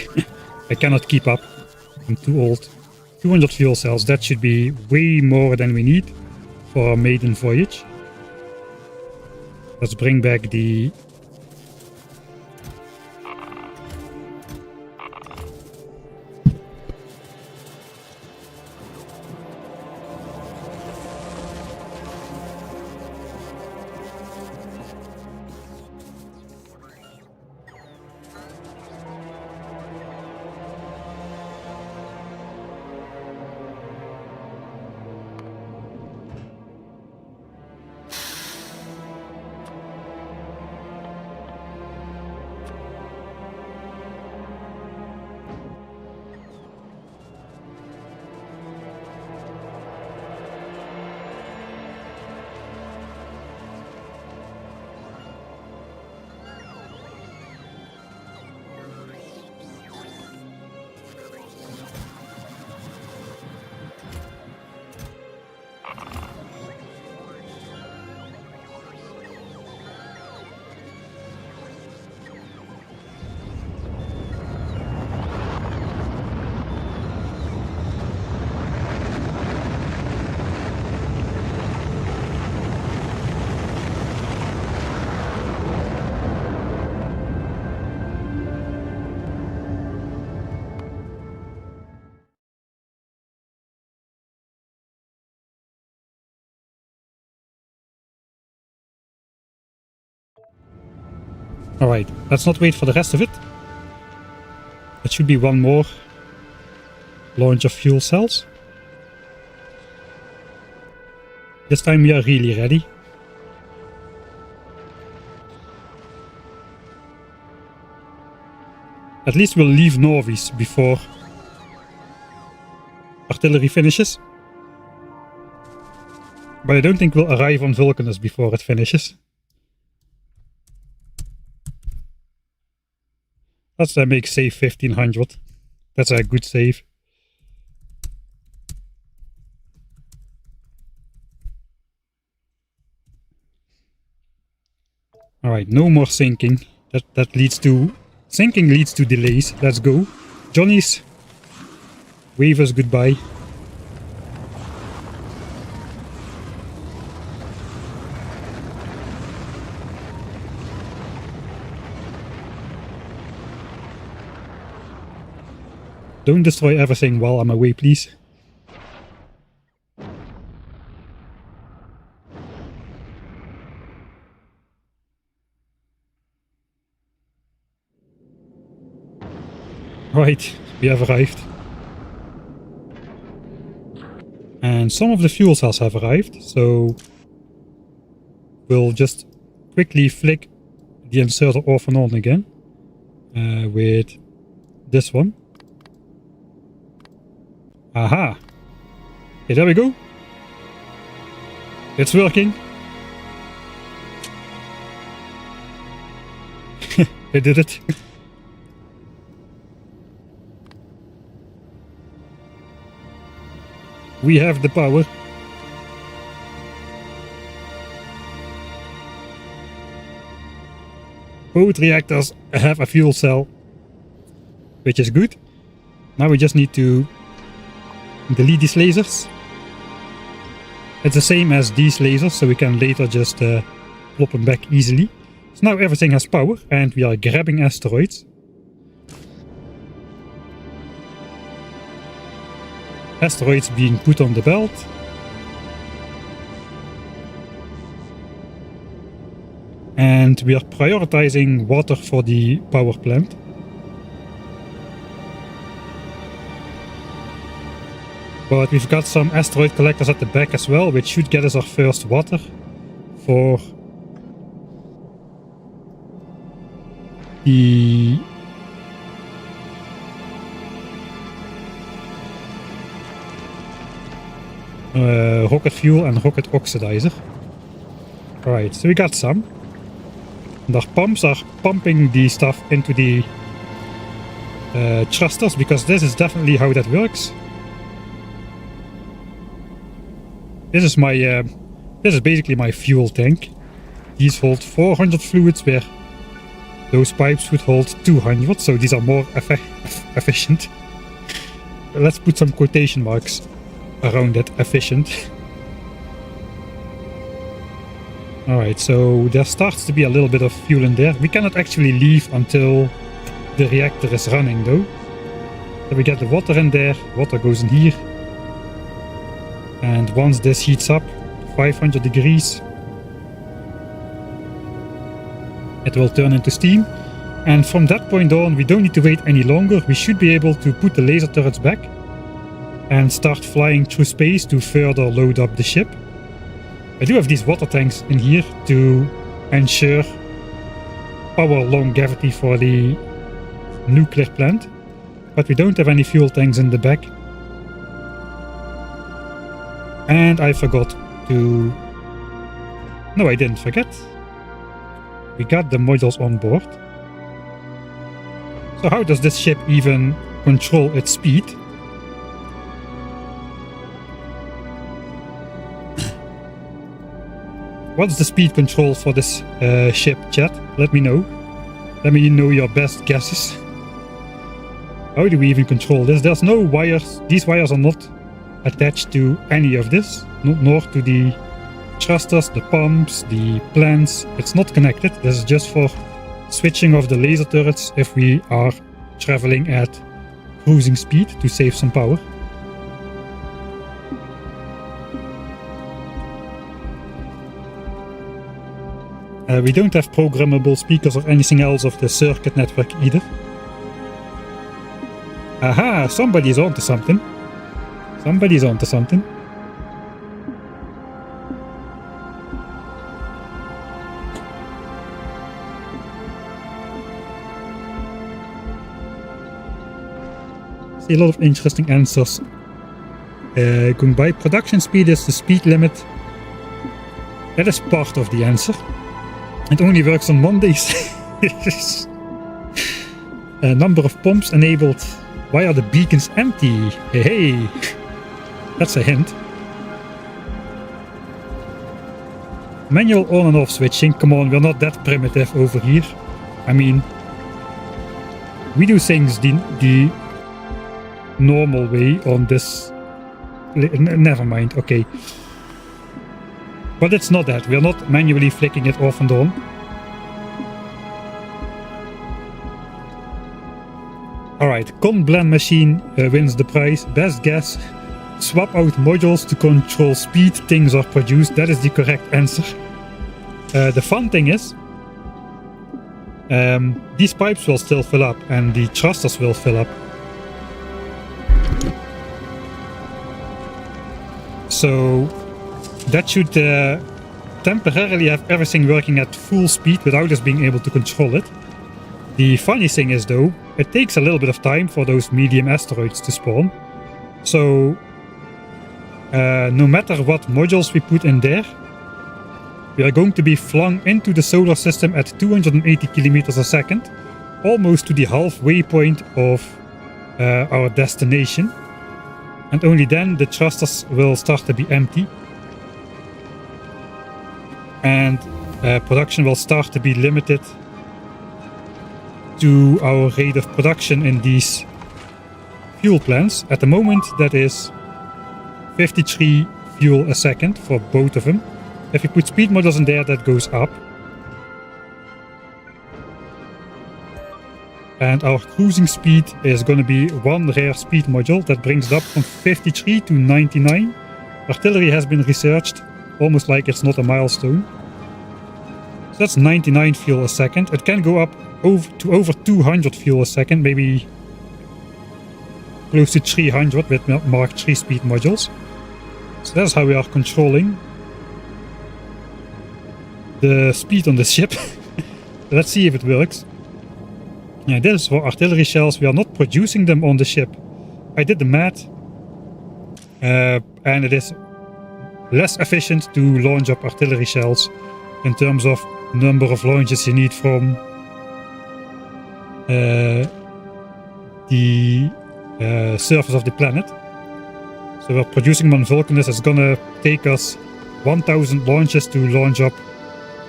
I cannot keep up. I'm too old. 200 fuel cells, that should be way more than we need for our maiden voyage. Let's bring back the... Alright, let's not wait for the rest of it. It should be one more launch of fuel cells. This time we are really ready. At least we'll leave Norvis before artillery finishes. But I don't think we'll arrive on Vulcanus before it finishes. Let's make save 1500. That's a good save. Alright, no more sinking. That leads to... Sinking leads to delays. Let's go. Johnny's. Wave us goodbye. Don't destroy everything while I'm away, please. Right, we have arrived. And some of the fuel cells have arrived, so we'll just quickly flick the inserter off and on again with this one. Aha! Okay, there we go. It's working. I did it. We have the power. Both reactors have a fuel cell, which is good. Now we just need to delete these lasers. It's the same as these lasers, so we can later just plop them back easily. So now everything has power and we are grabbing asteroids. Asteroids being put on the belt. And we are prioritizing water for the power plant. But we've got some asteroid collectors at the back as well, which should get us our first water for the rocket fuel and rocket oxidizer. Alright, so we got some. And our pumps are pumping the stuff into the thrusters, because this is definitely how that works. This is my this is basically my fuel tank. These hold 400 fluids where those pipes would hold 200, so these are more efficient. Let's put some quotation marks around that efficient. Alright, so there starts to be a little bit of fuel in there. We cannot actually leave until the reactor is running though. So we get the water in there, water goes in here. And once this heats up, 500 degrees, it will turn into steam. And from that point on, we don't need to wait any longer. We should be able to put the laser turrets back and start flying through space to further load up the ship. I do have these water tanks in here to ensure power longevity for the nuclear plant, but we don't have any fuel tanks in the back. And I forgot to... No, I didn't forget. We got the modules on board. So how does this ship even control its speed? What's the speed control for this ship, chat? Let me know. Let me know your best guesses. How do we even control this? There's no wires. These wires are not attached to any of this, nor to the thrusters, the pumps, the plants. It's not connected. This is just for switching off the laser turrets if we are traveling at cruising speed to save some power. We don't have programmable speakers or anything else of the circuit network either. Aha, somebody's onto something. Somebody's onto something. See a lot of interesting answers going by. Production speed is the speed limit. That is part of the answer. It only works on Mondays. Number of pumps enabled. Why are the beacons empty? Hey, that's a hint. Manual on and off switching. Come on, we're not that primitive over here. I mean, we do things the normal way on this. Never mind, okay. But it's not that. We're not manually flicking it off and on. Alright, Con Blend Machine wins the prize. Best guess. Swap out modules to control speed things are produced. That is the correct answer. The fun thing is, these pipes will still fill up and the thrusters will fill up. So that should temporarily have everything working at full speed without us being able to control it. The funny thing is though, it takes a little bit of time for those medium asteroids to spawn. So no matter what modules we put in there, we are going to be flung into the solar system at 280 kilometers a second, almost to the halfway point of our destination. And only then the thrusters will start to be empty. And production will start to be limited to our rate of production in these fuel plants. At the moment that is 53 fuel a second for both of them. If you put speed modules in there, that goes up. And our cruising speed is going to be one rare speed module that brings it up from 53 to 99. Artillery has been researched, almost like it's not a milestone. So that's 99 fuel a second. It can go up to over 200 fuel a second, maybe close to 300 with Mark III speed modules. So that's how we are controlling the speed on the ship. Let's see if it works. Yeah, this is for artillery shells. We are not producing them on the ship. I did the math, and it is less efficient to launch up artillery shells in terms of number of launches you need from the surface of the planet. So we're producing them on Vulcanus. It's gonna take us 1000 launches to launch up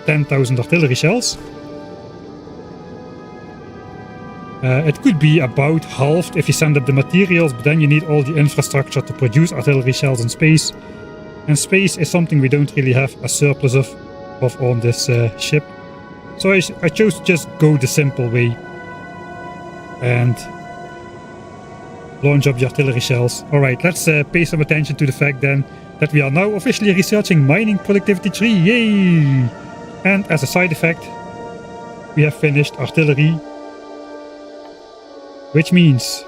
10,000 artillery shells. It could be about halved if you send up the materials, but then you need all the infrastructure to produce artillery shells in space. And space is something we don't really have a surplus of on this ship. So I chose to just go the simple way and launch up the artillery shells. Alright, let's pay some attention to the fact then that we are now officially researching Mining Productivity 3. Yay! And as a side effect, we have finished artillery. Which means,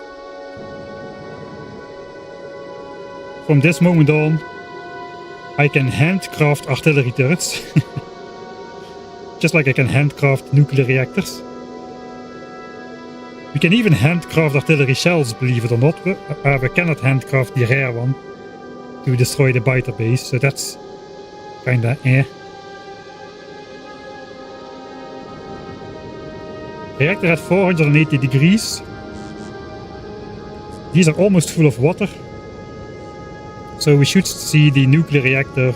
from this moment on, I can handcraft artillery turrets. Just like I can handcraft nuclear reactors. We can even handcraft artillery shells, believe it or not. We cannot handcraft the rare one to destroy the biter base, so that's kinda eh. Reactor at 480 degrees. These are almost full of water. So we should see the nuclear reactor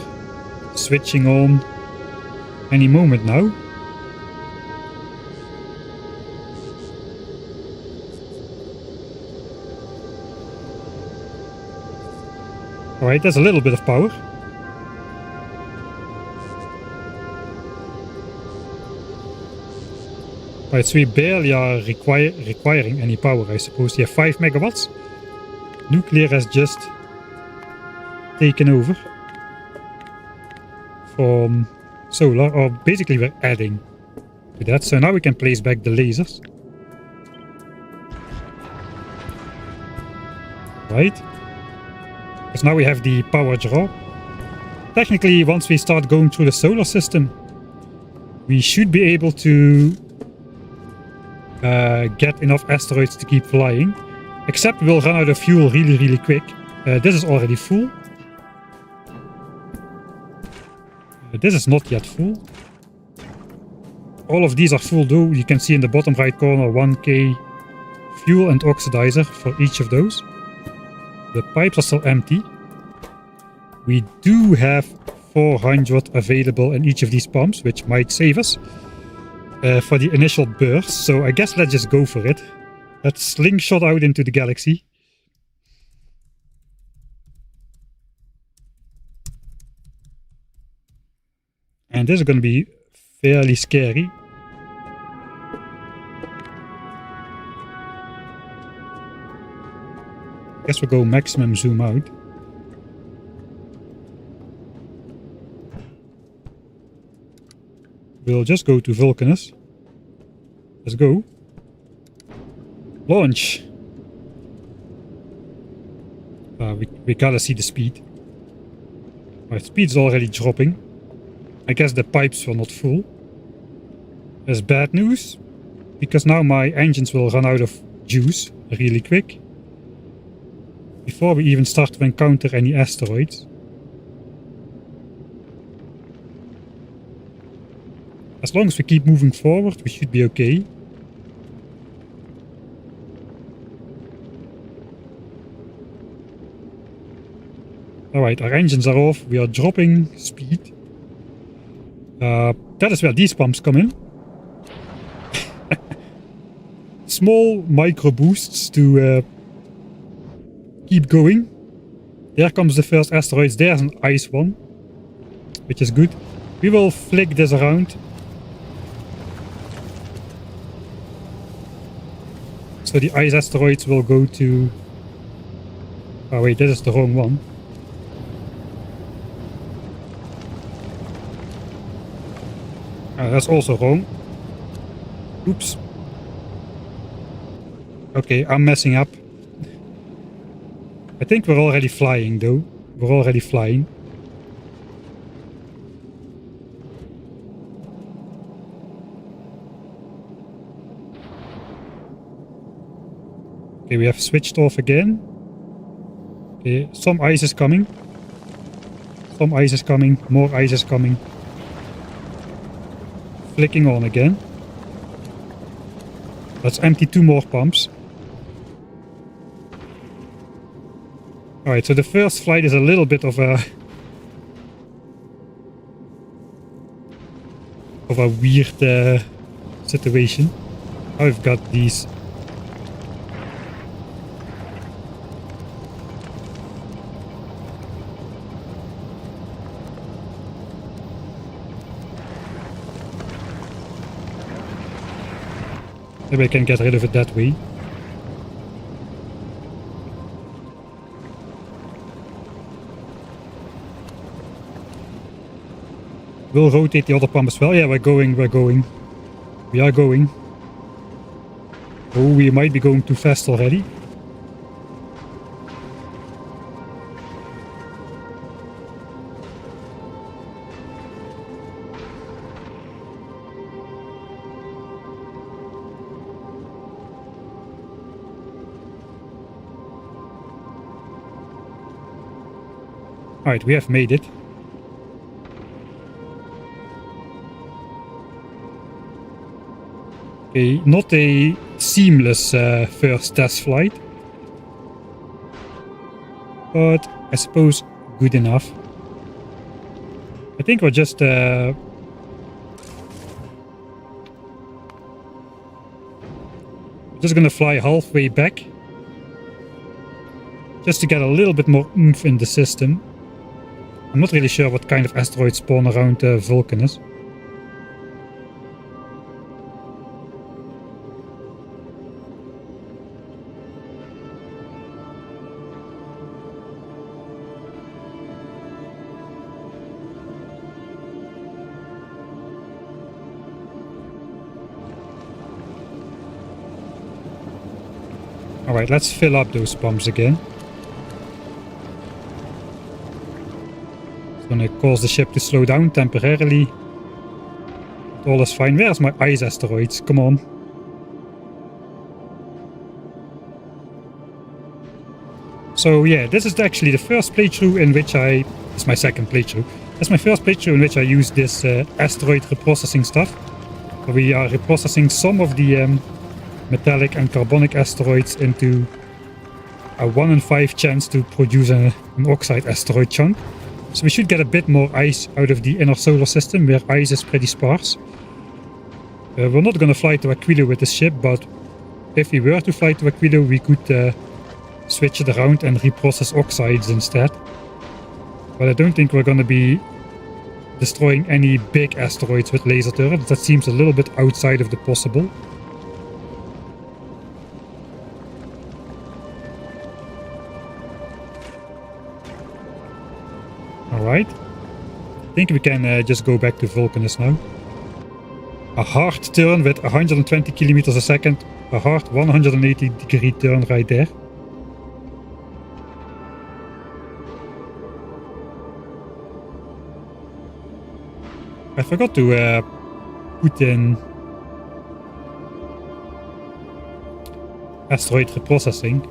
switching on any moment now. Alright, there's a little bit of power. Right, so we barely are requiring any power, I suppose. Yeah, 5 megawatts. Nuclear has just taken over from solar, or basically we're adding to that. So now we can place back the lasers. Right? Because now we have the power draw. Technically, once we start going through the solar system, we should be able to get enough asteroids to keep flying. Except we'll run out of fuel really quick. This is already full. This is not yet full. All of these are full though. You can see in the bottom right corner 1k fuel and oxidizer for each of those. The pipes are still empty. We do have 400 available in each of these pumps, which might save us for the initial burst. So I guess let's just go for it. Let's slingshot out into the galaxy. And this is going to be fairly scary. Guess we'll go maximum zoom out. We'll just go to Vulcanus. Let's go. Launch! We gotta see the speed. My speed's already dropping. I guess the pipes were not full. That's bad news, because now my engines will run out of juice really quick. Before we even start to encounter any asteroids. As long as we keep moving forward, we should be okay. Alright, our engines are off. We are dropping speed. That is where these pumps come in. Small micro boosts to keep going. There comes the first asteroids. There's an ice one, which is good. We will flick this around. So the ice asteroids will go to... Oh wait, this is the wrong one. That's also wrong. Oops. Okay, I'm messing up. I think we're already flying though. We're already flying. Okay, we have switched off again. Okay, some ice is coming. Some ice is coming. More ice is coming. Flicking on again. Let's empty 2 more pumps. Alright, so the first flight is a little bit of a weird situation. I've got these. Maybe I can get rid of it that way. We'll rotate the other pump as well. Yeah, we're going. We are going. Oh, we might be going too fast already. Alright, we have made it. Okay, not a seamless first test flight. But I suppose good enough. I think we're just gonna fly halfway back. Just to get a little bit more oomph in the system. I'm not really sure what kind of asteroids spawn around Vulcanus. Alright, let's fill up those pumps again. It's gonna cause the ship to slow down temporarily. All is fine. Where's my ice asteroids? Come on. So yeah, this is actually the first playthrough in which it's my second playthrough. That's my first playthrough in which I use this asteroid reprocessing stuff. So we are reprocessing some of the metallic and carbonic asteroids into a 1 in 5 chance to produce an oxide asteroid chunk. So we should get a bit more ice out of the inner solar system, where ice is pretty sparse. We're not going to fly to Aquilo with this ship, but if we were to fly to Aquilo, we could switch it around and reprocess oxides instead. But I don't think we're going to be destroying any big asteroids with laser turrets. That seems a little bit outside of the possible. Alright. I think we can just go back to Vulcanus now. A hard turn with 120 kilometers a second. A hard 180-degree turn right there. I forgot to put in asteroid reprocessing,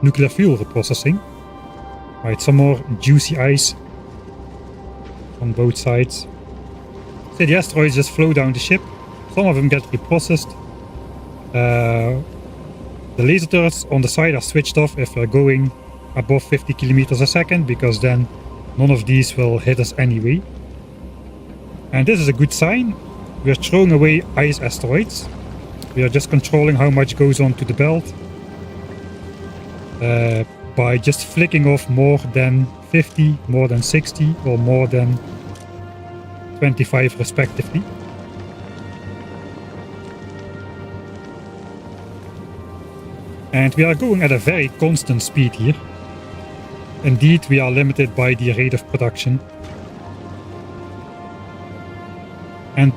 nuclear fuel reprocessing. Right, some more juicy ice on both sides. So the asteroids just flow down the ship. Some of them get reprocessed. The laser turrets on the side are switched off if we're going above 50 kilometers a second, because then none of these will hit us anyway. And this is a good sign. We are throwing away ice asteroids. We are just controlling how much goes onto the belt by just flicking off more than 50, more than 60, or more than 25 respectively. And we are going at a very constant speed here. Indeed, we are limited by the rate of production. And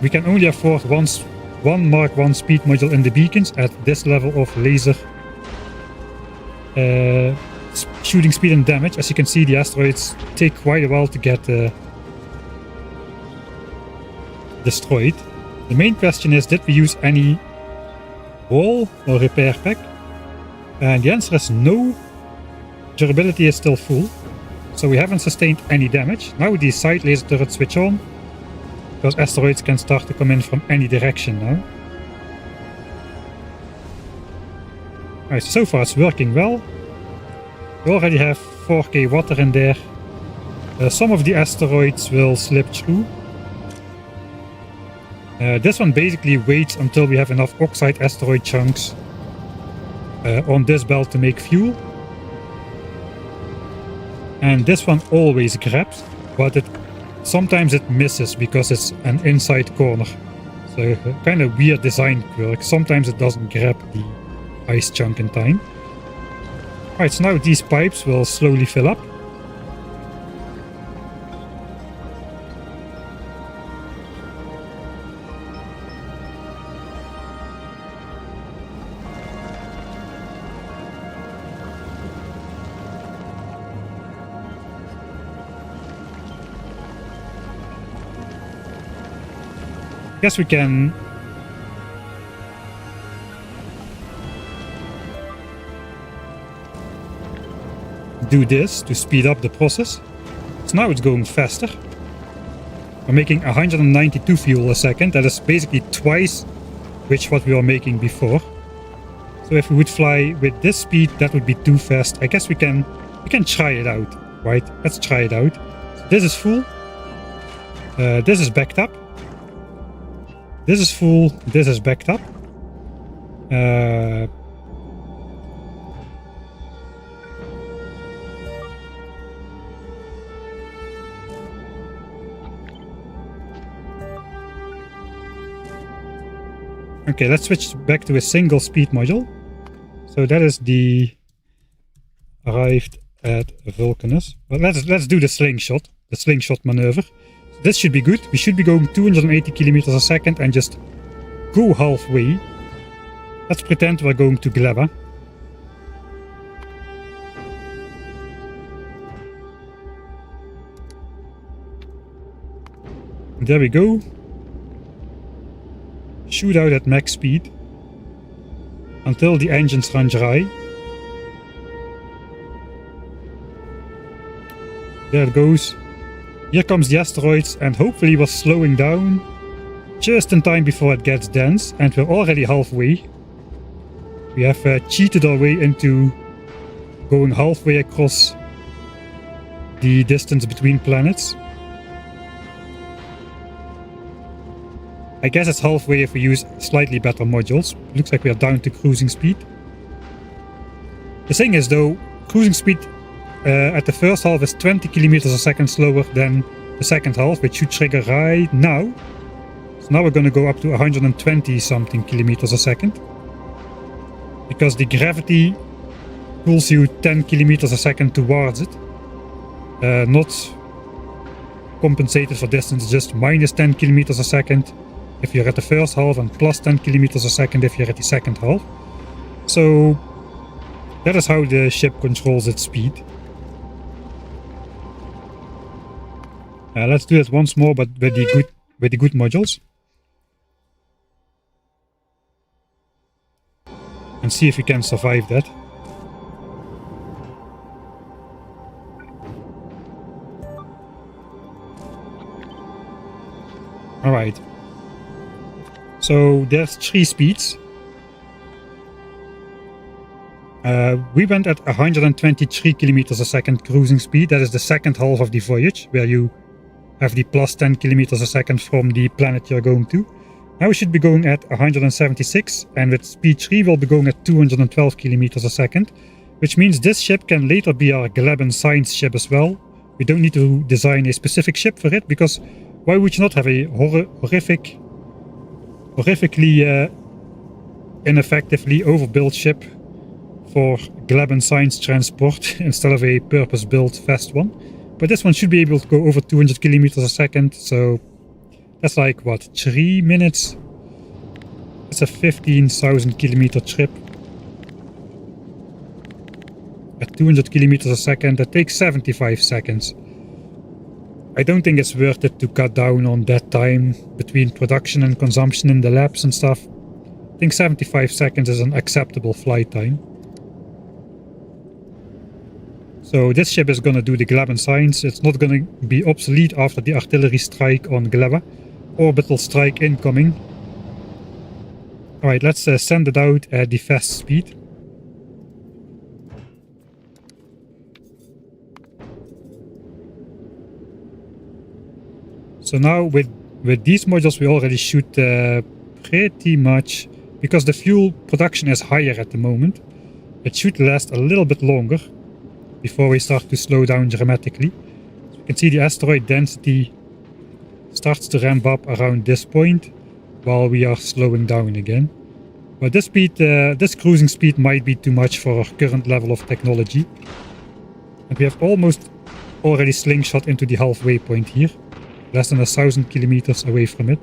we can only afford one Mark 1 speed module in the beacons at this level of laser shooting speed and damage. As you can see, the asteroids take quite a while to get destroyed. The main question is, did we use any wall or repair pack? And the answer is no. Durability is still full, so we haven't sustained any damage. Now these side laser turrets switch on, because asteroids can start to come in from any direction now. Alright, so far it's working well. We already have 4k water in there. Some of the asteroids will slip through. This one basically waits until we have enough oxide asteroid chunks on this belt to make fuel. And this one always grabs, but sometimes it misses because it's an inside corner. So kind of weird design quirk. Sometimes it doesn't grab the ice chunk in time. Alright, so now these pipes will slowly fill up. I guess we can do this to speed up the process. So now it's going faster. We're making 192 fuel a second. That is basically twice what we were making before. So if we would fly with this speed, that would be too fast. I guess we can try it out, right? Let's try it out. So this is full. This is backed up. This is full, this is backed up. Okay, let's switch back to a single speed module. So that is the arrived at Vulcanus. But let's do the slingshot maneuver. This should be good. We should be going 280 kilometers a second and just go halfway. Let's pretend we're going to Gleba. There we go. Shoot out at max speed until the engines run dry. There it goes. Here comes the asteroids, and hopefully we're slowing down just in time before it gets dense, and we're already halfway. We have cheated our way into going halfway across the distance between planets. I guess it's halfway if we use slightly better modules. Looks like we are down to cruising speed. The thing is though, cruising speed at the first half is 20 kilometers a second slower than the second half, which should trigger right now. So now we're going to go up to 120 something kilometers a second. Because the gravity pulls you 10 kilometers a second towards it. Not compensated for distance, just minus 10 kilometers a second if you're at the first half and plus 10 kilometers a second if you're at the second half. So that is how the ship controls its speed. Let's do that once more, but with the good modules. And see if we can survive that. Alright. So there's 3 speeds. We went at 123 kilometers a second cruising speed. That is the second half of the voyage, where you have the plus 10 kilometers a second from the planet you're going to. Now we should be going at 176, and with speed 3 we'll be going at 212 kilometers a second, which means this ship can later be our Gleban science ship as well. We don't need to design a specific ship for it, because why would you not have a horrifically ineffectively overbuilt ship for Gleban science transport instead of a purpose-built fast one? But this one should be able to go over 200 kilometers a second, so that's like, what, 3 minutes? It's a 15,000 kilometer trip. At 200 kilometers a second, that takes 75 seconds. I don't think it's worth it to cut down on that time between production and consumption in the labs and stuff. I think 75 seconds is an acceptable flight time. So this ship is going to do the Gleban science. It's not going to be obsolete after the artillery strike on Gleba. Orbital strike incoming. Alright, let's send it out at the fast speed. So now with these modules we already shoot pretty much, because the fuel production is higher at the moment, it should last a little bit longer before we start to slow down dramatically. So you can see the asteroid density starts to ramp up around this point while we are slowing down again. But this speed, this cruising speed might be too much for our current level of technology. And we have almost already slingshot into the halfway point here. Less than 1,000 kilometers away from it.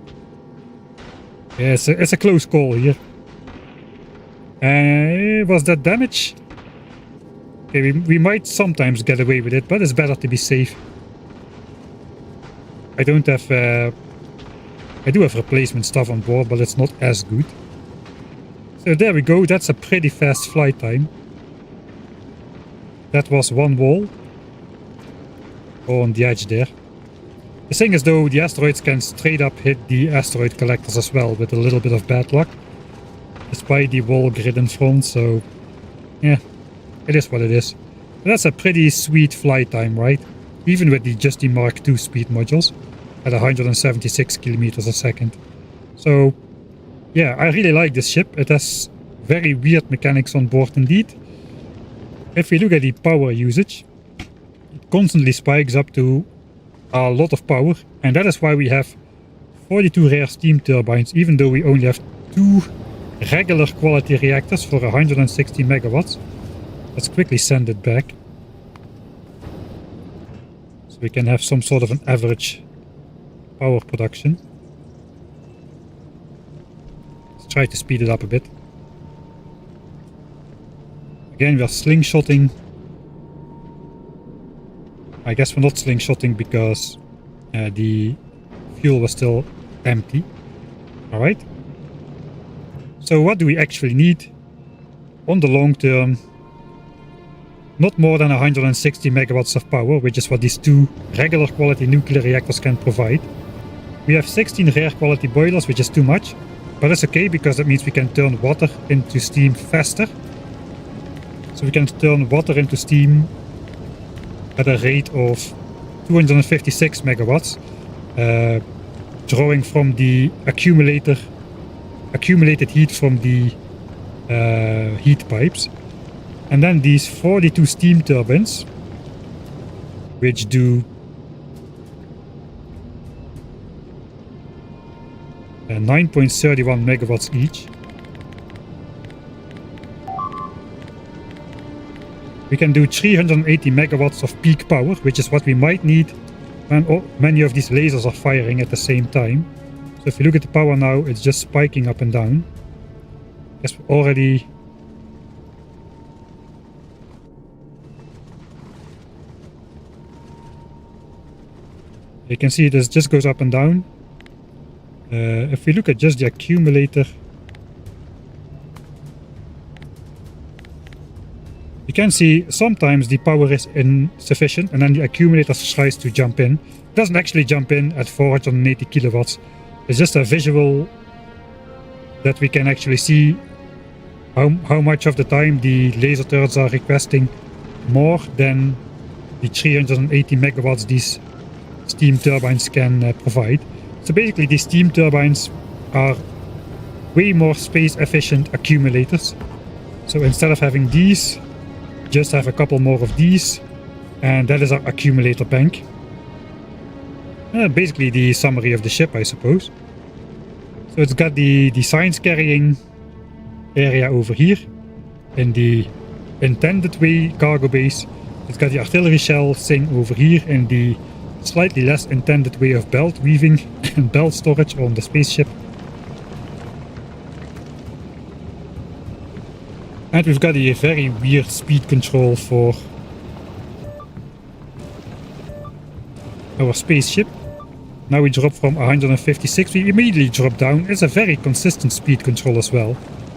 Yeah, it's a close call here. Was that damage? Okay, we might sometimes get away with it, but it's better to be safe. I don't have... I do have replacement stuff on board, but it's not as good. So there we go, that's a pretty fast flight time. That was one wall. Oh, on the edge there. The thing is though, the asteroids can straight up hit the asteroid collectors as well, with a little bit of bad luck. Despite the wall grid in front, so... yeah, it is what it is. But that's a pretty sweet flight time, right? Even with just the Mark II speed modules at 176 kilometers a second. So, yeah, I really like this ship. It has very weird mechanics on board indeed. If we look at the power usage, it constantly spikes up to a lot of power, and that is why we have 42 rare steam turbines, even though we only have 2 regular quality reactors for 160 megawatts. Let's quickly send it back, so we can have some sort of an average power production. Let's try to speed it up a bit. Again, we are slingshotting. I guess we're not slingshotting because the fuel was still empty. Alright. So what do we actually need? On the long term, not more than 160 megawatts of power, which is what these two regular quality nuclear reactors can provide. We have 16 rare quality boilers, which is too much, but it's okay because that means we can turn water into steam faster. So we can turn water into steam at a rate of 256 megawatts, drawing from the accumulated heat from the heat pipes. And then these 42 steam turbines, which do 9.31 megawatts each. We can do 380 megawatts of peak power, which is what we might need when many of these lasers are firing at the same time. So if you look at the power now, it's just spiking up and down. I guess we're already... You can see this just goes up and down. If we look at just the accumulator, you can see sometimes the power is insufficient and then the accumulator tries to jump in. It doesn't actually jump in at 480 kilowatts. It's just a visual that we can actually see how much of the time the laser turrets are requesting more than the 380 megawatts these steam turbines can provide. So basically these steam turbines are way more space efficient accumulators. So instead of having these, just have a couple more of these, and that is our accumulator bank. Basically the summary of the ship, I suppose. So it's got the science carrying area over here in the intended way cargo base. It's got the artillery shell thing over here in the slightly less intended way of belt weaving and belt storage on the spaceship. And we've got a very weird speed control for our spaceship. Now we drop from 156, we immediately drop down. It's a very consistent speed control as well.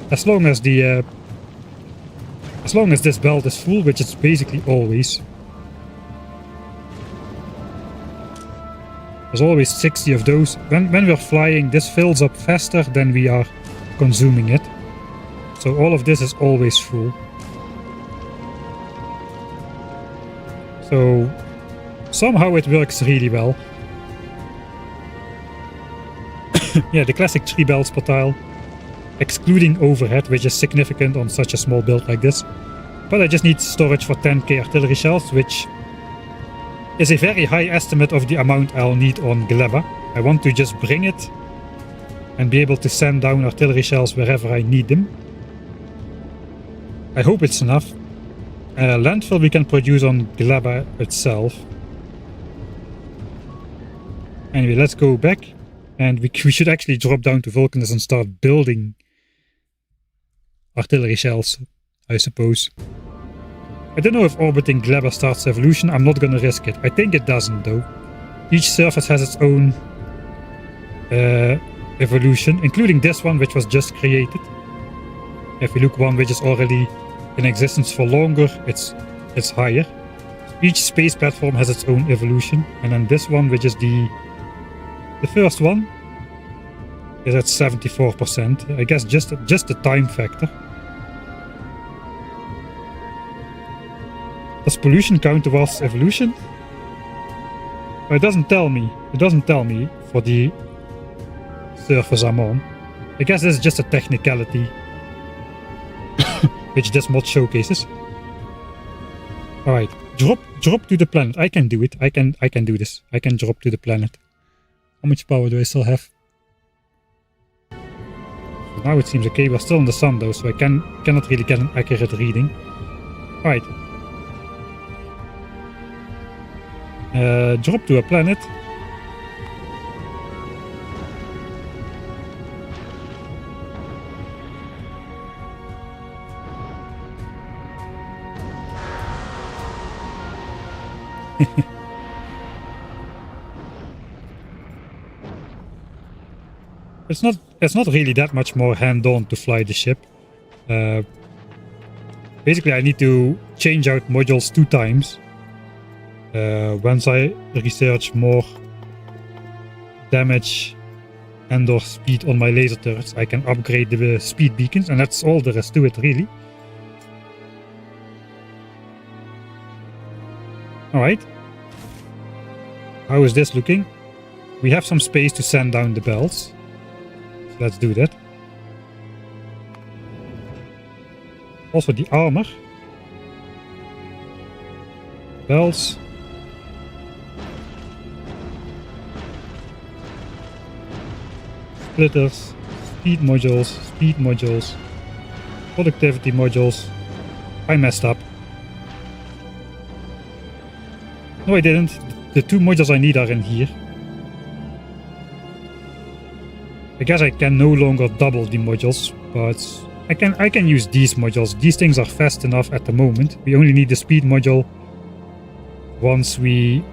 As long as this belt is full, which is basically always. There's always 60 of those. When we're flying, this fills up faster than we are consuming it. So all of this is always full. So somehow it works really well. Yeah, the classic 3 belts per tile, excluding overhead, which is significant on such a small build like this. But I just need storage for 10k artillery shells, which is a very high estimate of the amount I'll need on Gleba. I want to just bring it and be able to send down artillery shells wherever I need them. I hope it's enough. Landfill we can produce on Gleba itself. Anyway, let's go back. And we should actually drop down to Vulcanus and start building artillery shells, I suppose. I don't know if orbiting Gleba starts evolution. I'm not gonna risk it. I think it doesn't though. Each surface has its own evolution, including this one, which was just created. If we look one which is already in existence for longer, it's higher. Each space platform has its own evolution, and then this one, which is the first one, is at 74%. I guess just the time factor. Does pollution count towards evolution? Well, it doesn't tell me. It doesn't tell me for the surface I'm on. I guess this is just a technicality which this mod showcases. Alright, drop to the planet. I can do it. I can do this. I can drop to the planet. How much power do I still have? So now it seems okay. We're still in the sun though, so I cannot really get an accurate reading. Alright. Drop to a planet. it's not really that much more hand-on to fly the ship. Basically, I need to change out modules 2 times. Once I research more damage and or speed on my laser turrets, I can upgrade the speed beacons, and that's all there is to it, really. Alright. How is this looking? We have some space to send down the bells. So let's do that. Also the armor. Bells. Splitters. Speed modules. Productivity modules. I messed up. No, I didn't. The 2 modules I need are in here. I guess I can no longer double the modules, but I can use these modules. These things are fast enough at the moment. We only need the speed module once we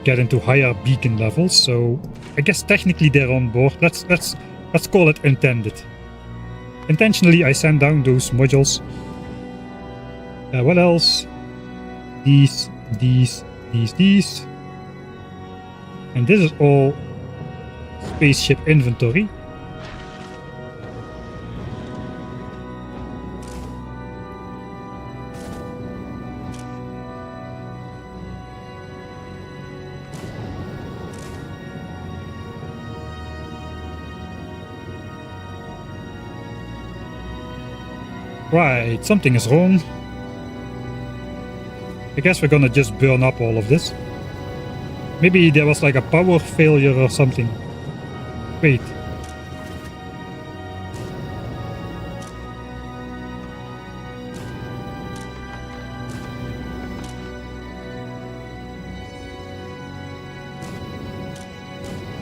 get into higher beacon levels. So I guess technically they're on board. Let's call it intended. Intentionally, I sent down those modules. What else? These. And this is all spaceship inventory. Right, something is wrong. I guess we're gonna just burn up all of this. Maybe there was like a power failure or something. Wait.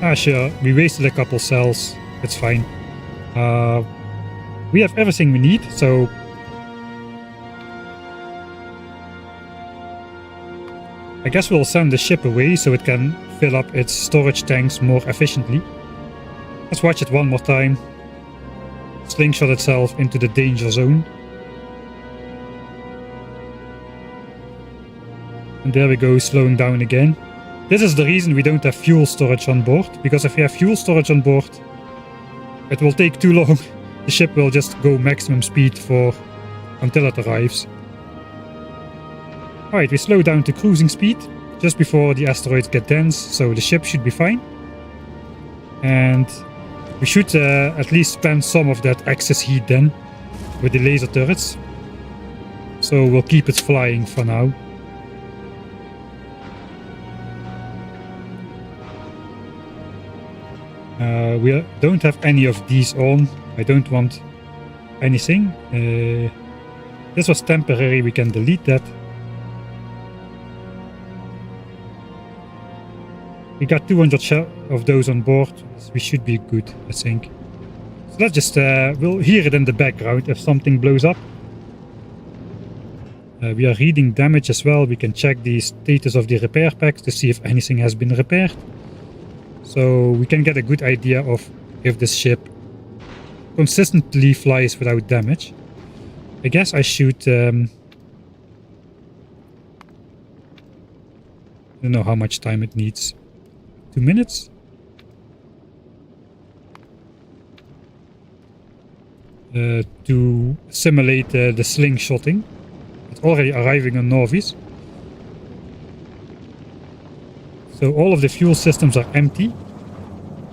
Ah, sure. We wasted a couple cells. It's fine. We have everything we need, so I guess we'll send the ship away so it can fill up its storage tanks more efficiently. Let's watch it one more time. Slingshot itself into the danger zone. And there we go, slowing down again. This is the reason we don't have fuel storage on board, because if we have fuel storage on board, it will take too long. The ship will just go maximum speed until it arrives. Alright, we slow down to cruising speed just before the asteroids get dense, so the ship should be fine. And we should at least spend some of that excess heat then with the laser turrets. So we'll keep it flying for now. We don't have any of these on. I don't want anything. This was temporary, we can delete that. We got 200 of those on board. So we should be good, I think. So let's just, we'll hear it in the background if something blows up. We are reading damage as well. We can check the status of the repair packs to see if anything has been repaired. So we can get a good idea of if this ship consistently flies without damage. I guess I should... I don't know how much time it needs. 2 minutes? To simulate the slingshotting. It's already arriving on Novice. So all of the fuel systems are empty.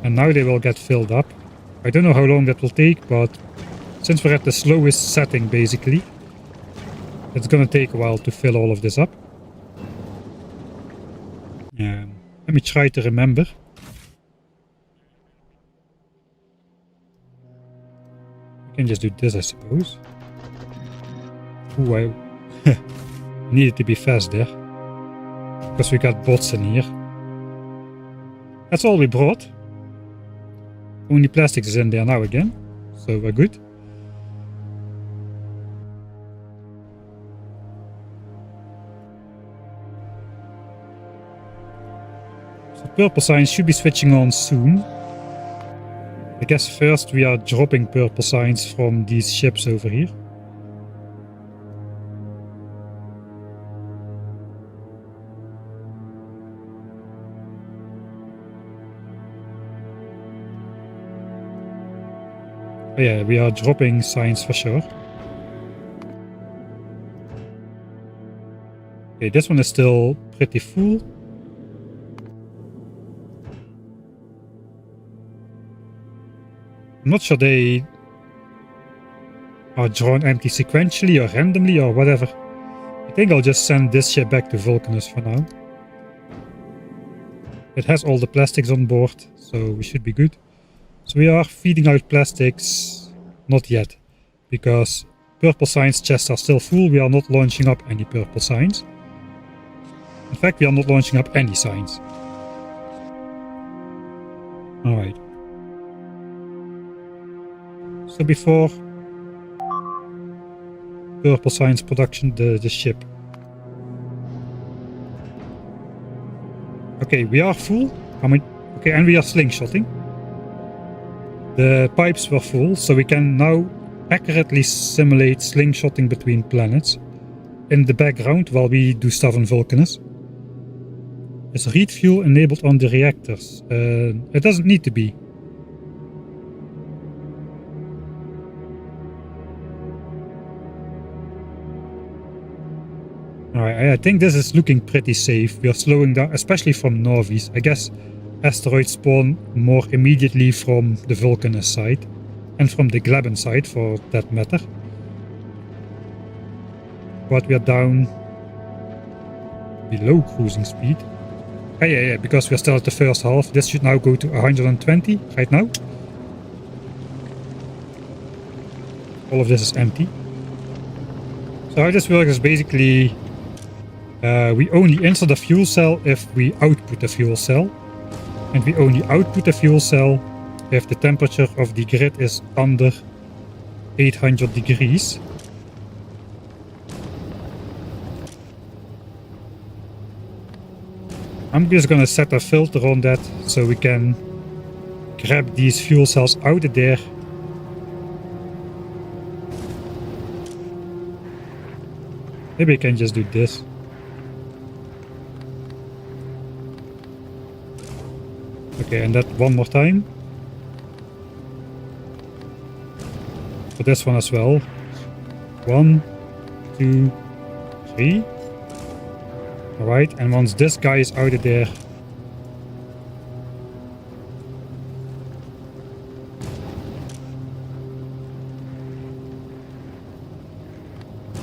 And now they will get filled up. I don't know how long that will take, but since we're at the slowest setting basically, it's gonna take a while to fill all of this up. Let me try to remember. I can just do this, I suppose. Ooh, I needed to be fast there. Because we got bots in here. That's all we brought. Only plastics is in there now again. So we're good. So purple signs should be switching on soon. I guess first we are dropping purple signs from these ships over here. Oh yeah, we are dropping signs for sure. Okay, this one is still pretty full. I'm not sure they are drawn empty sequentially or randomly or whatever. I think I'll just send this ship back to Vulcanus for now. It has all the plastics on board, so we should be good. So we are feeding out plastics, not yet, because purple signs chests are still full. We are not launching up any purple signs. In fact, we are not launching up any signs. Alright. So before purple signs production, the ship. Okay, we are full. How many? Okay, and we are slingshotting. The pipes were full, so we can now accurately simulate slingshotting between planets in the background while we do stuff on Vulcanus. Is read fuel enabled on the reactors? It doesn't need to be. Alright, I think this is looking pretty safe. We are slowing down, especially from Norvis. I guess asteroids spawn more immediately from the Vulcanus side. And from the Glaben side, for that matter. But we are down below cruising speed. Oh, yeah, because we are still at the first half. This should now go to 120 right now. All of this is empty. So how this works is basically we only insert a fuel cell if we output a fuel cell. And we only output a fuel cell if the temperature of the grid is under 800 degrees. I'm just gonna set a filter on that so we can grab these fuel cells out of there. Maybe I can just do this. Okay, and that one more time. For this one as well. 1, 2, 3. Alright, and once this guy is out of there,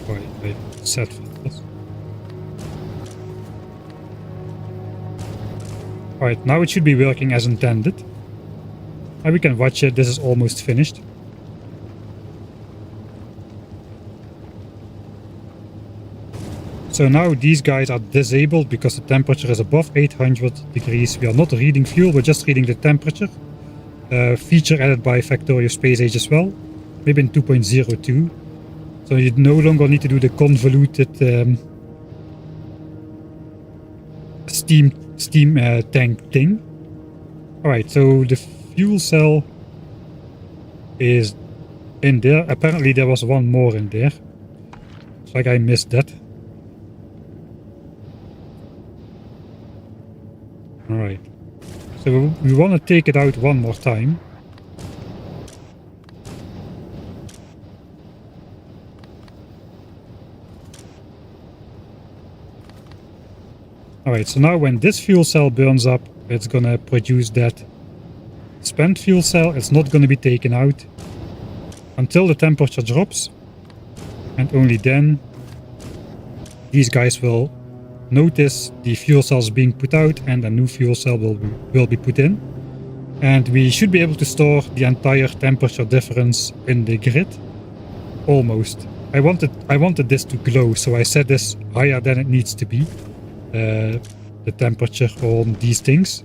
I set filters. Alright, now it should be working as intended. And we can watch it, this is almost finished. So now these guys are disabled because the temperature is above 800 degrees. We are not reading fuel, we're just reading the temperature. Feature added by Factorio Space Age as well. Maybe in 2.02. So you no longer need to do the convoluted steam tank thing. Alright, so the fuel cell is in there. Apparently there was one more in there. It's like I missed that. Alright, so we want to take it out one more time. Alright, so now when this fuel cell burns up, it's gonna produce that spent fuel cell. It's not gonna be taken out until the temperature drops. And only then these guys will notice the fuel cells being put out and a new fuel cell will be put in. And we should be able to store the entire temperature difference in the grid. Almost. I wanted this to glow, so I set this higher than it needs to be. The temperature on these things.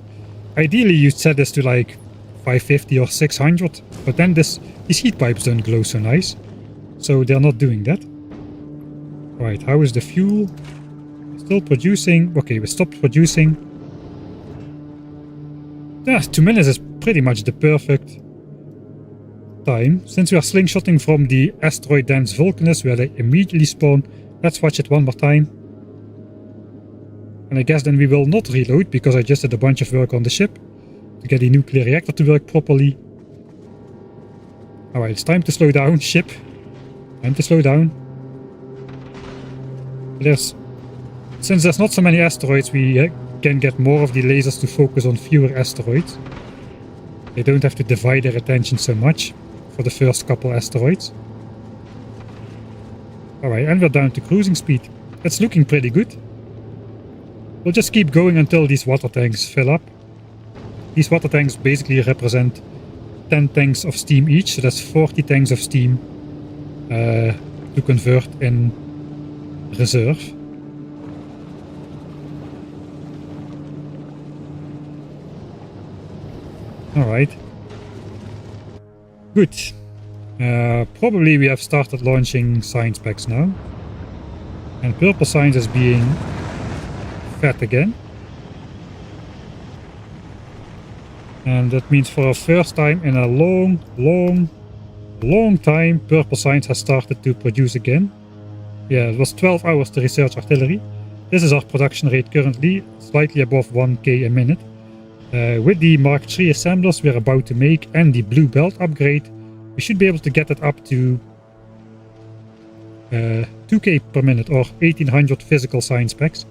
Ideally you'd set this to like 550 or 600, but then these heat pipes don't glow so nice. So they're not doing that. Right, how is the fuel? Still producing. Okay, we stopped producing. Yeah, 2 minutes is pretty much the perfect time, since we are slingshotting from the asteroid dense Vulcanus where they immediately spawn, let's watch it one more time. And I guess then we will not reload, because I just did a bunch of work on the ship to get the nuclear reactor to work properly. Alright, it's time to slow down, ship. Time to slow down. Since there's not so many asteroids, we can get more of the lasers to focus on fewer asteroids. They don't have to divide their attention so much for the first couple asteroids. Alright, and we're down to cruising speed. It's looking pretty good. We'll just keep going until these water tanks fill up. These water tanks basically represent 10 tanks of steam each, so that's 40 tanks of steam to convert in reserve. Alright. Good. Probably we have started launching science packs now. And purple science is being fed again. And that means for the first time in a long time, purple science has started to produce again. Yeah, it was 12 hours to research artillery. This is our production rate currently, slightly above 1k a minute. With the Mark III assemblers we're about to make and the blue belt upgrade, we should be able to get it up to 2k per minute, or 1800 physical science packs,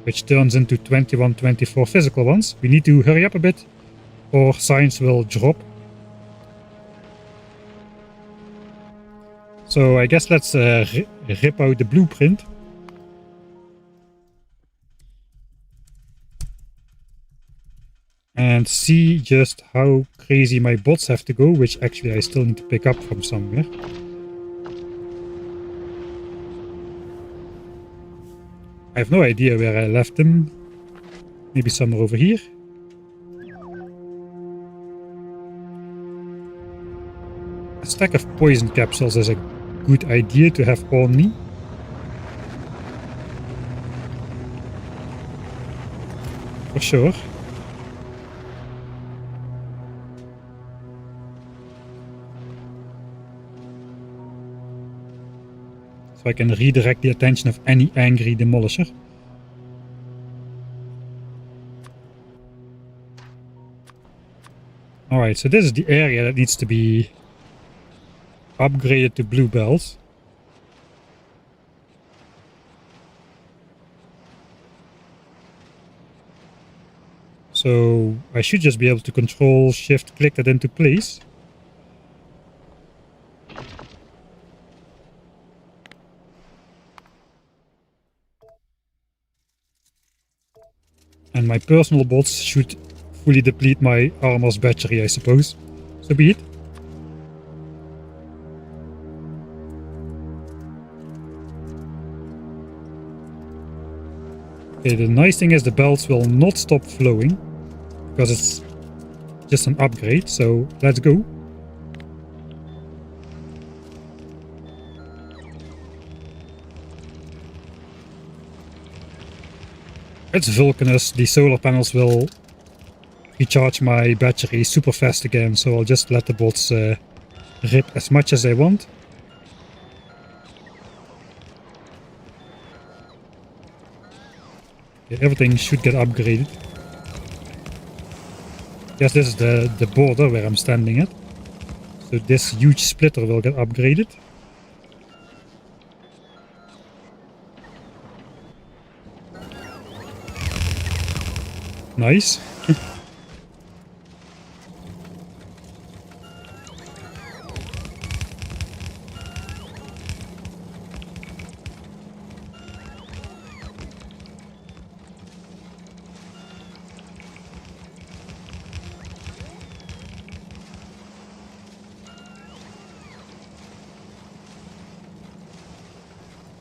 which turns into 2124 physical ones. We need to hurry up a bit, or science will drop. So I guess let's rip out the blueprint. And see just how crazy my bots have to go, which actually I still need to pick up from somewhere. I have no idea where I left them. Maybe somewhere over here. A stack of poison capsules is a good idea to have on me. For sure. So I can redirect the attention of any angry demolisher. Alright, so this is the area that needs to be upgraded to blue belts. So I should just be able to control shift click that into place. And my personal bots should fully deplete my armor's battery, I suppose. So be it. Okay, the nice thing is the belts will not stop flowing, because it's just an upgrade, so let's go. It's Vulcanus, the solar panels will recharge my battery super fast again, so I'll just let the bots rip as much as they want. Okay, everything should get upgraded. Yes, this is the border where I'm standing at. So this huge splitter will get upgraded. Nice.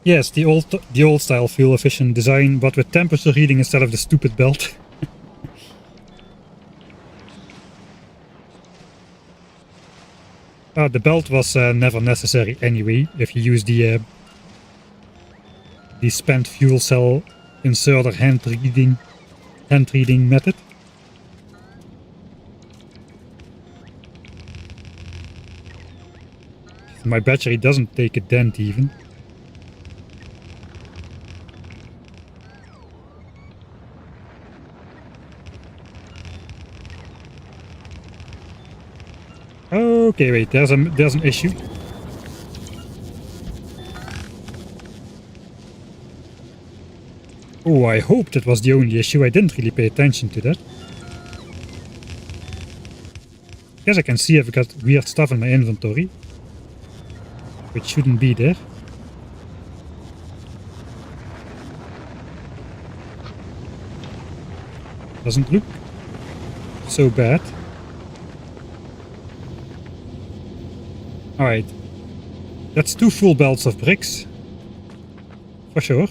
Yes, the old style fuel efficient design, but with temperature reading instead of the stupid belt. The belt was never necessary anyway, if you use the spent fuel cell inserter hand reading method. My battery doesn't take a dent even. Okay, wait, there's an issue. Oh, I hope that was the only issue. I didn't really pay attention to that. Guess I can see I've got weird stuff in my inventory, which shouldn't be there. Doesn't look so bad. Alright. That's 2 full belts of bricks. For sure.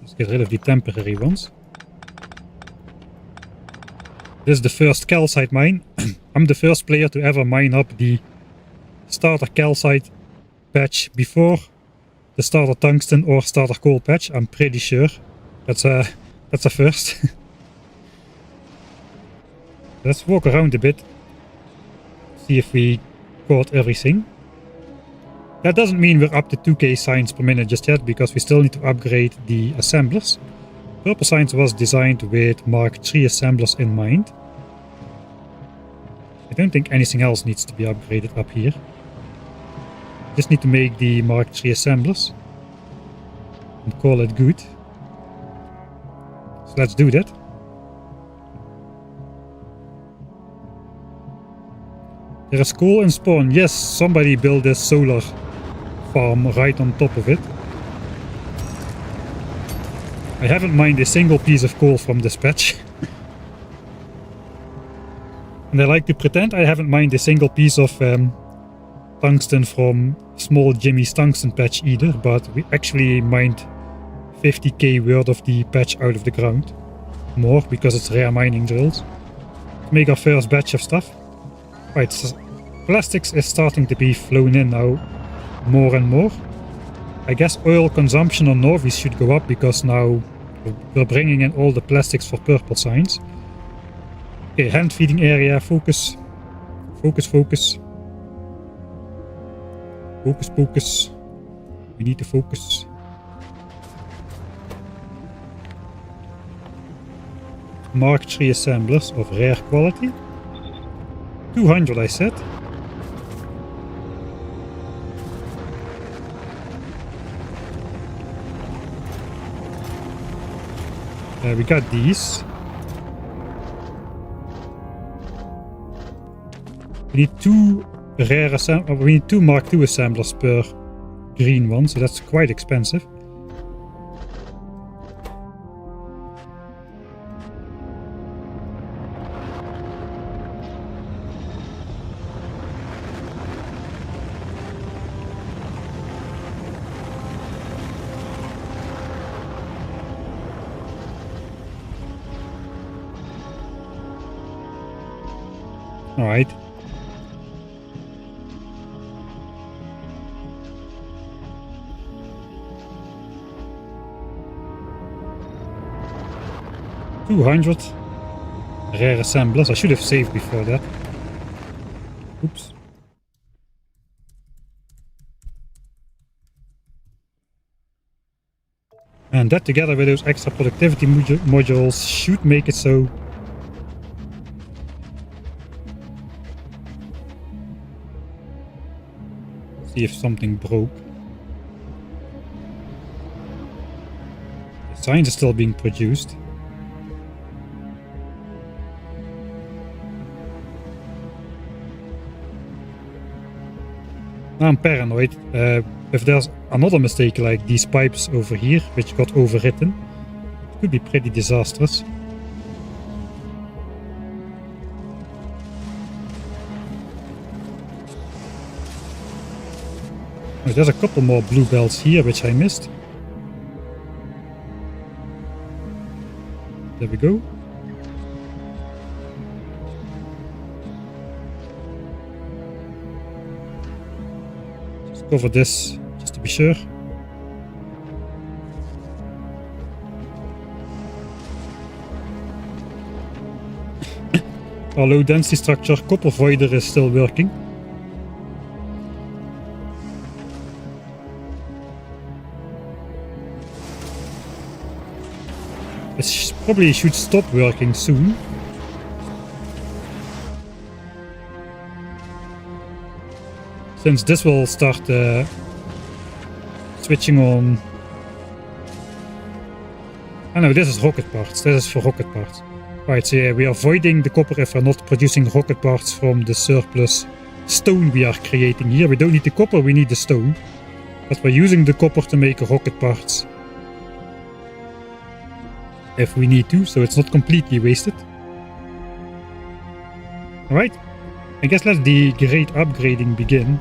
Let's get rid of the temporary ones. This is the first calcite mine. I'm the first player to ever mine up the starter calcite patch before the starter tungsten or starter coal patch. I'm pretty sure. That's a first. Let's walk around a bit. See if we caught everything. That doesn't mean we're up to 2k signs per minute just yet, because we still need to upgrade the assemblers. Purple Science was designed with Mark III assemblers in mind. I don't think anything else needs to be upgraded up here. Just need to make the Mark III assemblers and call it good. So let's do that. There is coal in spawn. Yes, somebody built a solar farm right on top of it. I haven't mined a single piece of coal from this patch. And I like to pretend I haven't mined a single piece of tungsten from Small Jimmy's tungsten patch either, but we actually mined 50k worth of the patch out of the ground. More, because it's rare mining drills. To make our first batch of stuff. Right, so plastics is starting to be flown in now more and more. I guess oil consumption on Norvis should go up, because now we're bringing in all the plastics for Purple Science. Okay, hand feeding area, focus. Focus, focus. Focus, focus. We need to focus. Mark III assemblers of rare quality. 200 I said. We got these. We need 2 rare we need 2 Mark II assemblers per green one, so that's quite expensive. All right. $200 rare assemblers. I should have saved before that. Oops. And that together with those extra productivity modules should make it so see if something broke. The signs are still being produced. I'm paranoid. If there's another mistake like these pipes over here, which got overwritten, it could be pretty disastrous. Oh, there's a couple more blue belts here, which I missed. There we go. Just cover this, just to be sure. Our low density structure copper voider is still working. It probably should stop working soon. Since this will start switching on. Oh no, this is rocket parts. This is for rocket parts. Right, so yeah, we are avoiding the copper if we're not producing rocket parts from the surplus stone we are creating here. We don't need the copper, we need the stone. But we're using the copper to make rocket parts if we need to, so it's not completely wasted. Alright, I guess let the great upgrading begin.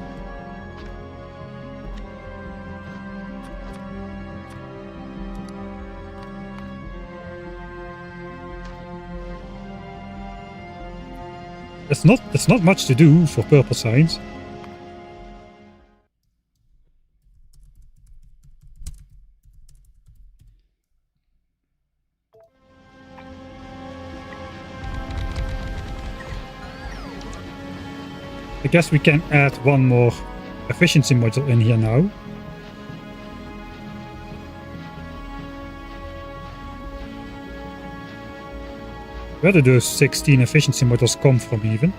There's not much to do for purple signs. I guess we can add one more efficiency module in here now. Where do those 16 efficiency modules come from even?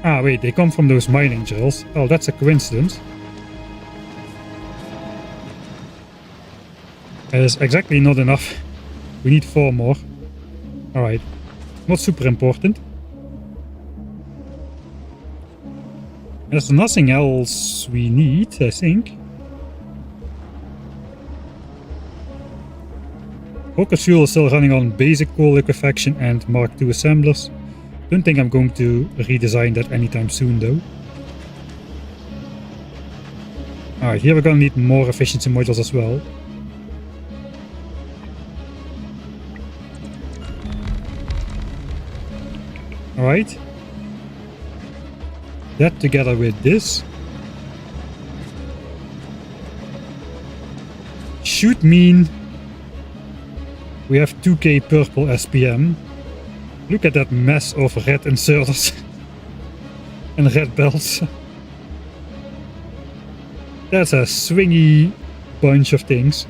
Ah wait, they come from those mining drills. Oh, that's a coincidence. That is exactly not enough. We need 4 more. Alright. Not super important. There's nothing else we need, I think. Rocket fuel is still running on basic core liquefaction and Mark II assemblers. Don't think I'm going to redesign that anytime soon though. Alright, here we're gonna need more efficiency modules as well. Alright. That together with this should mean we have 2k purple SPM. Look at that mess of red inserters and red belts. That's a swingy bunch of things.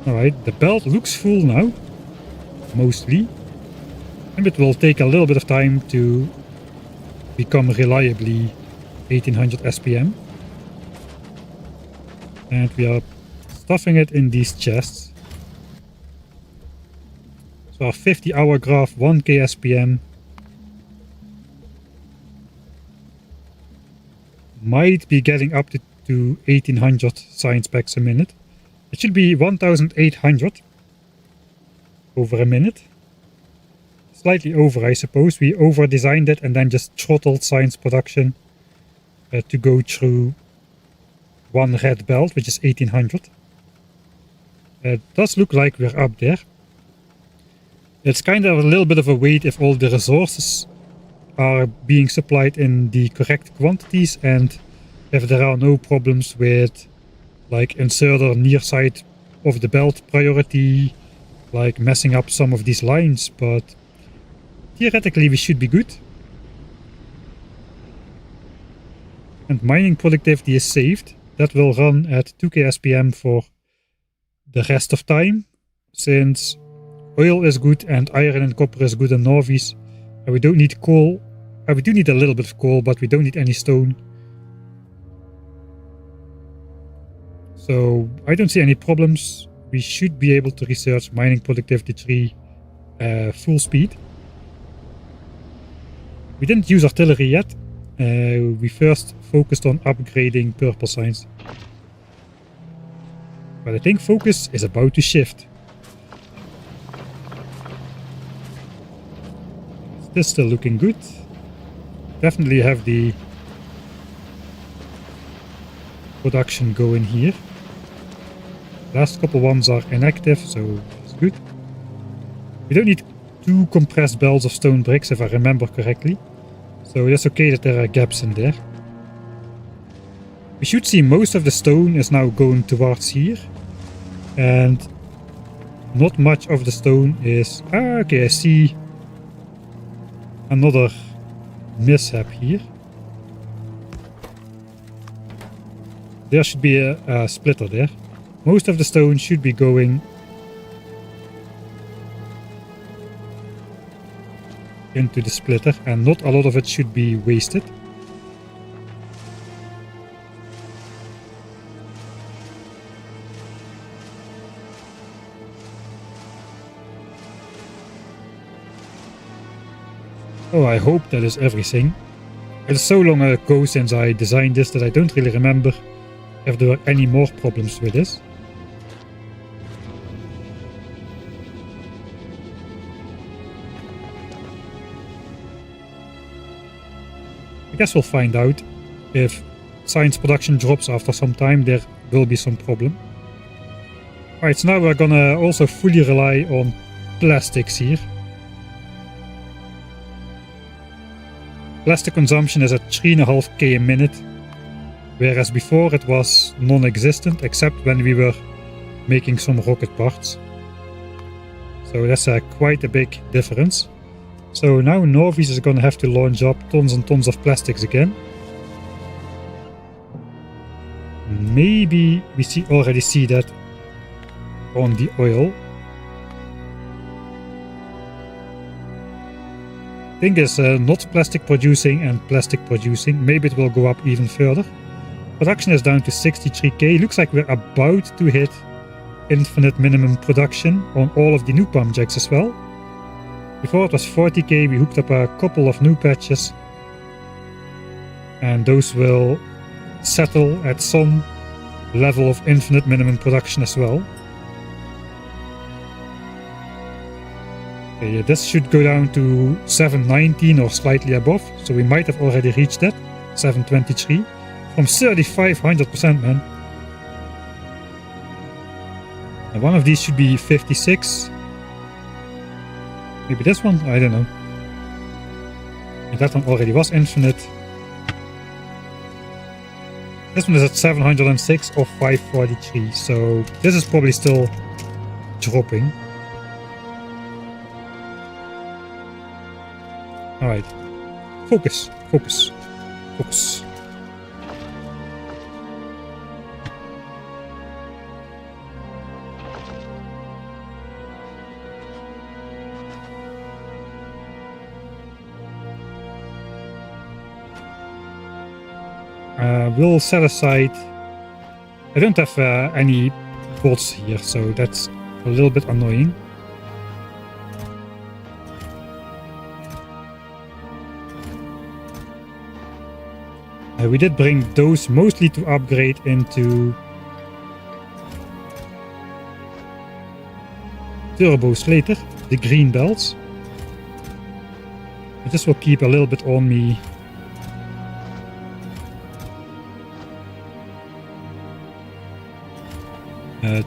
Alright, the belt looks full now, mostly. And it will take a little bit of time to become reliably 1800 SPM. And we are stuffing it in these chests. So our 50-hour graph, 1k SPM. Might be getting up to 1800 science packs a minute. It should be 1800 over a minute. Slightly over, I suppose. We over-designed it and then just throttled science production to go through one red belt, which is 1800. It does look like we're up there. It's kind of a little bit of a wait if all the resources are being supplied in the correct quantities and if there are no problems with like inserter near side of the belt priority, like messing up some of these lines, but theoretically we should be good. And mining productivity is saved. That will run at 2k SPM for the rest of time, since oil is good and iron and copper is good in Norvis, and we don't need coal. We do need a little bit of coal, but we don't need any stone. So I don't see any problems. We should be able to research mining productivity 3 full speed. We didn't use artillery yet. We first focused on upgrading purple signs. But I think focus is about to shift. This is still looking good. Definitely have the production going here. Last couple ones are inactive, so that's good. We don't need 2 compressed belts of stone bricks if I remember correctly. So it's okay that there are gaps in there. We should see most of the stone is now going towards here. And not much of the stone is... okay, I see another mishap here. There should be a splitter there. Most of the stone should be going into the splitter, and not a lot of it should be wasted. Oh, I hope that is everything. It is so long ago since I designed this that I don't really remember if there were any more problems with this. I guess we'll find out. If science production drops after some time, there will be some problem. Alright, so now we're gonna also fully rely on plastics here. Plastic consumption is at 3.5k a minute, whereas before it was non-existent except when we were making some rocket parts. So that's quite a big difference. So now Norvis is going to have to launch up tons and tons of plastics again. Maybe we already see that on the oil. I think it's not plastic producing and plastic producing. Maybe it will go up even further. Production is down to 63k. Looks like we're about to hit infinite minimum production on all of the new pump jacks as well. Before it was 40k, we hooked up a couple of new patches. And those will settle at some level of infinite minimum production as well. Okay, this should go down to 719 or slightly above, so we might have already reached that. 723 from 3500%, man. And one of these should be 56. Maybe this one? I don't know. And that one already was infinite. This one is at 706 or 543, so this is probably still dropping. Alright. Focus, focus, focus. We'll set aside... I don't have any bots here, so that's a little bit annoying. We did bring those mostly to upgrade into turbos later, the green belts. But this will keep a little bit on me.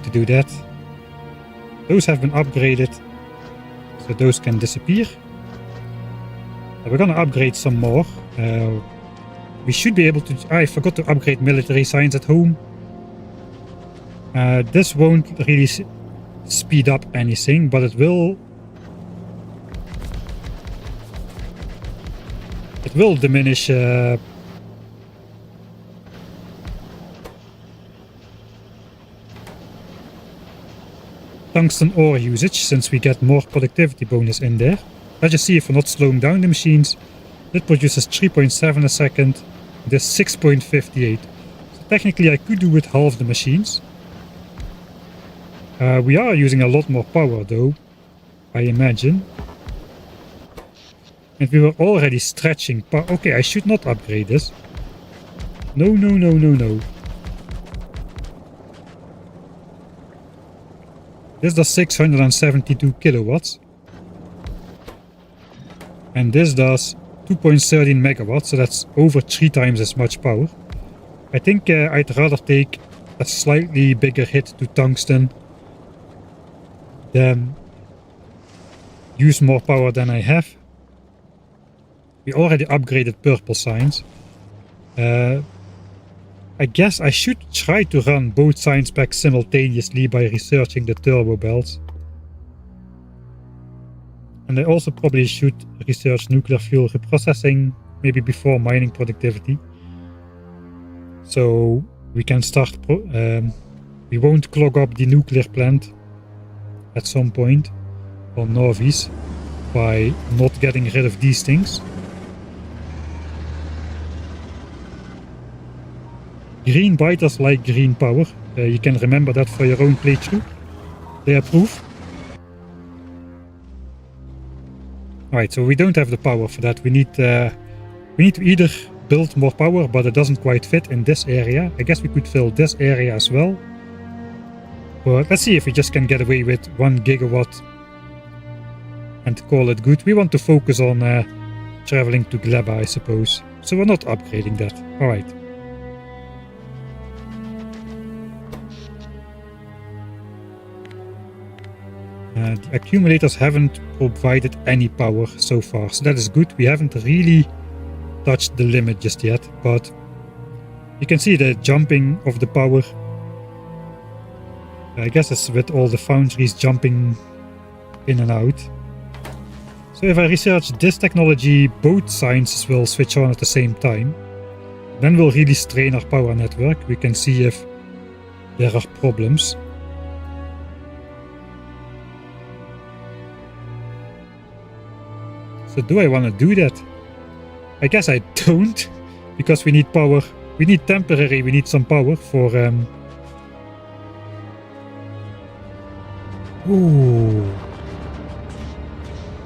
To do that. Those have been upgraded, so those can disappear. We're gonna upgrade some more. We should be able to... I forgot to upgrade military science at home. This won't really speed up anything, but it will... It will diminish... tungsten ore usage, since we get more productivity bonus in there. Let's just see if we're not slowing down the machines. It produces 3.7 a second. This 6.58. So technically I could do with half the machines. We are using a lot more power though, I imagine. And we were already stretching power. Okay, I should not upgrade this. No, no, no, no, no. This does 672 kilowatts. And this does 2.13 megawatts, so that's over 3 times as much power. I think I'd rather take a slightly bigger hit to tungsten than use more power than I have. We already upgraded purple signs. I guess I should try to run both science packs simultaneously by researching the turbo belts. And I also probably should research nuclear fuel reprocessing, maybe before mining productivity. So we can start, we won't clog up the nuclear plant at some point on Novis by not getting rid of these things. Green biters like green power. You can remember that for your own playthrough. They approve. Alright, so we don't have the power for that. We need to either build more power, but it doesn't quite fit in this area. I guess we could fill this area as well. But let's see if we just can get away with 1 gigawatt and call it good. We want to focus on traveling to Gleba, I suppose. So we're not upgrading that. Alright. The accumulators haven't provided any power so far, so that is good. We haven't really touched the limit just yet, but you can see the jumping of the power. I guess it's with all the foundries jumping in and out. So if I research this technology, both sciences will switch on at the same time. Then we'll really strain our power network. We can see if there are problems. So do I want to do that? I guess I don't, because we need power. We need some power for...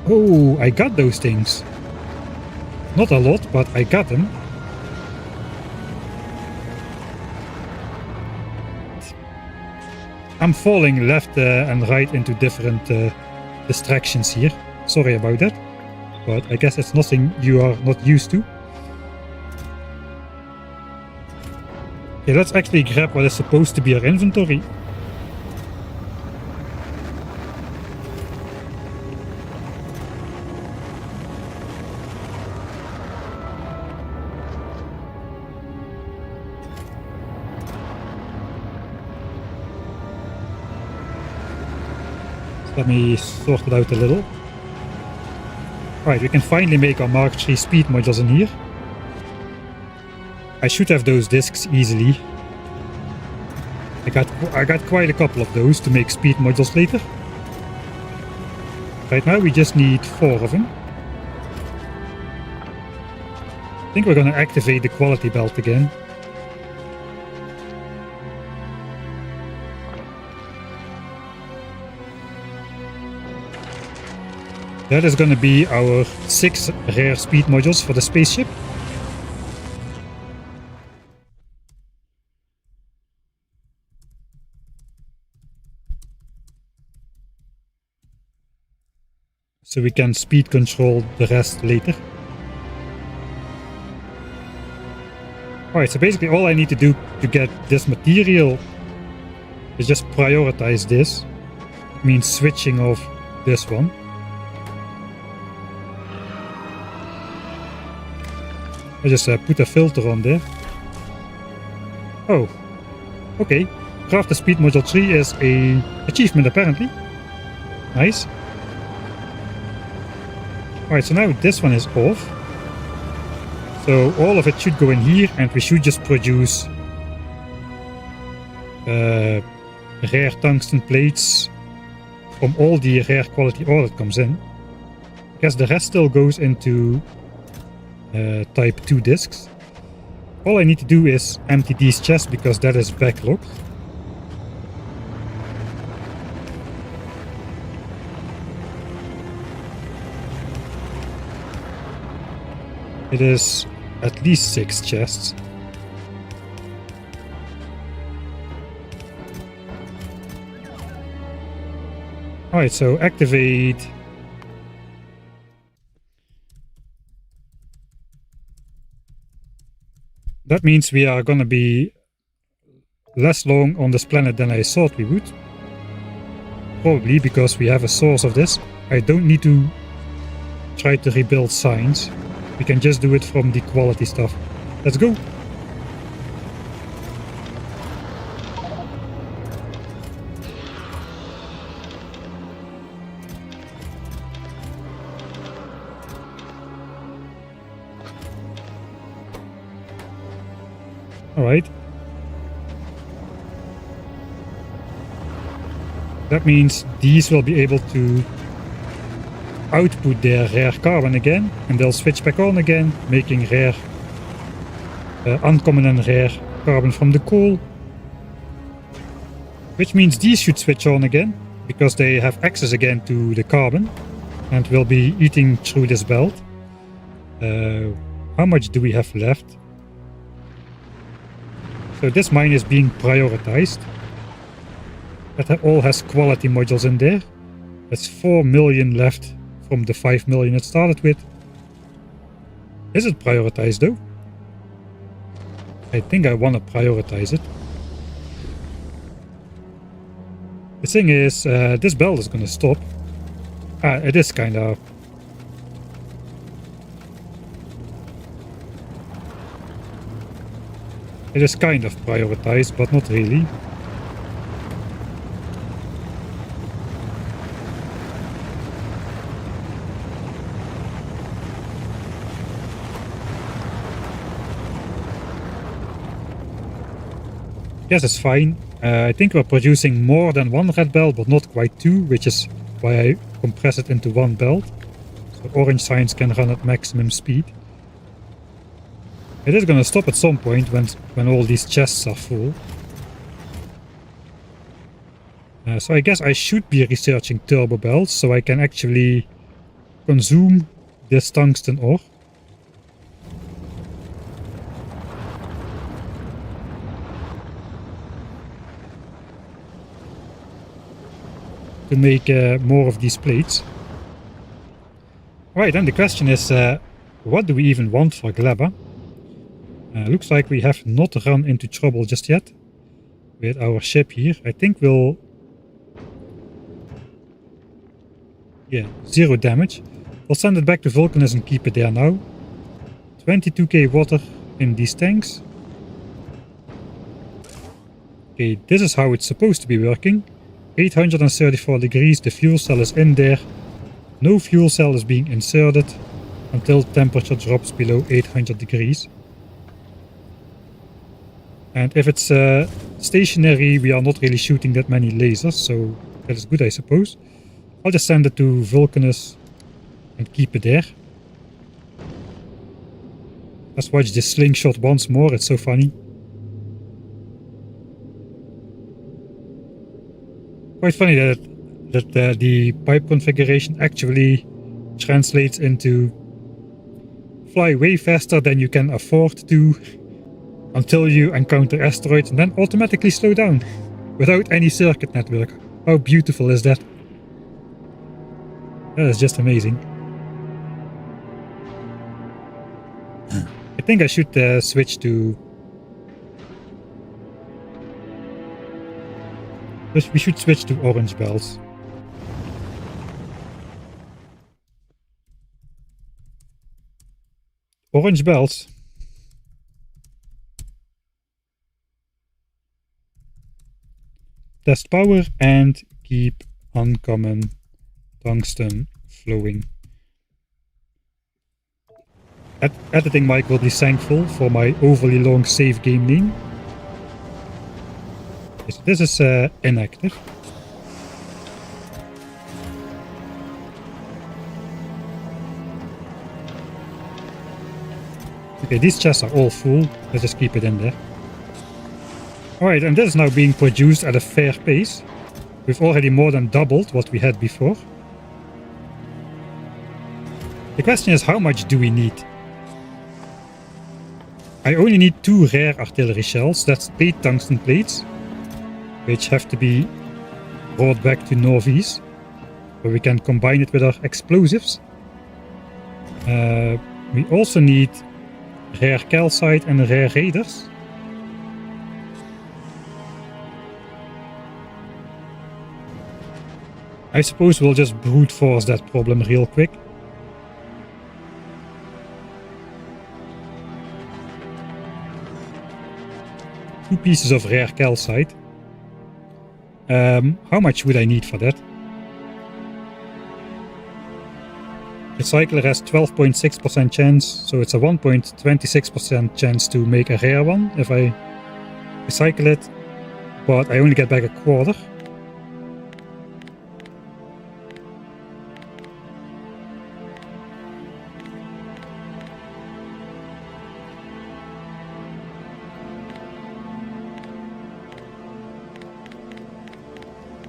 Oh, I got those things. Not a lot, but I got them. I'm falling left and right into different distractions here. Sorry about that. But I guess it's nothing you are not used to. Okay, let's actually grab what is supposed to be our inventory. So let me sort it out a little. Alright, we can finally make our Mark III speed modules in here. I should have those discs easily. I got quite a couple of those to make speed modules later. Right now we just need 4 of them. I think we're gonna activate the quality belt again. That is going to be our 6 rare speed modules for the spaceship. So we can speed control the rest later. Alright, so basically all I need to do to get this material is just prioritize this. It means switching off this one. I just put a filter on there. Oh, okay. Craft the speed module 3 is a achievement apparently. Nice. Alright, so now this one is off. So all of it should go in here and we should just produce rare tungsten plates from all the rare quality ore that comes in. I guess the rest still goes into type 2 discs. All I need to do is empty these chests because that is backlogged. It is at least 6 chests. Alright, so activate. That means we are gonna be less long on this planet than I thought we would. Probably because we have a source of this. I don't need to try to rebuild science. We can just do it from the quality stuff. Let's go! Alright. That means these will be able to output their rare carbon again, and they'll switch back on again, making rare, uncommon and rare carbon from the coal. Which means these should switch on again, because they have access again to the carbon, and will be eating through this belt. How much do we have left? So this mine is being prioritized. That all has quality modules in there. There's 4 million left from the 5 million it started with. Is it prioritized though? I think I want to prioritize it. The thing is, this belt is going to stop. It is kind of... It is kind of prioritized, but not really. Yes, it's fine. I think we're producing more than one red belt, but not quite two, which is why I compress it into one belt. So orange signs can run at maximum speed. It is going to stop at some point when all these chests are full. So I guess I should be researching turbo belts so I can actually consume this tungsten ore. To make more of these plates. Right, then the question is, what do we even want for Gleba? Looks like we have not run into trouble just yet with our ship here. I think we'll... Yeah, 0 damage. We'll send it back to Vulcanus and keep it there now. 22k water in these tanks. Okay, this is how it's supposed to be working. 834 degrees, the fuel cell is in there. No fuel cell is being inserted until temperature drops below 800 degrees. And if it's stationary, we are not really shooting that many lasers, so that is good, I suppose. I'll just send it to Vulcanus and keep it there. Let's watch this slingshot once more, it's so funny. Quite funny that the pipe configuration actually translates into fly way faster than you can afford to until you encounter asteroids and then automatically slow down without any circuit network. How beautiful is that? That is just amazing. I think I should switch to... We should switch to orange belts. Orange belts. Test power and keep uncommon tungsten flowing. Editing Mike will be thankful for my overly long save game name. So this is inactive. Okay, these chests are all full. Let's just keep it in there. Alright, and this is now being produced at a fair pace. We've already more than doubled what we had before. The question is, how much do we need? I only need 2 rare artillery shells. That's 8 tungsten plates, which have to be brought back to Norvis, where we can combine it with our explosives. We also need rare calcite and rare raiders. I suppose we'll just brute force that problem real quick. Two pieces of rare calcite. How much would I need for that? The cycler has 12.6% chance, so it's a 1.26% chance to make a rare one if I recycle it, but I only get back a quarter.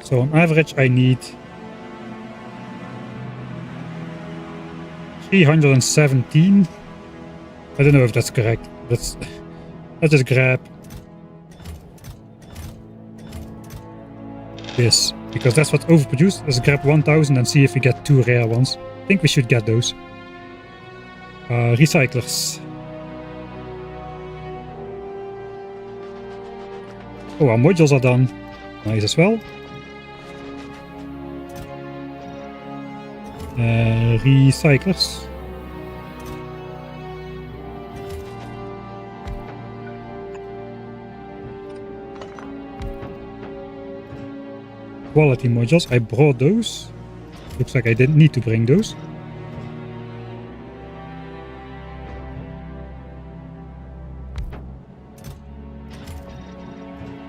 So on average I need 317. I don't know if that's correct. Let's just grab this, because that's what's overproduced. Let's grab 1000 and see if we get 2 rare ones. I think we should get those. Recyclers. Oh, our modules are done. Nice as well. Recyclers. Quality modules. I brought those. Looks like I didn't need to bring those.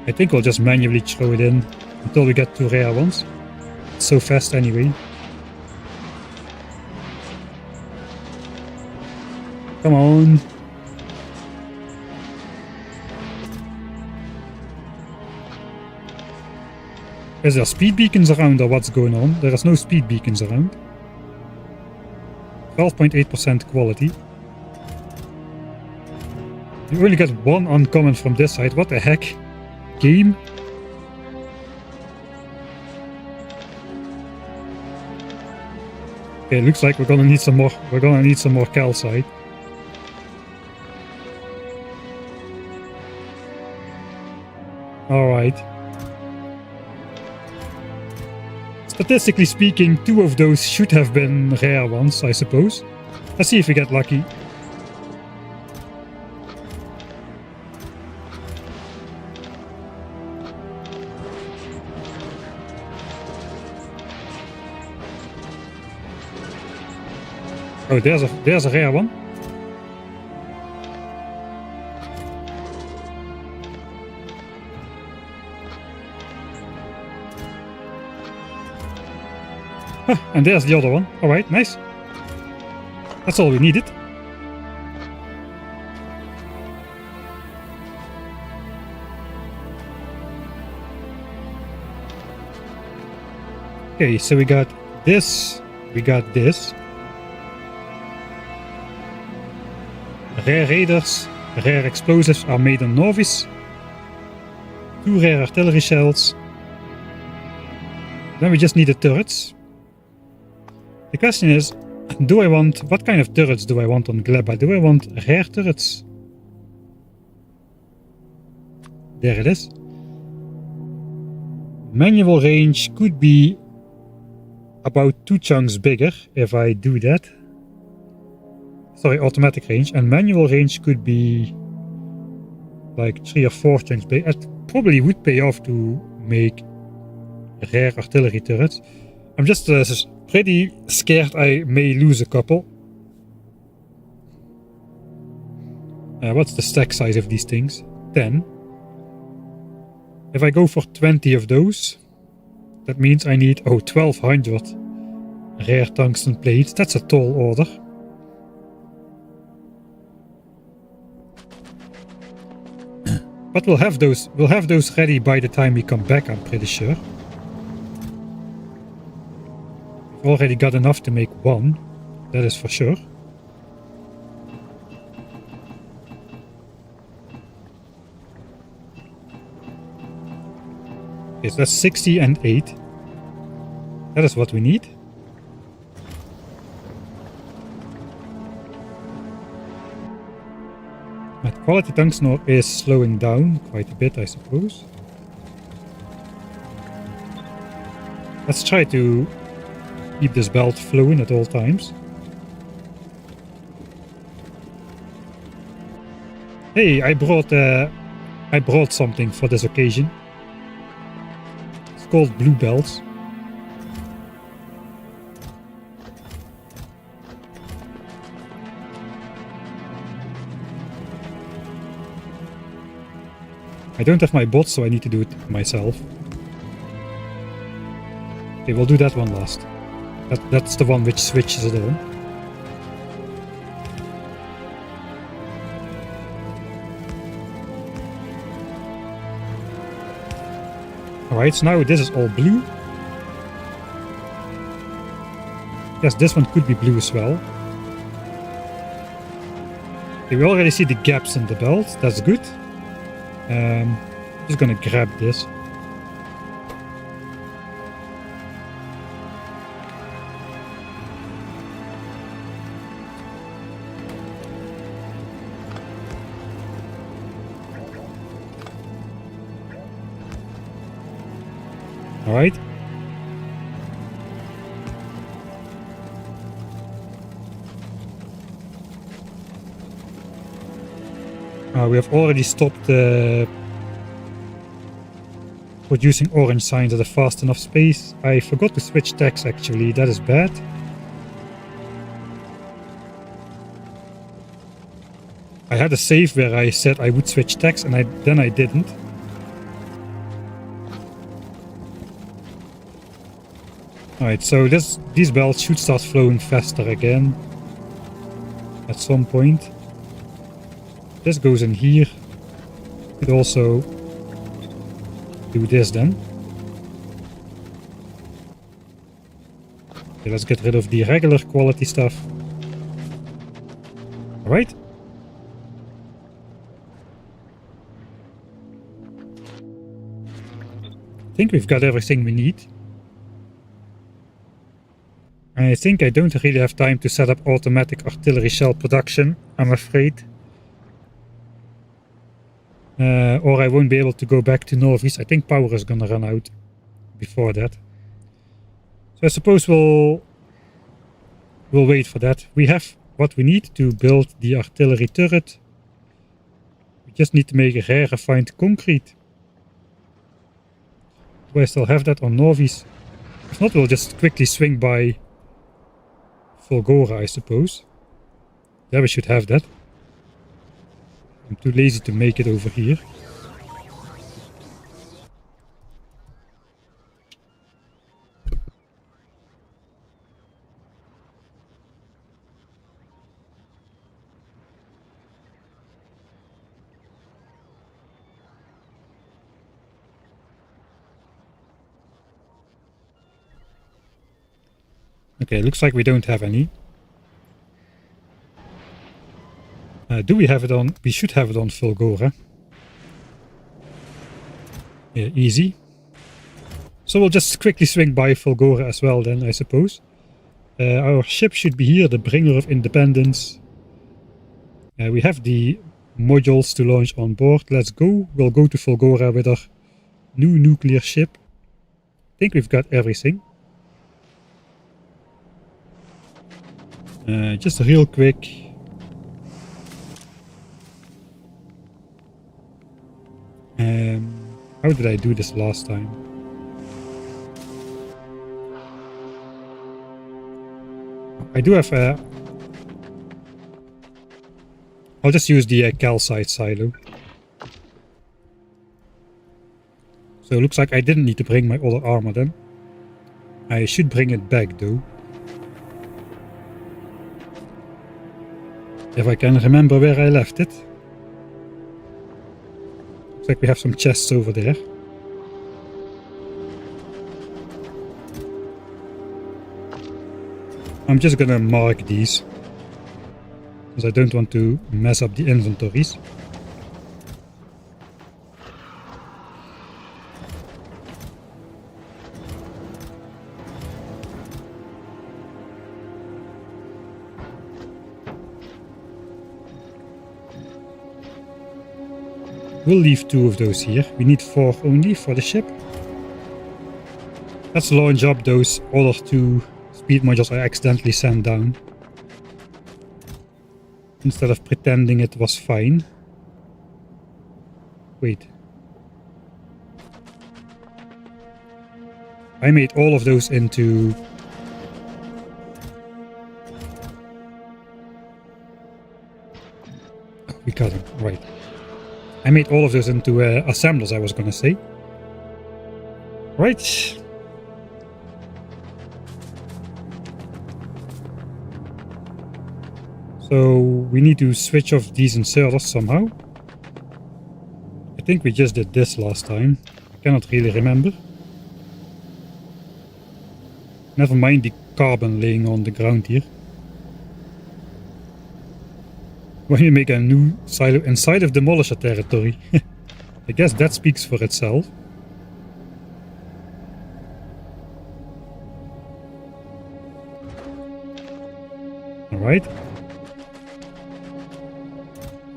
I think I'll just manually throw it in until we get 2 rare ones. It's so fast anyway. Come on. Is there speed beacons around or what's going on? There is no speed beacons around. 12.8% quality. You only get 1 uncommon from this side. What the heck? Game? Okay, looks like we're gonna need some more. We're gonna need some more calcite. Alright. Statistically speaking, 2 of those should have been rare ones, I suppose. Let's see if we get lucky. Oh, there's a rare one. And there's the other one. Alright, nice. That's all we needed. Okay, so we got this. We got this. Rare raiders, rare explosives are made on Novice. 2 rare artillery shells. Then we just need the turrets. The question is, what kind of turrets do I want on Gleba? Do I want rare turrets? There it is. Manual range could be about 2 chunks bigger if I do that. Sorry, automatic range. And manual range could be like 3 or 4 chunks big. It probably would pay off to make rare artillery turrets. I'm just pretty scared I may lose a couple. What's the stack size of these things? 10. If I go for 20 of those, that means I need 1200 rare tungsten plates. That's a tall order. But we'll have those ready by the time we come back, I'm pretty sure. We've already got enough to make 1, that is for sure. Okay, so that's 60 and 8. That is what we need. My quality tungsten ore is slowing down quite a bit, I suppose. Let's try to keep this belt flowing at all times. Hey, I brought something for this occasion. It's called blue belts. I don't have my bot, so I need to do it myself. Okay, we'll do that one last. That's the one which switches it on. Alright, so now this is all blue. Yes, this one could be blue as well. Okay, we already see the gaps in the belt. That's good. I'm just gonna grab this. All right. We have already stopped producing orange signs at a fast enough pace. I forgot to switch tags actually, that is bad. I had a save where I said I would switch tags and then I didn't. Alright, so these belts should start flowing faster again at some point. This goes in here. Could also do this then. Okay, let's get rid of the regular quality stuff. Alright. I think we've got everything we need. I think I don't really have time to set up automatic artillery shell production, I'm afraid. Or I won't be able to go back to Novice. I think power is gonna run out before that. So I suppose we'll wait for that. We have what we need to build the artillery turret. We just need to make a rare refined concrete. Do I still have that on Novice? If not, we'll just quickly swing by Volgora, I suppose. There we should have that. I'm too lazy to make it over here. Okay, looks like we don't have any. Do we have it on? We should have it on Volgora. Yeah, easy. So we'll just quickly swing by Volgora as well then, I suppose. Our ship should be here, the Bringer of Independence. We have the modules to launch on board. Let's go. We'll go to Volgora with our new nuclear ship. I think we've got everything. Just real quick. How did I do this last time? I do have I'll just use the calcite silo. So it looks like I didn't need to bring my other armor then. I should bring it back though. If I can remember where I left it. Looks like we have some chests over there. I'm just gonna mark these. Because I don't want to mess up the inventories. We'll leave 2 of those here. We need 4 only for the ship. Let's launch up those other 2 speed modules I accidentally sent down. Instead of pretending it was fine. Wait. I made all of those into... Oh, we got them, right. I made all of those into assemblers, I was gonna say. Right. So we need to switch off these inserters somehow. I think we just did this last time. I cannot really remember. Never mind the carbon laying on the ground here. When you make a new silo inside of Demolisher territory. I guess that speaks for itself. Alright.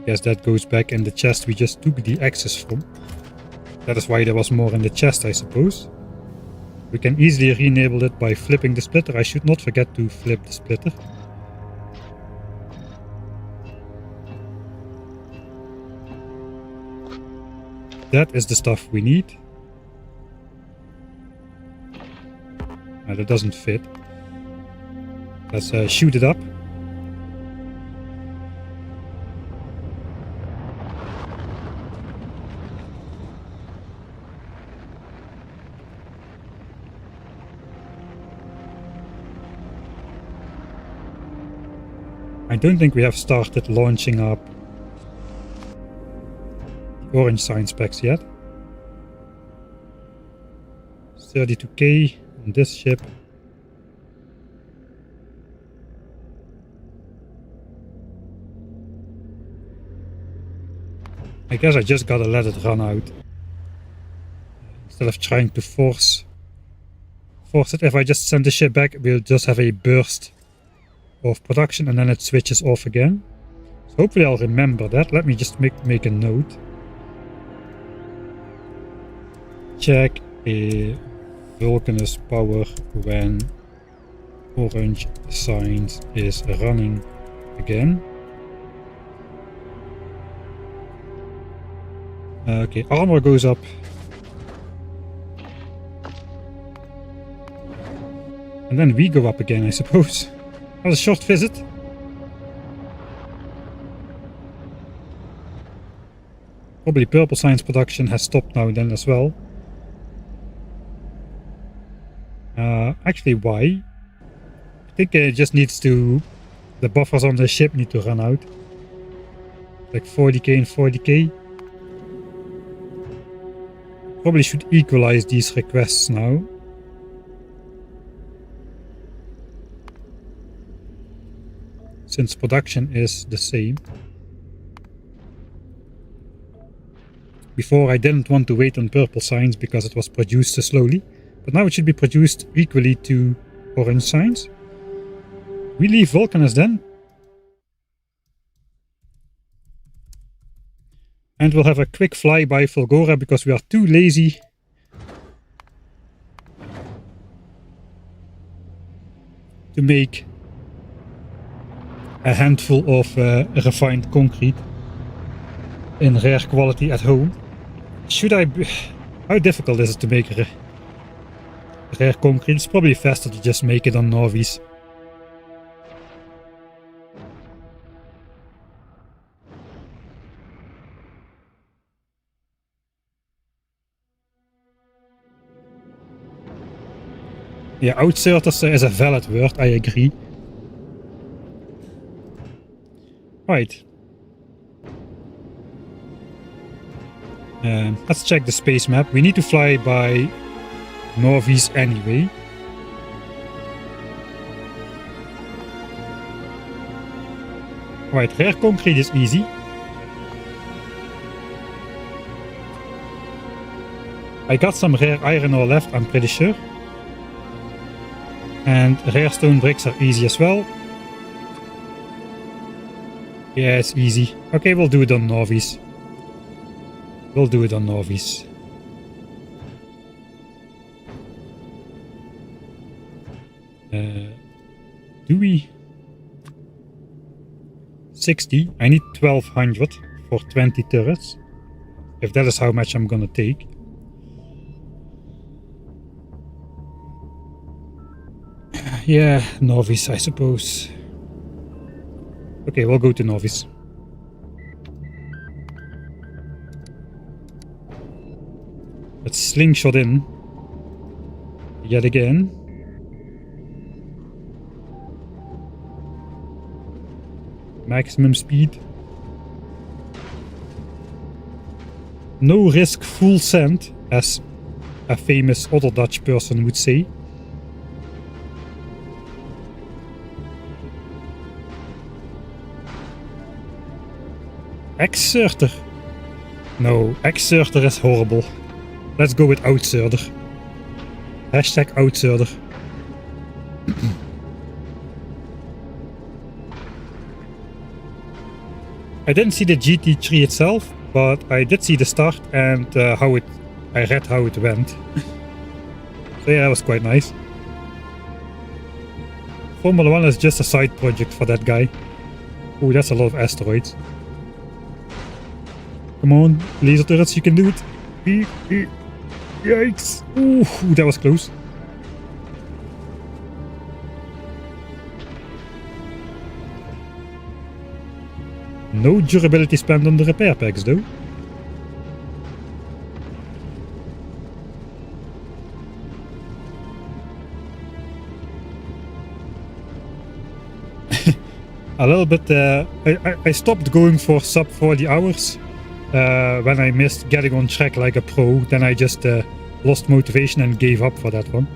Guess that goes back in the chest we just took the access from. That is why there was more in the chest, I suppose. We can easily re-enable it by flipping the splitter. I should not forget to flip the splitter. That is the stuff we need. That doesn't fit. Let's shoot it up. I don't think we have started launching up the orange sign specs yet. 32k on this ship. I guess I just gotta let it run out. Instead of trying to force it. If I just send the ship back, we'll just have a burst of production and then it switches off again. So hopefully I'll remember that. Let me just make a note. Check a Vulcanus power when orange signs is running again. Okay, armor goes up. And then we go up again, I suppose. That was a short visit. Probably purple science production has stopped now then as well. Actually, why? I think it just needs to... The buffers on the ship need to run out. Like 40k and 40k. Probably should equalize these requests now. Since production is the same. Before I didn't want to wait on purple signs because it was produced so slowly. But now it should be produced equally to orange signs. We leave Vulcanus then. And we'll have a quick flyby Fulgora because we are too lazy to make a handful of refined concrete in rare quality at home. Should I... How difficult is it to make rare concrete? It's probably faster to just make it on Norvies. Yeah, outserters is a valid word, I agree. Right. Let's check the space map. We need to fly by Norvies anyway. Right, rare concrete is easy. I got some rare iron ore left, I'm pretty sure. And rare stone bricks are easy as well. Yeah, it's easy. Okay, we'll do it on Norvies. We'll do it on Norvies. Do we? 60. I need 1200 for 20 turrets. If that is how much I'm gonna take. Yeah, Norvies, I suppose. Okay, we'll go to Norvies. Let's slingshot in. Yet again. Maximum speed. No risk, full send, as a famous other Dutch person would say. Exerter. No, exerter is horrible. Let's go with outserter. Hashtag outserter. I didn't see the GT3 itself, but I did see the start and I read how it went. So yeah, that was quite nice. Formula 1 is just a side project for that guy. Oh, that's a lot of asteroids. Come on, laser turrets, you can do it. Yikes. Ooh, that was close. No durability spent on the repair packs though. A little bit, I stopped going for sub 40 hours when I missed getting on track like a pro. Then I just lost motivation and gave up for that one.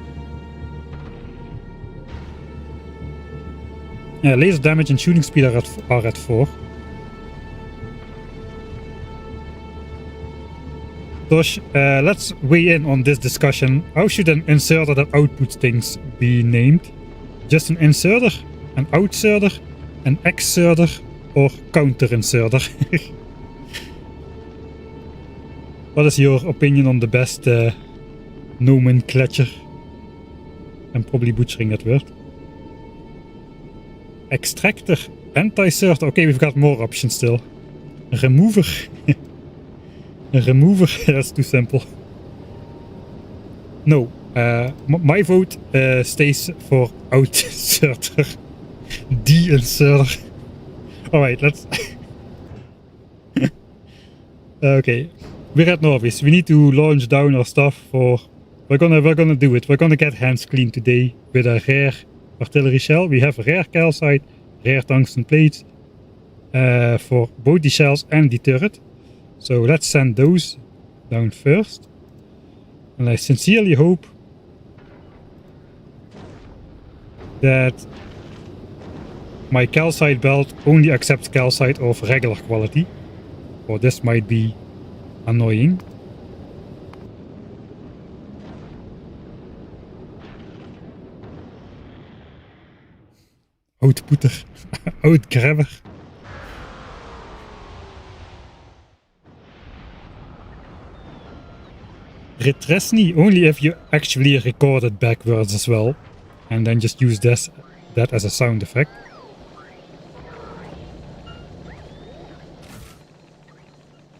Laser damage and shooting speed are at 4. Tosh, let's weigh in on this discussion. How should an inserter that outputs things be named? Just an inserter, an outserter, an exserter, or counter-inserter? What is your opinion on the best nomenclature? I'm probably butchering that word. Extractor, anti-serter. Okay, we've got more options still. Remover. A remover, that's too simple. No, my vote stays for outserter. De-inserter. Alright, let's... Okay, we're at Norvis. We need to launch down our stuff for... We're gonna do it. We're gonna get hands clean today with a rare artillery shell. We have rare calcite, rare tungsten plates for both the shells and the turret. So let's send those down first. And I sincerely hope that my calcite belt only accepts calcite of regular quality, or this might be annoying. Outputter, outgrabber. Retresni only if you actually record it backwards as well, and then just use that as a sound effect.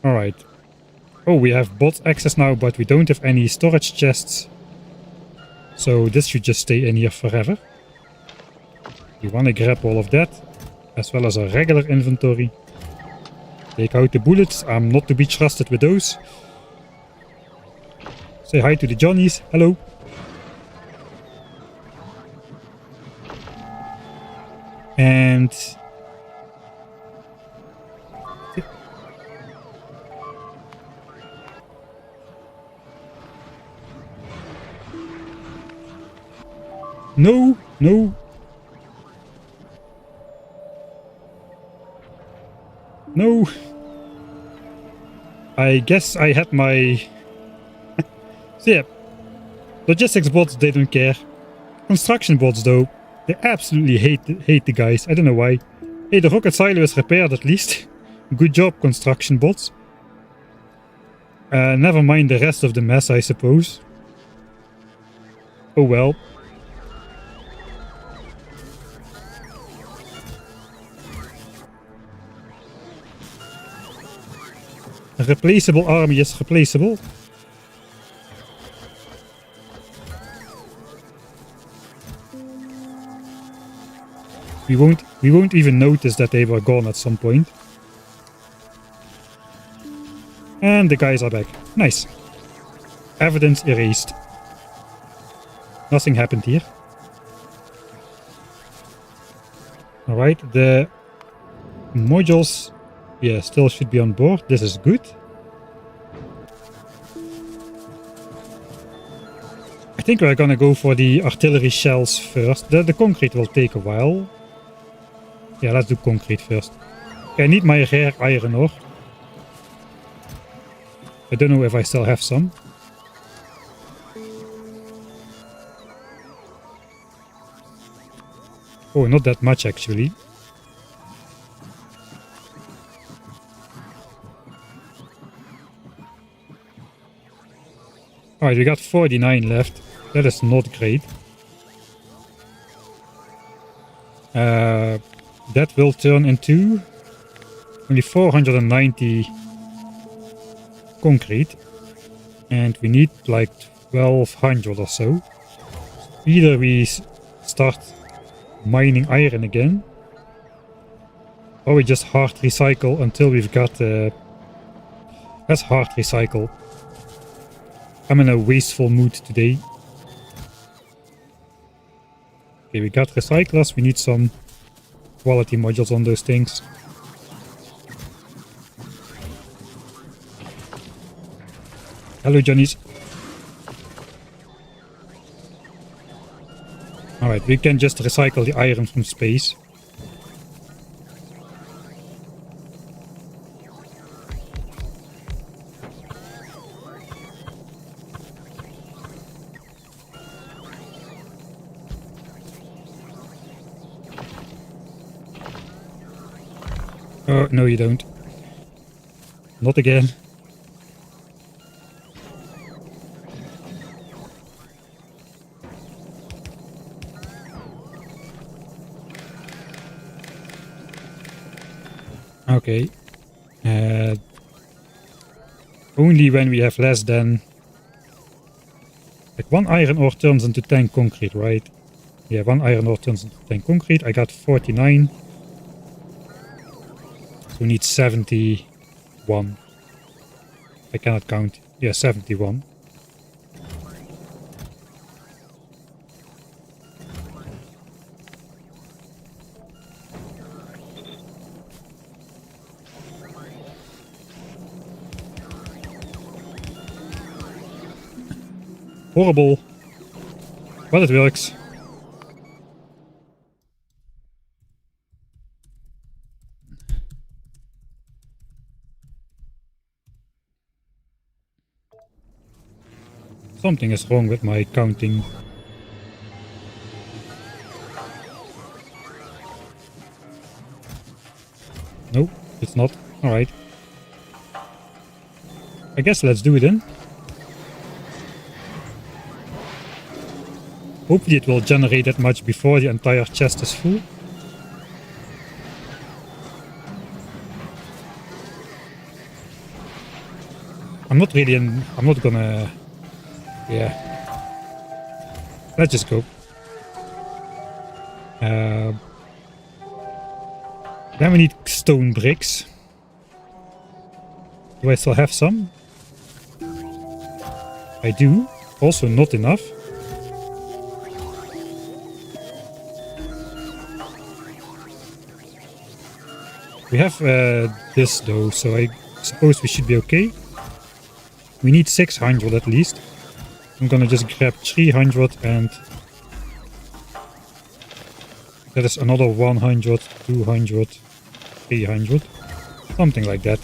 Alright. Oh, we have bot access now, but we don't have any storage chests. So this should just stay in here forever. We want to grab all of that, as well as a regular inventory. Take out the bullets, I'm not to be trusted with those. Say hi to the Johnnies. Hello. And no, no. No. I guess I had my... So yeah, logistics bots, they don't care. Construction bots though, they absolutely hate the guys. I don't know why. Hey, the rocket silo is repaired at least. Good job, construction bots. Never mind the rest of the mess, I suppose. Oh well. A replaceable army is replaceable. We won't even notice that they were gone at some point. And the guys are back. Nice. Evidence erased. Nothing happened here. Alright, the modules, yeah, still should be on board. This is good. I think we're gonna go for the artillery shells first. The concrete will take a while. Yeah, let's do concrete first. I need my rare iron ore. I don't know if I still have some. Oh, not that much actually. Alright, we got 49 left. That is not great. That will turn into only 490 concrete. And we need like 1200 or so. Either we start mining iron again, or we just hard recycle until we've got... let's hard recycle. I'm in a wasteful mood today. Okay, we got recyclers. We need some quality modules on those things. Hello, Johnnies. Alright, we can just recycle the iron from space. Oh, no you don't. Not again. Okay. Only when we have less than... Like 1 iron ore turns into 10 concrete, right? Yeah, 1 iron ore turns into 10 concrete. I got 49. So we need 71. I cannot count. Yeah, 71. Horrible. But it works. Something is wrong with my counting. Nope, it's not. Alright. I guess let's do it then. Hopefully it will generate that much before the entire chest is full. I'm not gonna... Yeah. Let's just go. Then we need stone bricks. Do I still have some? I do. Also not enough. We have this though, so I suppose we should be okay. We need 600 at least. I'm gonna just grab 300 and... That is another 100, 200, 300. Something like that.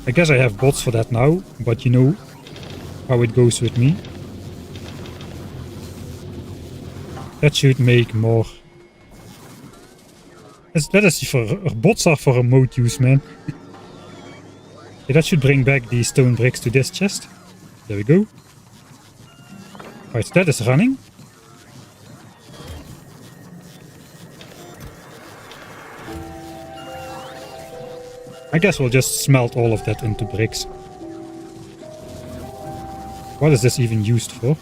I guess I have bots for that now, but you know how it goes with me. That should make more. That is for bots are for remote use, man. Yeah, that should bring back the stone bricks to this chest. There we go. Right, that is running. I guess we'll just smelt all of that into bricks. What is this even used for?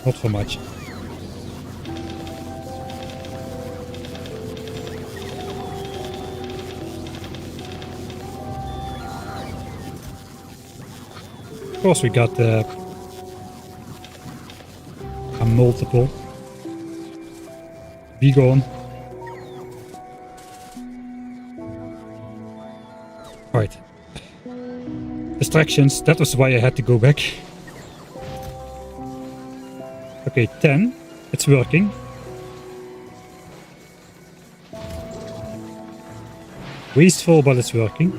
Not for much. Of course we got a multiple. Be gone. Alright. Distractions, that was why I had to go back. Okay, 10. It's working. Wasteful, but it's working.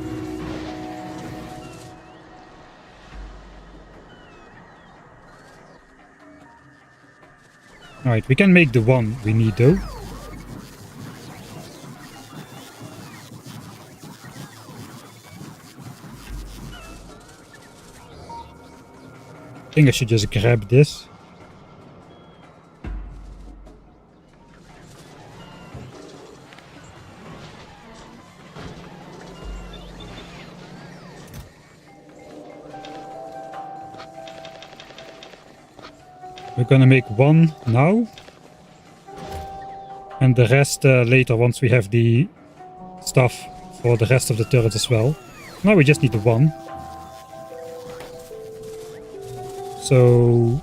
Alright, we can make the one we need though. I think I should just grab this. We're gonna make one now. And the rest later once we have the stuff for the rest of the turrets as well. Now we just need the one. So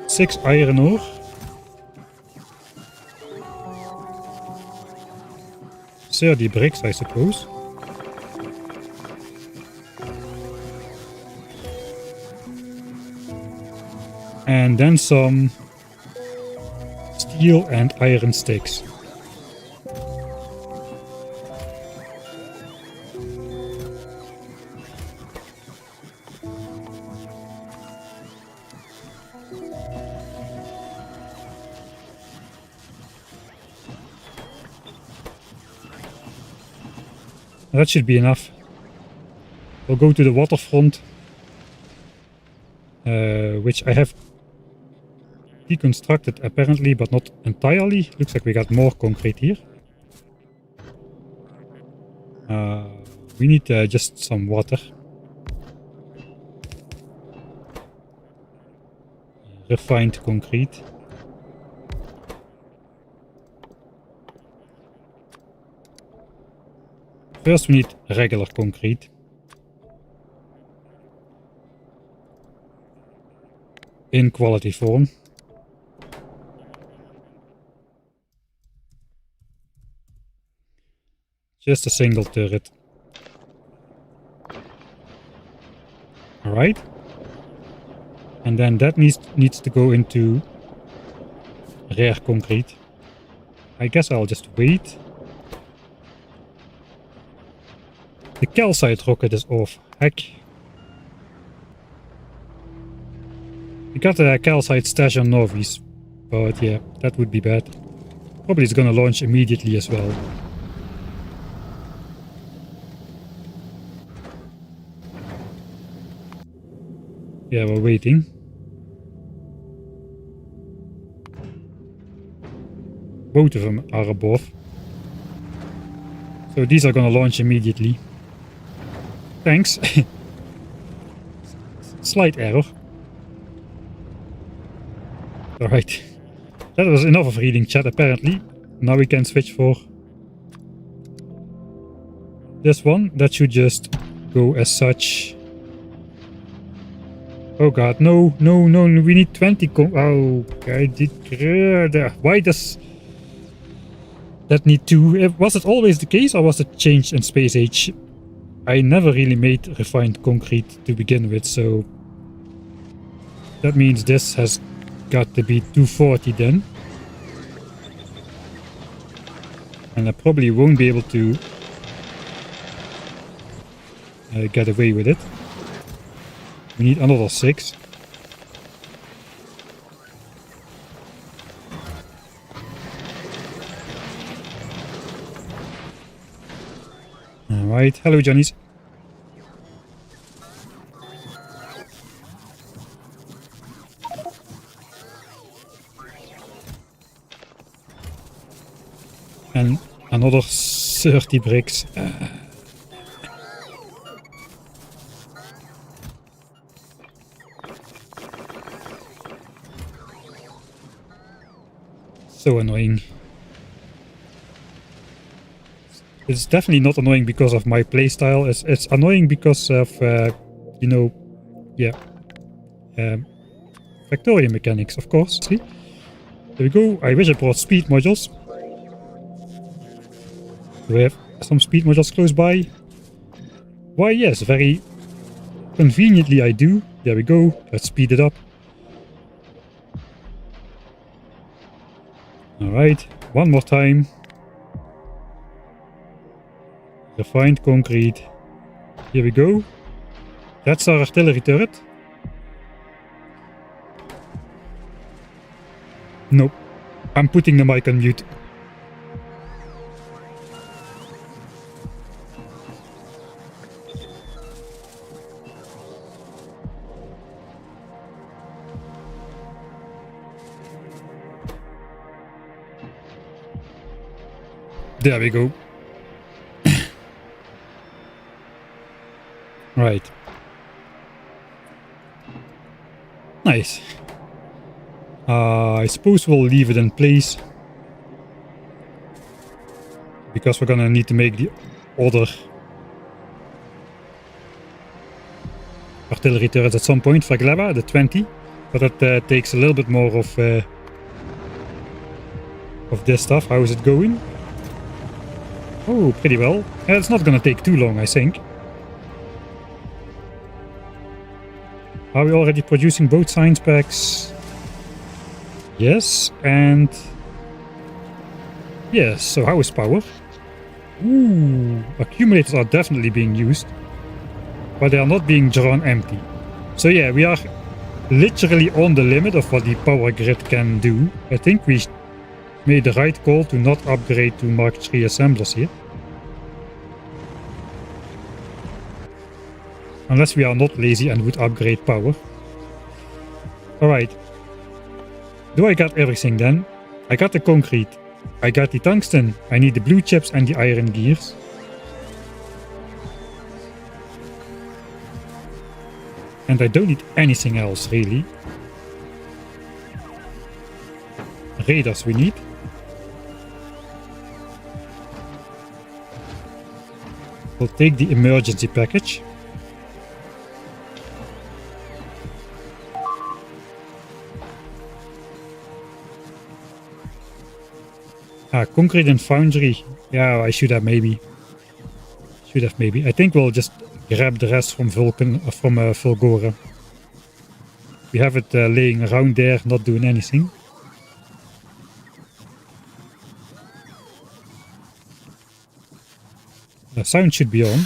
6 iron ore. 30 bricks, I suppose. And then some steel and iron sticks. That should be enough. We'll go to the waterfront, which I have deconstructed apparently, but not entirely. Looks like we got more concrete here. We need just some water. Refined concrete. First we need regular concrete. In quality form. Just a single turret. Alright. And then that needs to go into rare concrete. I guess I'll just wait. The calcite rocket is off. Heck. We got a calcite stash on Novi's. But yeah, that would be bad. Probably it's gonna launch immediately as well. Yeah, we're waiting. Both of them are above. So these are gonna launch immediately. Thanks. Slight error. Alright. That was enough of reading chat apparently. Now we can switch for this one. That should just go as such. Oh god, no, no, no, we need 20 oh, I did... Why does that need to... Was it always the case or was it changed in Space Age? I never really made refined concrete to begin with, so... That means this has got to be 240 then. And I probably won't be able to get away with it. We need another 6. Alright, hello Johnnies. And another 30 bricks. So annoying. It's definitely not annoying because of my playstyle. It's annoying because of, you know, Yeah. Factorio mechanics, of course. See? There we go. I wish I brought speed modules. Do we have some speed modules close by? Why, yes, very conveniently I do. There we go. Let's speed it up. Alright, one more time. Refined concrete. Here we go. That's our artillery turret. Nope. I'm putting the mic on mute. There we go. Right. Nice. I suppose we'll leave it in place. Because we're gonna need to make the other artillery turrets at some point for Gleba, the 20. But that takes a little bit more of this stuff. How is it going? Oh, pretty well. It's not gonna take too long, I think. Are we already producing both science packs? Yes, and... yes, so how is power? Ooh, accumulators are definitely being used. But they are not being drawn empty. So yeah, we are literally on the limit of what the power grid can do. I think we made the right call to not upgrade to Mark III assemblers here. Unless we are not lazy and would upgrade power. Alright. Do I got everything then? I got the concrete. I got the tungsten. I need the blue chips and the iron gears. And I don't need anything else, really. Radars we need. We'll take the emergency package. Concrete and foundry. Yeah, I should have maybe. I think we'll just grab the rest from Volgora. We have it laying around there, not doing anything. The sound should be on.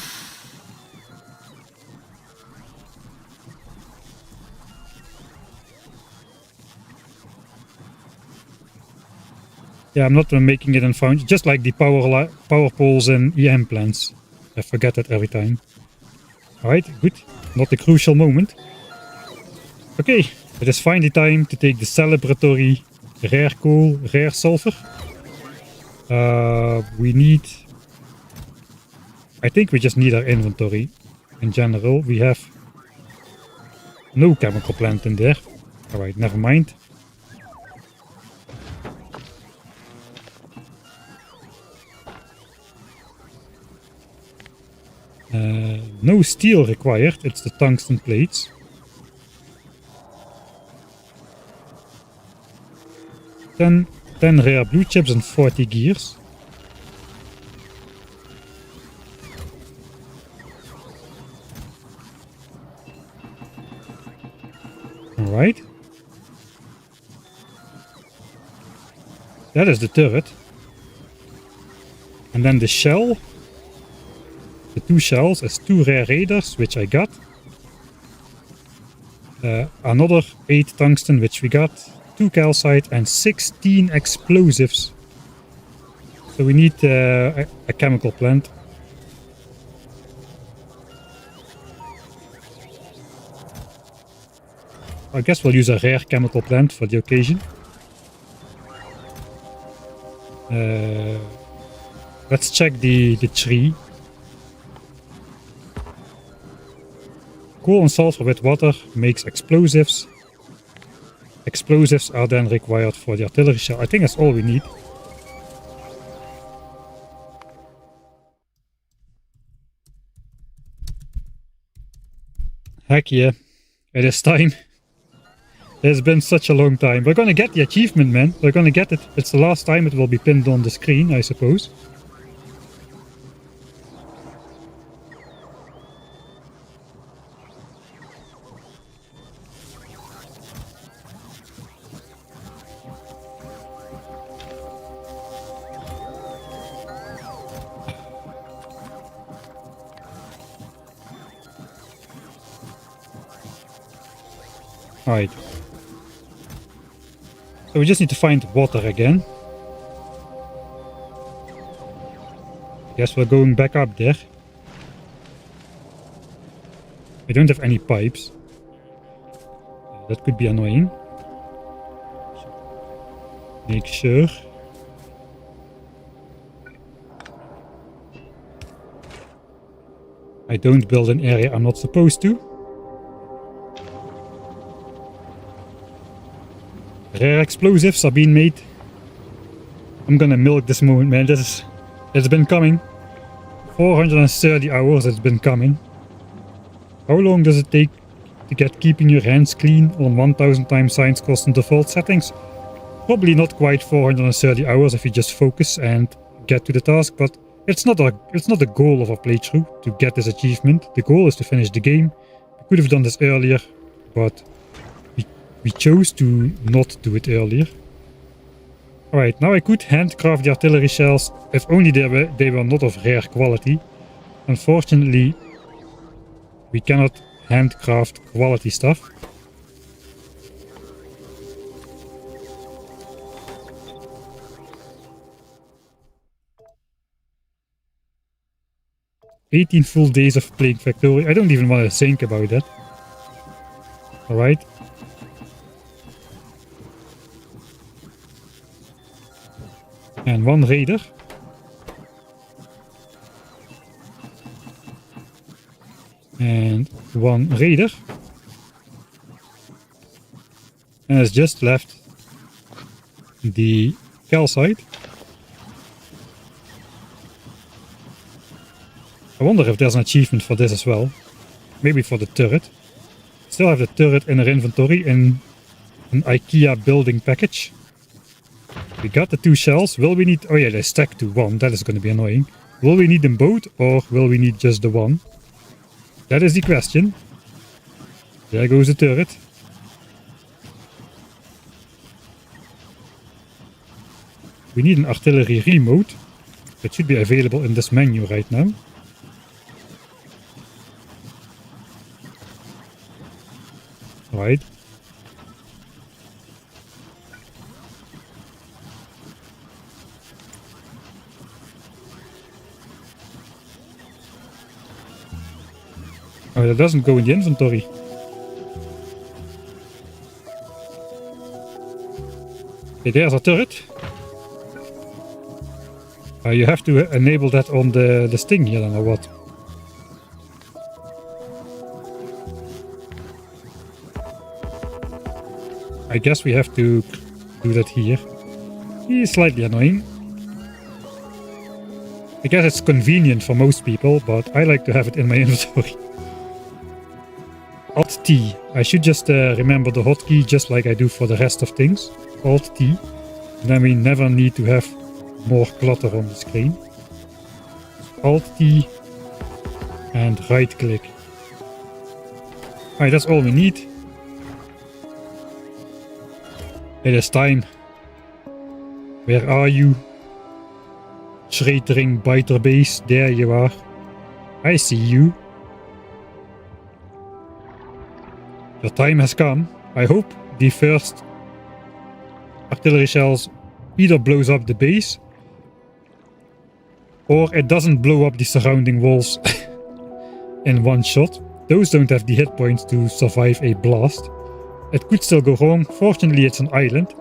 Yeah, I'm not making it in foundry, just like the power poles and EM plants. I forget that every time. Alright, good. Not the crucial moment. Okay, it is finally time to take the celebratory rare coal, rare sulfur. We need... I think we just need our inventory. In general, we have no chemical plant in there. Alright, never mind. No steel required, it's the tungsten plates. Then 10 rare blue chips and 40 gears. Alright. That is the turret. And then the shell. The 2 shells as 2 rare radars, which I got. Another 8 tungsten, which we got. 2 calcite and 16 explosives. So we need a chemical plant. I guess we'll use a rare chemical plant for the occasion. Let's check the tree. Coal and sulfur with water makes explosives. Explosives are then required for the artillery shell. I think that's all we need. Heck yeah. It is time. It's been such a long time. We're gonna get the achievement, man. We're gonna get it. It's the last time it will be pinned on the screen, I suppose. Alright. So we just need to find water again. Guess we're going back up there. We don't have any pipes. That could be annoying. Make sure. I don't build an area I'm not supposed to. Rare explosives are being made. I'm gonna milk this moment, man. It's been coming. 430 hours it's been coming. How long does it take to get keeping your hands clean on 1000 times science cost and default settings? Probably not quite 430 hours if you just focus and get to the task, but it's not a goal of a playthrough to get this achievement. The goal is to finish the game. We could have done this earlier, but we chose to not do it earlier. Alright, now I could handcraft the artillery shells if only they were not of rare quality. Unfortunately, we cannot handcraft quality stuff. "18 full days of playing Factorio." I don't even want to think about that. Alright. And one raider. And one raider. And it's just left the calcite. I wonder if there's an achievement for this as well. Maybe for the turret. Still have the turret in our inventory in an IKEA building package. We got the 2 shells. Will we need... Oh yeah, they stack to 1. That is going to be annoying. Will we need them both or will we need just the 1? That is the question. There goes the turret. We need an artillery remote. It should be available in this menu right now. Right. Oh, that doesn't go in the inventory. Okay, there's a turret. You have to enable that on the sting here then, or what? I guess we have to do that here. He's slightly annoying. I guess it's convenient for most people, but I like to have it in my inventory. Alt-T. I should just remember the hotkey just like I do for the rest of things. Alt-T. Then we never need to have more clutter on the screen. Alt-T and right-click. Alright, that's all we need. It is time. Where are you? Schreitering Biter Base, there you are. I see you. Your time has come. I hope the first artillery shells either blows up the base or it doesn't blow up the surrounding walls in one shot. Those don't have the hit points to survive a blast. It could still go wrong. Fortunately, it's an island.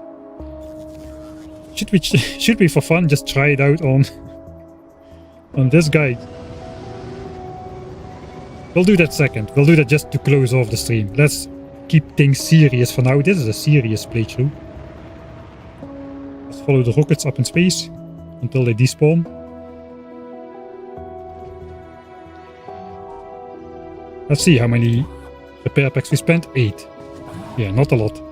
Should we for fun just try it out on this guy? We'll do that second. We'll do that just to close off the stream. Let's keep things serious for now. This is a serious playthrough. Let's follow the rockets up in space until they despawn. Let's see how many repair packs? We spent 8. Yeah, not a lot.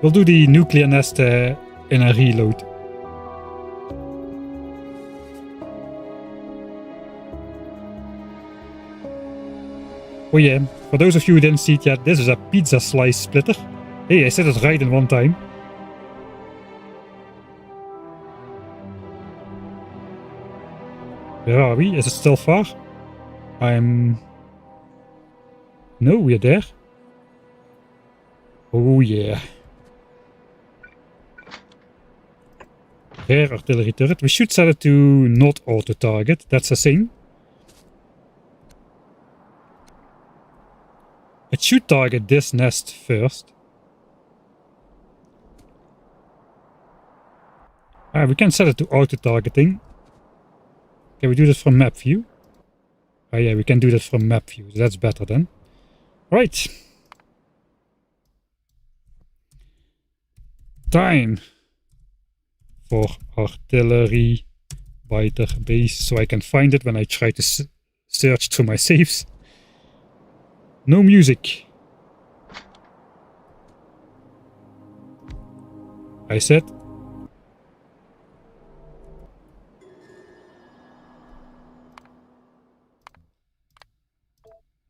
We'll do the nuclear nest in a reload. Oh yeah, for those of you who didn't see it yet, this is a pizza slice splitter. Hey, I said it right in one time. Where are we? Is it still far? No, we're there. Oh yeah. Rare artillery turret. We should set it to not auto-target. That's a thing. It should target this nest first. We can set it to auto-targeting. Can we do this from map view? Oh yeah, we can do that from map view. So that's better then. Right. Time for artillery biter base, so I can find it when I try to search through my saves. No music. I said.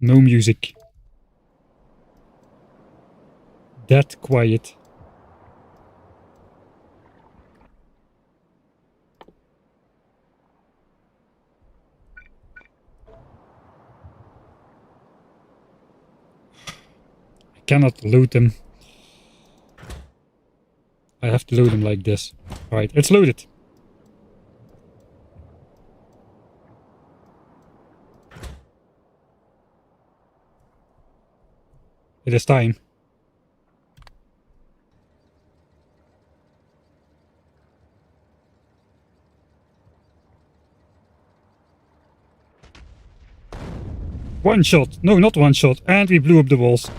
No music. That quiet. I cannot load them. I have to load them like this. Alright, it's loaded. It is time. One shot. No, not one shot. And we blew up the walls.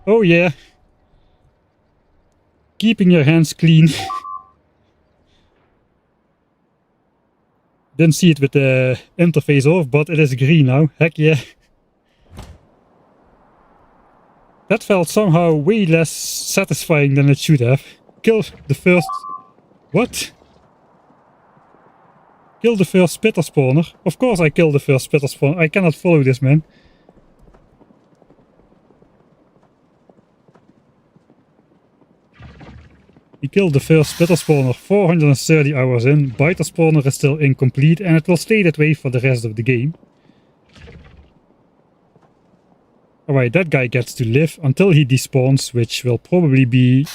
Oh yeah. Keeping your hands clean. Didn't see it with the interface off, but it is green now. Heck yeah. That felt somehow way less satisfying than it should have. Kill the first... What? Kill the first spitter spawner. Of course I killed the first spitter spawner. I cannot follow this man. He killed the first spitter spawner 430 hours in. Biter spawner is still incomplete and it will stay that way for the rest of the game. Alright, that guy gets to live until he despawns, which will probably be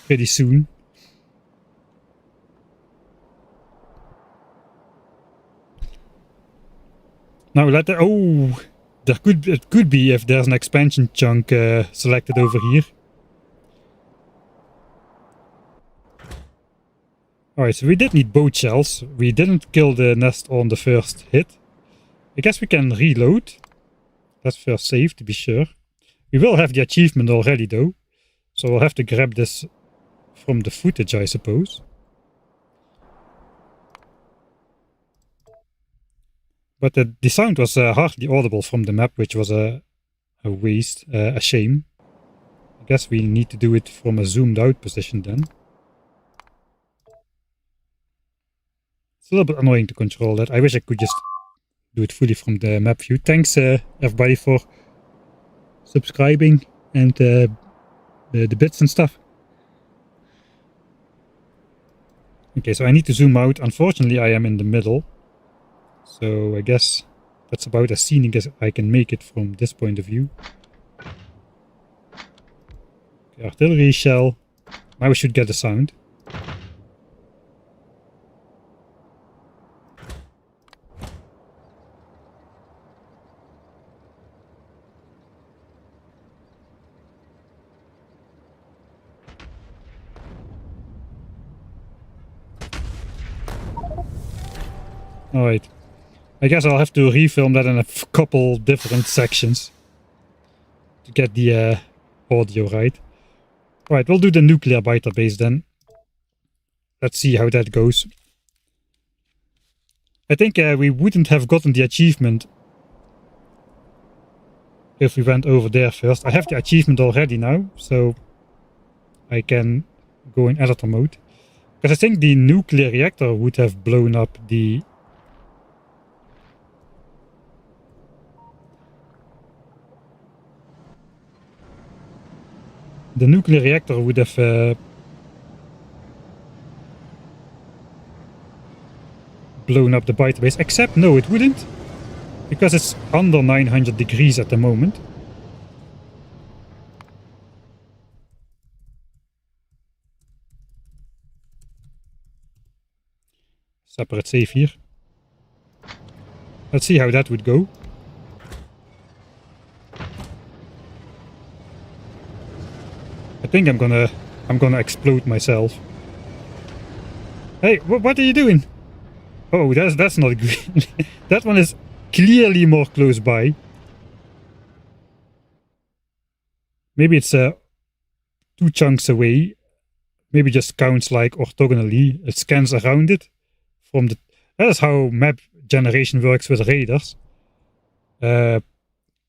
pretty soon. Now it could be if there's an expansion chunk selected over here. Alright, so we did need boat shells. We didn't kill the nest on the first hit. I guess we can reload. Let's first save to be sure. We will have the achievement already though. So we'll have to grab this from the footage, I suppose. But the sound was hardly audible from the map, which was a waste, a shame. I guess we need to do it from a zoomed out position then. It's a little bit annoying to control that. I wish I could just do it fully from the map view. Thanks everybody for subscribing and the bits and stuff. Okay, so I need to zoom out. Unfortunately, I am in the middle. So I guess that's about as scenic as I can make it from this point of view. Okay, artillery shell. Now we should get the sound. Alright. I guess I'll have to refilm that in a couple different sections to get the audio right. Alright, we'll do the nuclear biter base then. Let's see how that goes. I think we wouldn't have gotten the achievement if we went over there first. I have the achievement already now, so I can go in editor mode. Because I think the nuclear reactor would have blown up the... The nuclear reactor would have blown up the byte base, except no, it wouldn't, because it's under 900 degrees at the moment. Separate save here. Let's see how that would go. I think I'm gonna explode myself. Hey, what are you doing? Oh, that's not good. That one is clearly more close by. Maybe it's 2 chunks away. Maybe just counts like orthogonally. It scans around it from the... That is how map generation works with radars.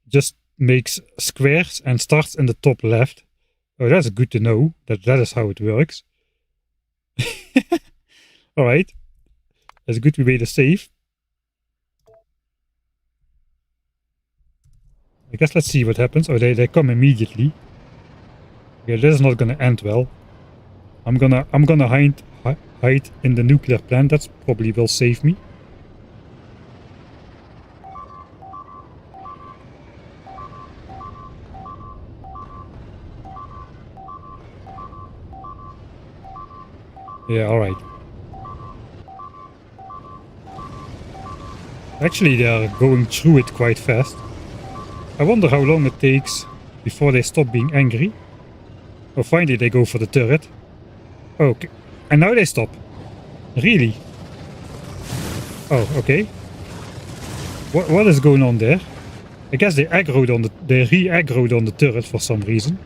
Just makes squares and starts in the top left. Oh, that's good to know that is how it works. Alright. That's a good way to save. I guess let's see what happens. Oh, they come immediately. Okay, this is not gonna end well. I'm gonna hide in the nuclear plant. That's probably will save me. Yeah, alright. Actually, they are going through it quite fast. I wonder how long it takes before they stop being angry. Oh, finally they go for the turret. Okay. And now they stop. Really? Oh, okay. What is going on there? I guess they re-aggroed on the turret for some reason.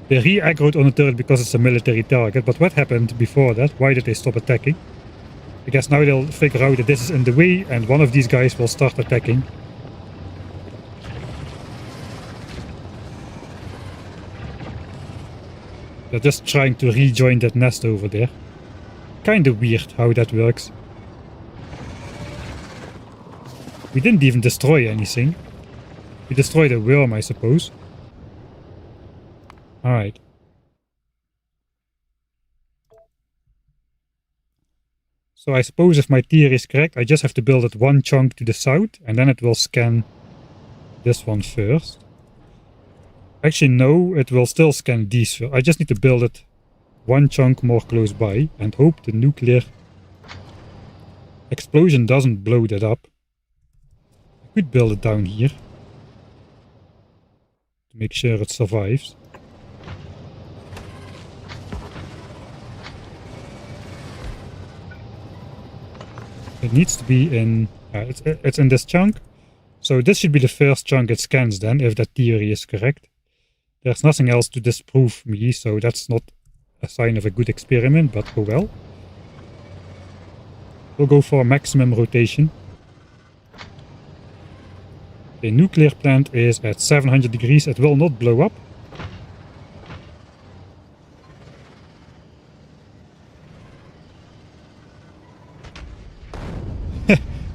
They re-aggroed on the turret because it's a military target, but what happened before that? Why did they stop attacking? I guess now they'll figure out that this is in the way and one of these guys will start attacking. They're just trying to rejoin that nest over there. Kinda weird how that works. We didn't even destroy anything. We destroyed a worm, I suppose. Alright. So I suppose if my theory is correct, I just have to build it 1 chunk to the south, and then it will scan this one first. Actually, no, it will still scan these first. I just need to build it 1 chunk more close by, and hope the nuclear explosion doesn't blow that up. I could build it down here, to make sure it survives. It needs to be in... it's in this chunk. So this should be the first chunk it scans then, if that theory is correct. There's nothing else to disprove me, so that's not a sign of a good experiment, but oh well. We'll go for maximum rotation. The nuclear plant is at 700 degrees. It will not blow up.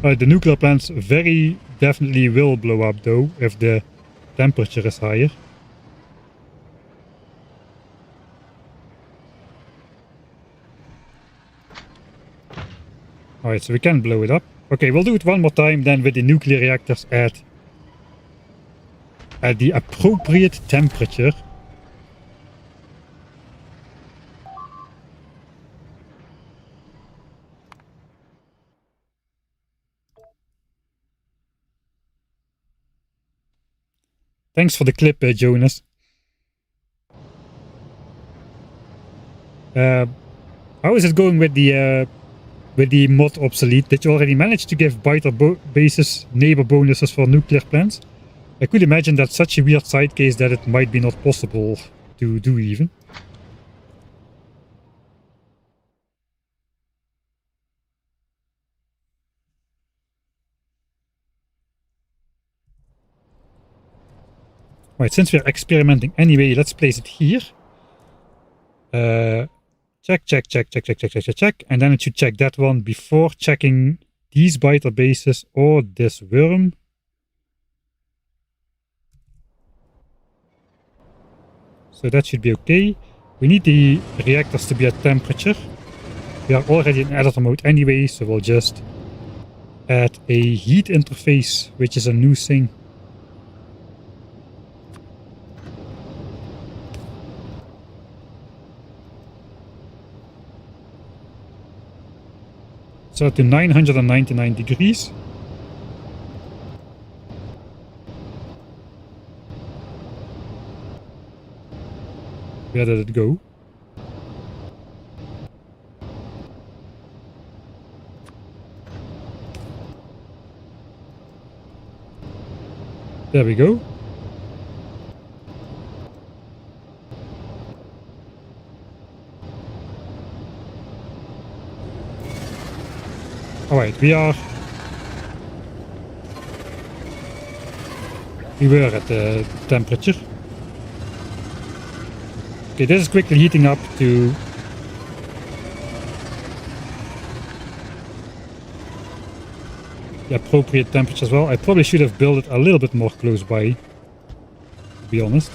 The nuclear plants very definitely will blow up though, if the temperature is higher. Alright, so we can blow it up. Okay, we'll do it one more time then with the nuclear reactors at the appropriate temperature. Thanks for the clip, Jonas. How is it going with the mod obsolete? Did you already manage to give byte bases neighbor bonuses for nuclear plants? I could imagine that's such a weird side case that it might be not possible to do even. Right, since we're experimenting anyway, let's place it here. Check, check, check, check, check, check, check, check, check. And then it should check that one before checking these biter bases or this worm. So that should be okay. We need the reactors to be at temperature. We are already in editor mode anyway, so we'll just add a heat interface, which is a new thing. So to 999 degrees. Where did it go? There we go. Alright, we were at the temperature. Okay, this is quickly heating up to the appropriate temperature as well. I probably should have built it a little bit more close by, to be honest.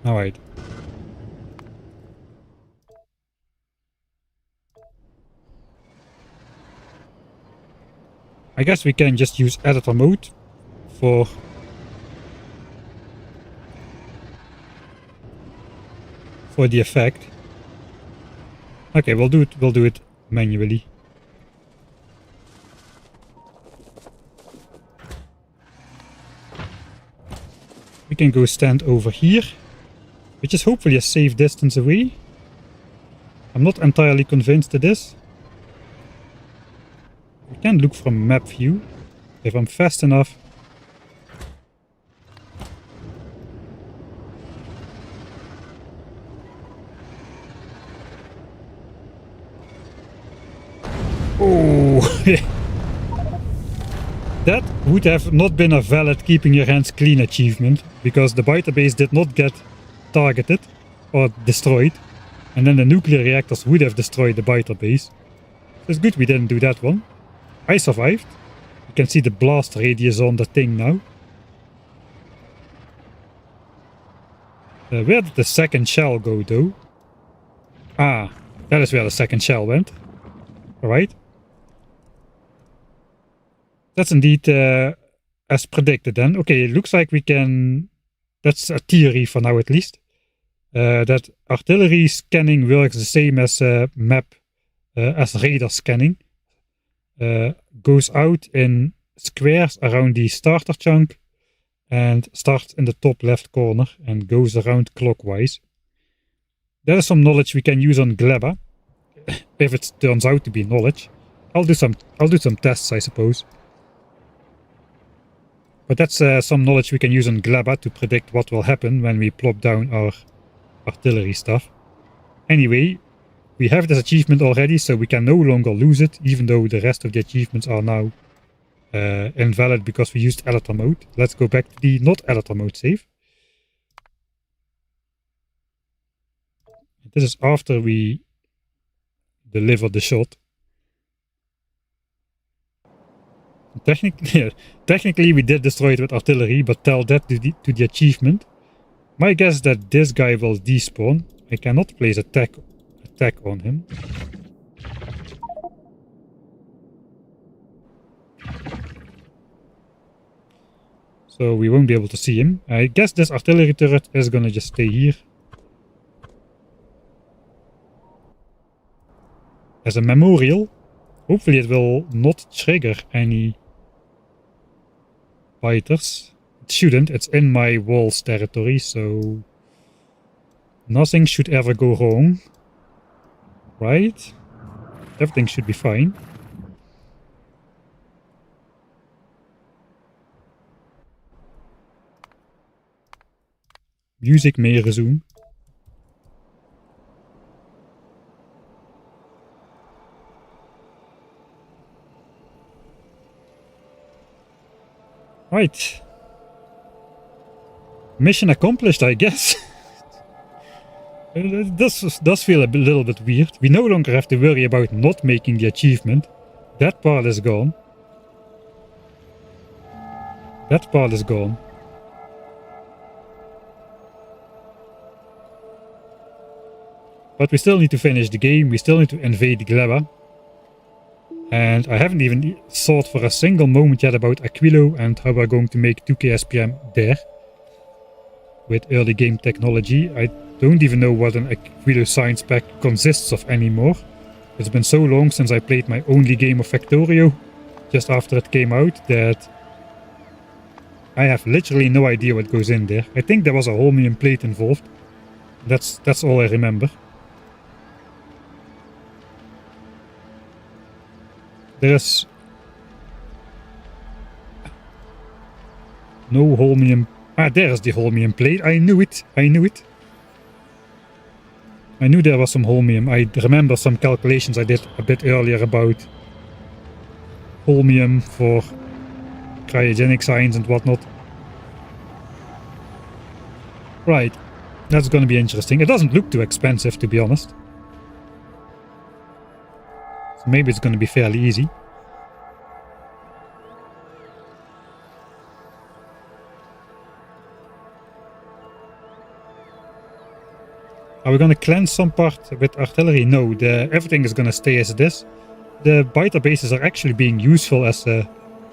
Alright. I guess we can just use editor mode for the effect. Okay, we'll do it manually. We can go stand over here, which is hopefully a safe distance away. I'm not entirely convinced it is. We can look from map view if I'm fast enough. Oh, that would have not been a valid keeping your hands clean achievement, because the biter base did not get targeted or destroyed, and then the nuclear reactors would have destroyed the biter base. So it's good we didn't do that one. I survived. You can see the blast radius on the thing now. Where did the second shell go though? Ah, that is where the second shell went. Alright. That's indeed as predicted then. Okay, it looks like we can... That's a theory for now at least. That artillery scanning works the same as map, as radar scanning. Goes out in squares around the starter chunk and starts in the top left corner and goes around clockwise. That is some knowledge we can use on Gleba, if it turns out to be knowledge. I'll do some tests, I suppose. But that's some knowledge we can use on Gleba to predict what will happen when we plop down our artillery stuff. Anyway, we have this achievement already, so we can no longer lose it, even though the rest of the achievements are now invalid because we used editor mode. Let's go back to the not editor mode save. This is after we deliver the shot. Technically we did destroy it with artillery, but tell that to the achievement. My guess is that this guy will despawn. I cannot place attack on him. So we won't be able to see him. I guess this artillery turret is gonna just stay here as a memorial. Hopefully it will not trigger any biters. It shouldn't, it's in my walls territory, so nothing should ever go wrong. Right? Everything should be fine. Music may resume. Right. Mission accomplished, I guess. It does feel a little bit weird. We no longer have to worry about not making the achievement. That part is gone. That part is gone. But we still need to finish the game. We still need to invade Gleba. And I haven't even thought for a single moment yet about Aquilo and how we're going to make 2K SPM there. With early game technology. I don't even know what an Aquilo science pack consists of anymore. It's been so long since I played my only game of Factorio, just after it came out, that I have literally no idea what goes in there. I think there was a holmium plate involved. That's all I remember. There's no holmium. Ah, there's the holmium plate. I knew it. I knew it. I knew there was some holmium. I remember some calculations I did a bit earlier about holmium for cryogenic science and whatnot. Right. That's going to be interesting. It doesn't look too expensive, to be honest. So maybe it's going to be fairly easy. Are we going to cleanse some part with artillery? No, everything is going to stay as it is. The biter bases are actually being useful as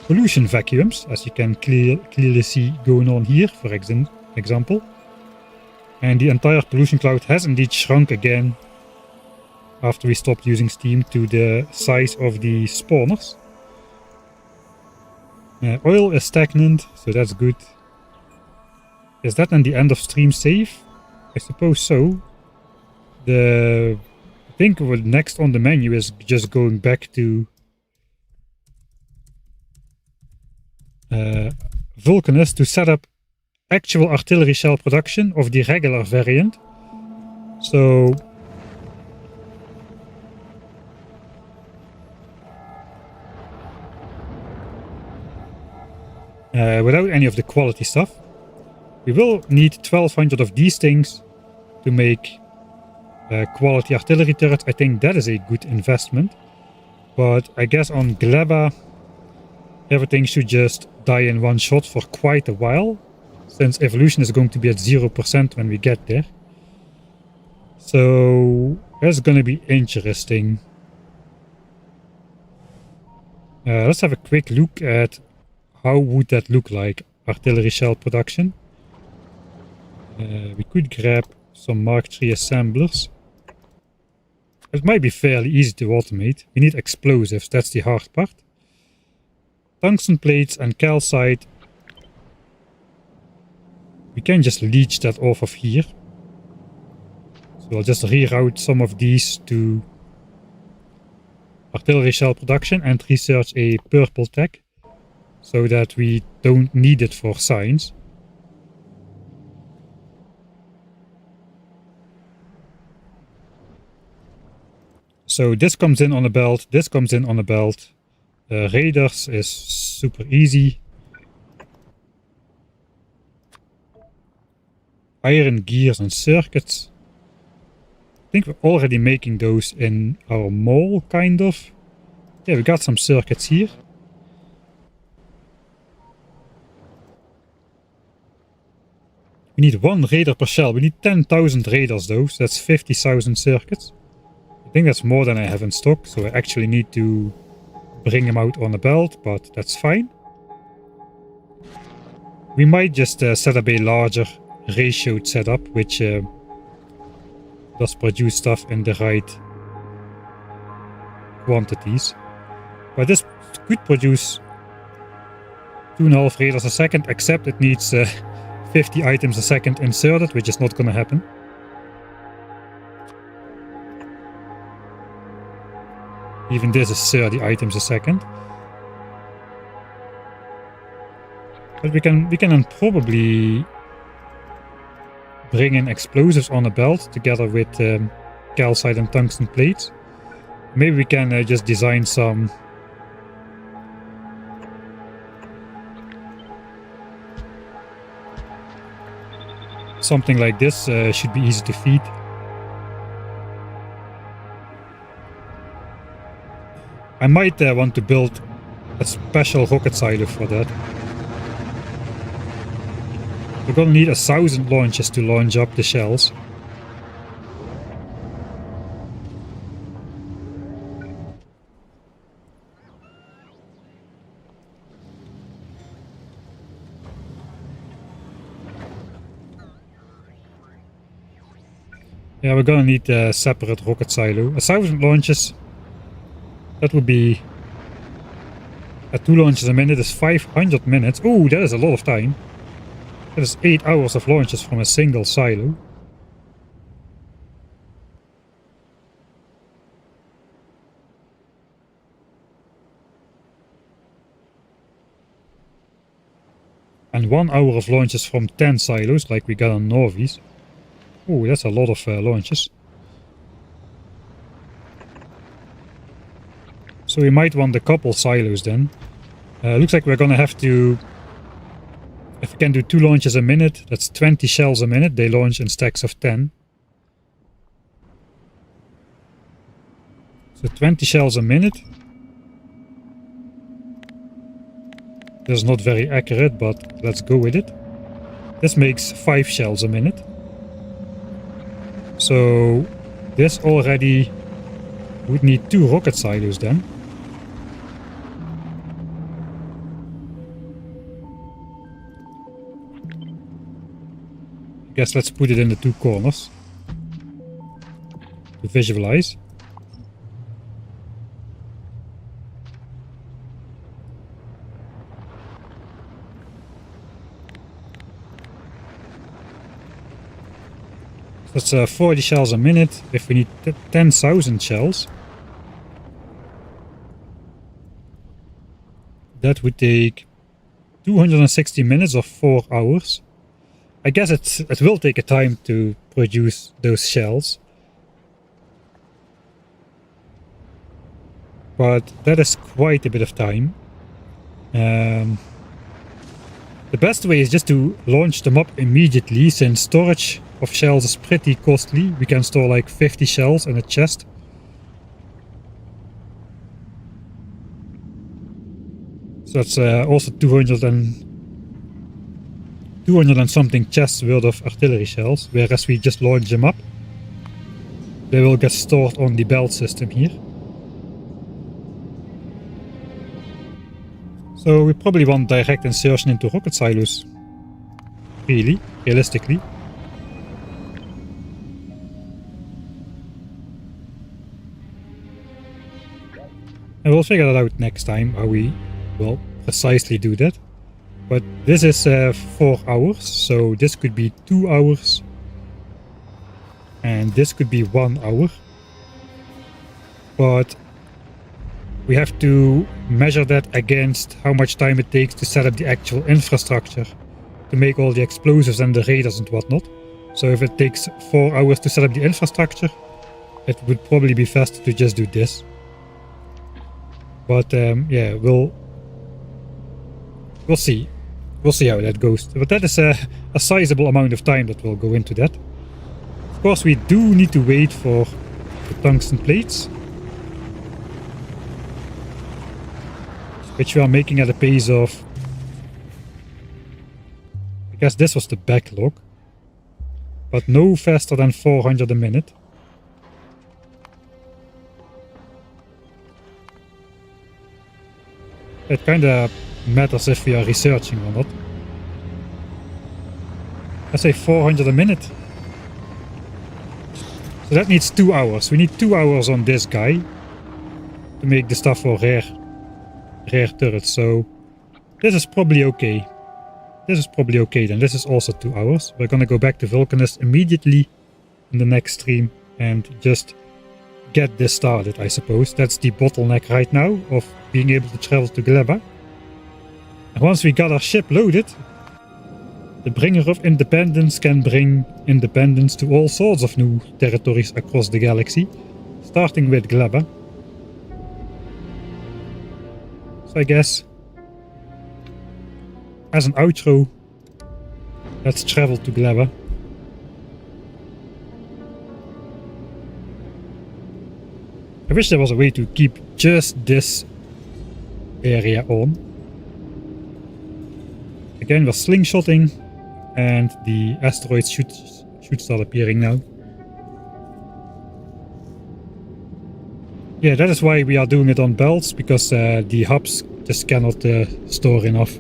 pollution vacuums, as you can clearly see going on here, for example. And the entire pollution cloud has indeed shrunk again after we stopped using steam to the size of the spawners. Oil is stagnant, so that's good. Is that then the end of stream save? I suppose so. I think what next on the menu is just going back to Vulcanus to set up actual artillery shell production of the regular variant. So without any of the quality stuff, we will need 1200 of these things to make quality artillery turrets. I think that is a good investment. But I guess on Gleba, everything should just die in one shot for quite a while, since evolution is going to be at 0% when we get there. So that's going to be interesting. Let's have a quick look at how would that look like, artillery shell production. We could grab some Mark III assemblers. It might be fairly easy to automate. We need explosives, that's the hard part. Tungsten plates and calcite. We can just leech that off of here. So I'll just reroute some of these to artillery shell production and research a purple tech, so that we don't need it for science. So this comes in on a belt, this comes in on a belt. Raiders is super easy. Iron gears and circuits. I think we're already making those in our mall, kind of. Yeah, we got some circuits here. We need 1 raider per shell. We need 10,000 raiders though, so that's 50,000 circuits. I think that's more than I have in stock, so I actually need to bring them out on a belt, but that's fine. We might just set up a larger ratioed setup, which does produce stuff in the right quantities. But this could produce 2.5 raiders a second, except it needs 50 items a second inserted, which is not going to happen. Even this is 30 items a second. But we can then probably bring in explosives on a belt together with calcite and tungsten plates. Maybe we can just design some something like this should be easy to feed. I might want to build a special rocket silo for that. We're gonna need 1,000 launches to launch up the shells. Yeah, we're gonna need a separate rocket silo. 1,000 launches. That would be... At 2 launches a minute is 500 minutes. Oh, that is a lot of time. That is 8 hours of launches from a single silo. And 1 hour of launches from 10 silos, like we got on Norvies. Oh, that's a lot of launches. So we might want a couple silos then. Looks like we're gonna have to... If we can do 2 launches a minute, that's 20 shells a minute. They launch in stacks of 10. So 20 shells a minute. That's not very accurate, but let's go with it. This makes 5 shells a minute. So this already would need 2 rocket silos then. I guess let's put it in the 2 corners to visualize. That's 40 shells a minute. If we need 10,000 shells, that would take 260 minutes or 4 hours. I guess it will take a time to produce those shells. But that is quite a bit of time. The best way is just to launch them up immediately, since storage of shells is pretty costly. We can store like 50 shells in a chest. So that's also 200 and something chests worth of artillery shells, whereas we just launch them up. They will get stored on the belt system here. So we probably want direct insertion into rocket silos. Realistically. And we'll figure that out next time, how we will precisely do that. But this is 4 hours, so this could be 2 hours. And this could be 1 hour. But we have to measure that against how much time it takes to set up the actual infrastructure, to make all the explosives and the radars and whatnot. So if it takes 4 hours to set up the infrastructure, it would probably be faster to just do this. But yeah, we'll see. We'll see how that goes. But that is a sizable amount of time that will go into that. Of course, we do need to wait for the tungsten plates, which we are making at a pace of... I guess this was the backlog. But no faster than 400 a minute. It kinda matters if we are researching or not. Let's say 400 a minute. So that needs 2 hours. We need 2 hours on this guy to make the stuff for rare turrets. So this is probably okay. This is probably okay then. This is also 2 hours. We're gonna go back to Vulcanus immediately in the next stream and just get this started, I suppose. That's the bottleneck right now of being able to travel to Gleba. And once we got our ship loaded, the Bringer of Independence can bring independence to all sorts of new territories across the galaxy, starting with Gleba. So I guess, as an outro, let's travel to Gleba. I wish there was a way to keep just this area on. Again, we're slingshotting, and the asteroids should start appearing now. Yeah, that is why we are doing it on belts, because the hubs just cannot store enough.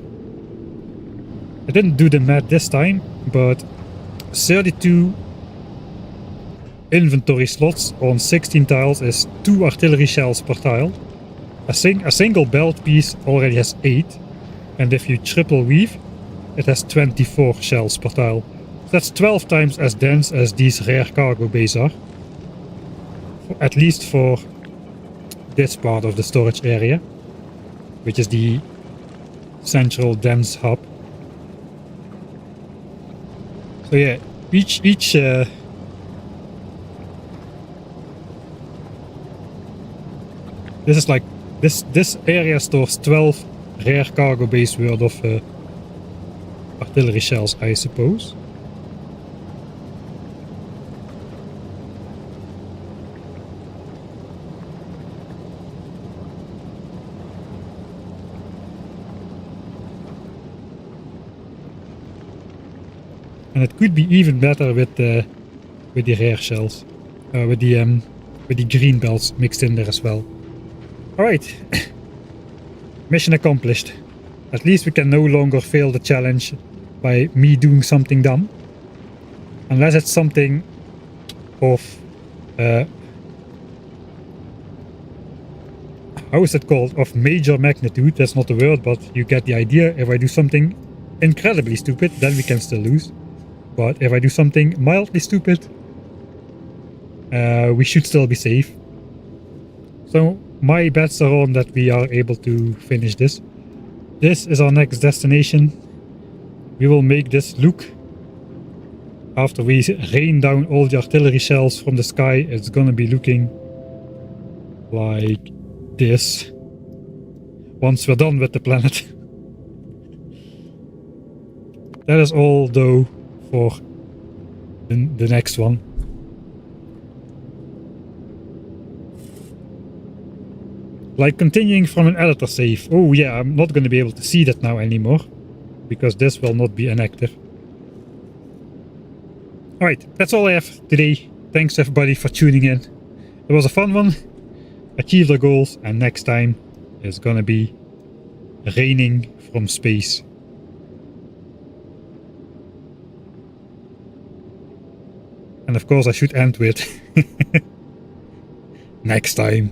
I didn't do the math this time, but 32 inventory slots on 16 tiles is 2 artillery shells per tile. A single belt piece already has 8, and if you triple weave, it has 24 shells per tile. That's 12 times as dense as these rare cargo bays are. At least for this part of the storage area, which is the central dense hub. So yeah, each this is like this area stores 12 rare cargo base worth of artillery shells, I suppose. And it could be even better with the rare shells, with the green belts mixed in there as well. All right, mission accomplished. At least we can no longer fail the challenge by me doing something dumb, unless it's something of how is it called? Of major magnitude. That's not the word, but you get the idea. If I do something incredibly stupid, then we can still lose. But if I do something mildly stupid, we should still be safe. So my bets are on that we are able to finish this. This is our next destination. We will make this look. After we rain down all the artillery shells from the sky, it's gonna be looking like this. Once we're done with the planet. That is all though for the next one. Like continuing from an editor save. Oh yeah, I'm not going to be able to see that now anymore, because this will not be inactive. Alright, that's all I have today. Thanks everybody for tuning in. It was a fun one. Achieved our goals, and next time is going to be raining from space. And of course I should end with next time.